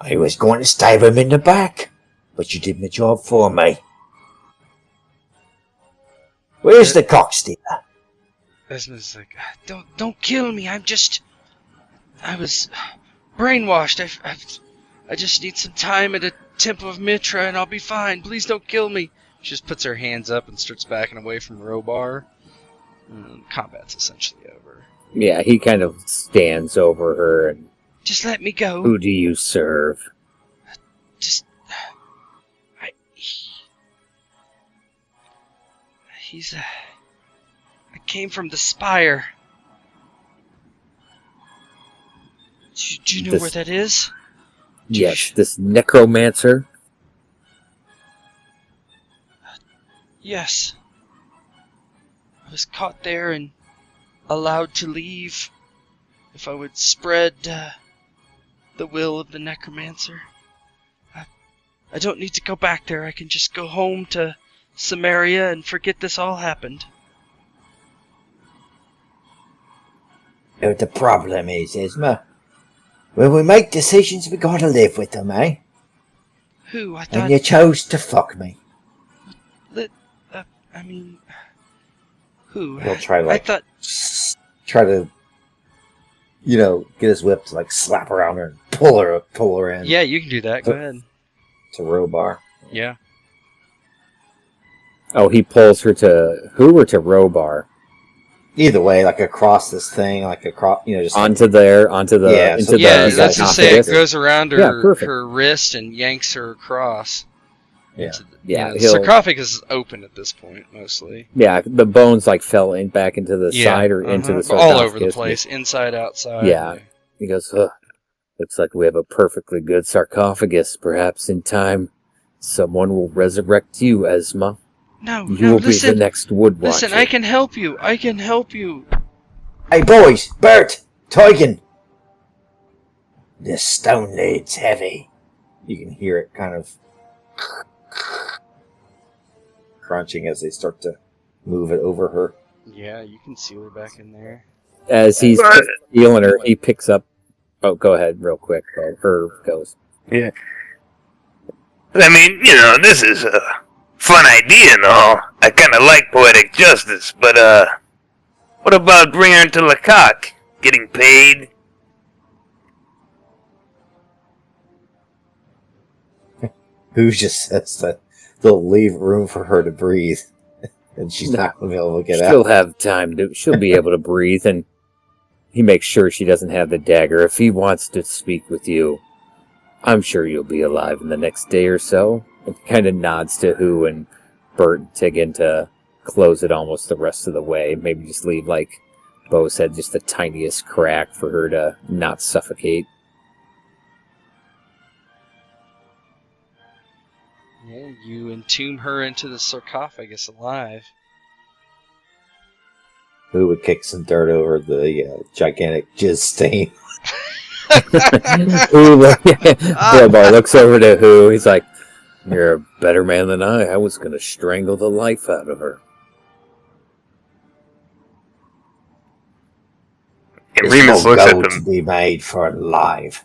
was going to stab him in the back, but you did my job for me. Where's the cockstealer? Esma's like, don't kill me. I was brainwashed. I just need some time at a Temple of Mitra and I'll be fine. Please don't kill me. She just puts her hands up and starts backing away from Robar. Combat's essentially over. Yeah, he kind of stands over her and... Just let me go. Who do you serve? I came from the Spire. Do you know where that is? Yes, this necromancer. Yes. I was caught there and allowed to leave if I would spread the will of the necromancer. I don't need to go back there. I can just go home to Samaria and forget this all happened. The problem is, Esma, when we make decisions, we gotta live with them, eh? Who? I thought... And you chose to fuck me. I mean... Who? He'll try I thought... try to get his whip to like slap around her and pull her in Yeah, you can do that. Go ahead. to Robar. Yeah. Oh, he pulls her to who or to Robar? Either way, like across this thing, like across, just Onto the Yeah, so into Yeah, the let's just say it sarcophagus. goes around Yeah, her, perfect. her wrist and yanks her across. Yeah. Yeah, the he'll- sarcophagus is open at this point, mostly. Yeah, the bones like fell in back into the side or into the sarcophagus. all over the place, inside, outside. Yeah. He goes, "Ugh, looks like we have a perfectly good sarcophagus. Perhaps in time, someone will resurrect you, Esma. No, You no, will be the next Woodwatcher." listen, I can help you. I can help you. Hey boys, Bert, Teugen. This stone laid's heavy. You can hear it kind of crunching as they start to move it over her. Yeah, you can seal her back in there. As he's But- feeling her, he picks up. Oh, go ahead, real quick. Her goes. Yeah. I mean, this is a fun idea and all. I kind of like poetic justice, but, what about bringing her to Lecoq? Getting paid? Who just says that they'll leave room for her to breathe, and she's not going to be able to get She'll out. have time to. She'll be able to breathe, and he makes sure she doesn't have the dagger. If he wants to speak with you, I'm sure you'll be alive in the next day or so. And kind of nods to Who and Bert and Tiggin to close it almost the rest of the way. Maybe just leave, like Bo said, just the tiniest crack for her to not suffocate. Yeah, you entomb her into the sarcophagus alive. Who would kick some dirt over the gigantic jizz stain? Robar looks over to Who. He's like, "You're a better man than I. I was going to strangle the life out of her." And It's Remus more looks at gold to them. be made for alive.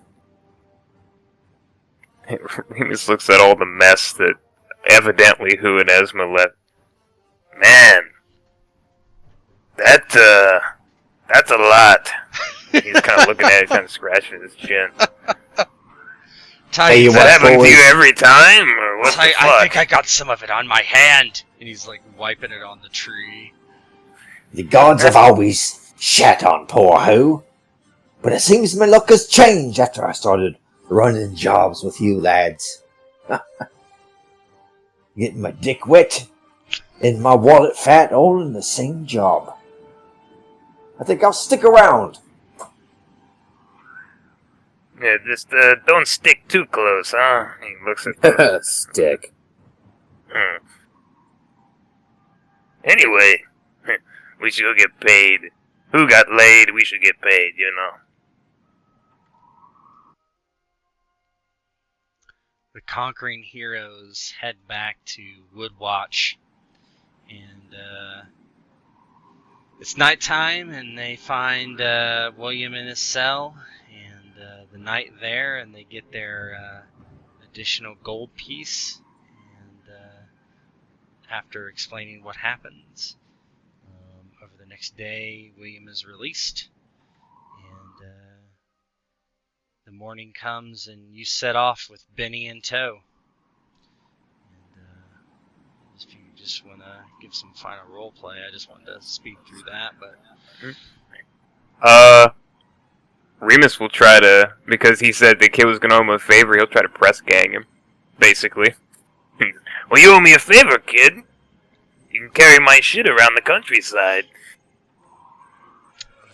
Remus looks at all the mess that evidently Who and Esma left. Man, that's a lot. He's kind of looking at it, kind of scratching his chin. Hey, you Does that what, happen to you boys? every time, or what the I fuck? think I got some of it on my hand. And he's like wiping it on the tree. The gods have always shat on poor Who, but it seems my luck has changed after I started running jobs with you lads. Getting my dick wet and my wallet fat all in the same job. I think I'll stick around. Yeah, just don't stick too close, huh? He looks at the Stick. Anyway, we should go get paid. Who got laid, we should get paid, The conquering heroes head back to Woodwatch, and it's nighttime, and they find William in his cell, and the night there, and they get their additional gold piece, and after explaining what happens, over the next day, William is released, and the morning comes, and you set off with Benny in tow. And if you just want to give some final role play, I just wanted to speed through that. But Remus will try to, because he said the kid was going to owe him a favor, he'll try to press gang him, basically. Well, you owe me a favor, kid. You can carry my shit around the countryside.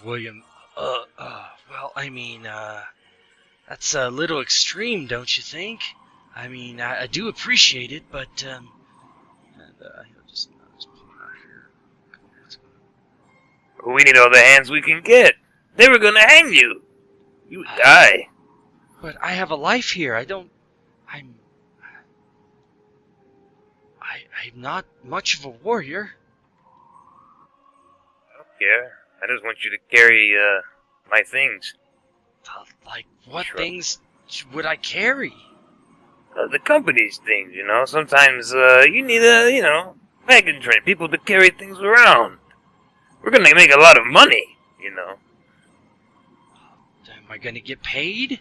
William, well, I mean, that's a little extreme, don't you think? I mean, I do appreciate it, but and he'll just pull it out here. We need all the hands we can get. They were gonna hang you. You would die. But I have a life here. I'm not much of a warrior. I don't care. I just want you to carry, my things. Like, what Sure. things would I carry? The company's things, Sometimes, you need a, wagon train, people to carry things around. We're gonna make a lot of money, Am I gonna get paid?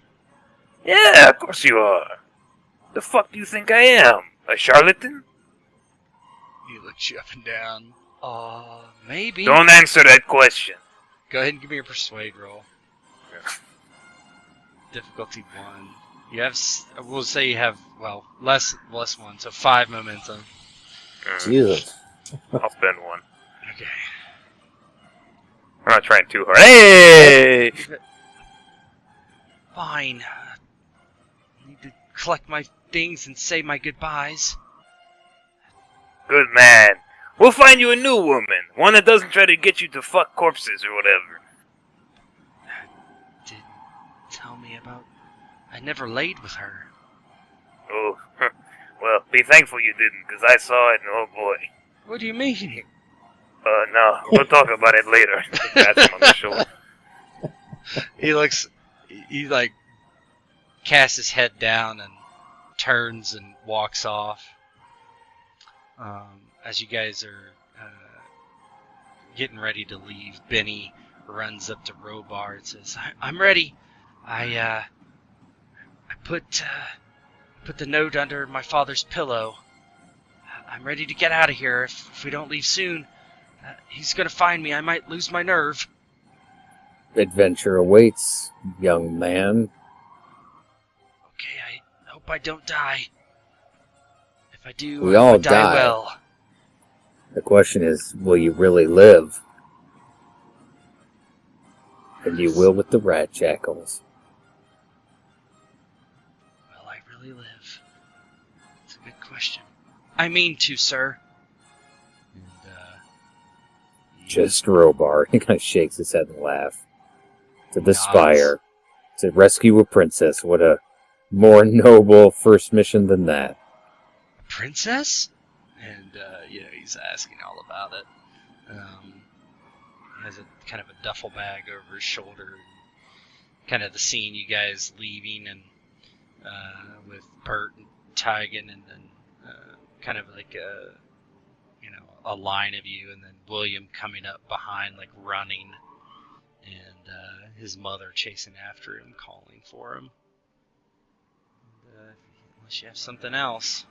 Yeah, of course you are. The fuck do you think I am? A charlatan? He looks you up and down. Maybe. Don't answer that question. Go ahead and give me a persuade roll. Difficulty 1. You have, we'll say you have, well, less 1, so 5 momentum. Jesus. I'll spend one. Okay. I'm not trying too hard. Hey! Fine. I need to collect my things and say my goodbyes. Good man. We'll find you a new woman. One that doesn't try to get you to fuck corpses or whatever. Didn't tell me about... I never laid with her. Oh, well, be thankful you didn't, because I saw it and oh boy. What do you mean? No, we'll talk about it later. That's him on the shoulder. He like, casts his head down and turns and walks off. As you guys are getting ready to leave, Benny runs up to Robar and says, I'm ready. I put the note under my father's pillow. I'm ready to get out of here. If we don't leave soon, he's going to find me. I might lose my nerve. Adventure awaits, young man. Okay, I hope I don't die. If I do, We I all will die die. well. The question is, will you really live? And you will with the Rat Jackals. Will I really live? It's a good question. I mean to, sir. And, Just Robar. He kind of shakes his head and laughs. To the Nods. Spire. To rescue a princess. What a more noble first mission than that. A princess? And, he's asking all about it. He has a kind of a duffel bag over his shoulder. Kind of the scene you guys leaving and with Bert and Tygan and then kind of like a line of you and then William coming up behind like running and his mother chasing after him, calling for him. And, unless you have something else.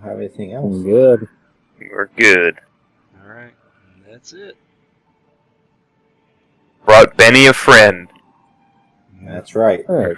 Have anything else? Good. We're good. Alright, and that's it. Brought Benny a friend. That's right. Alright.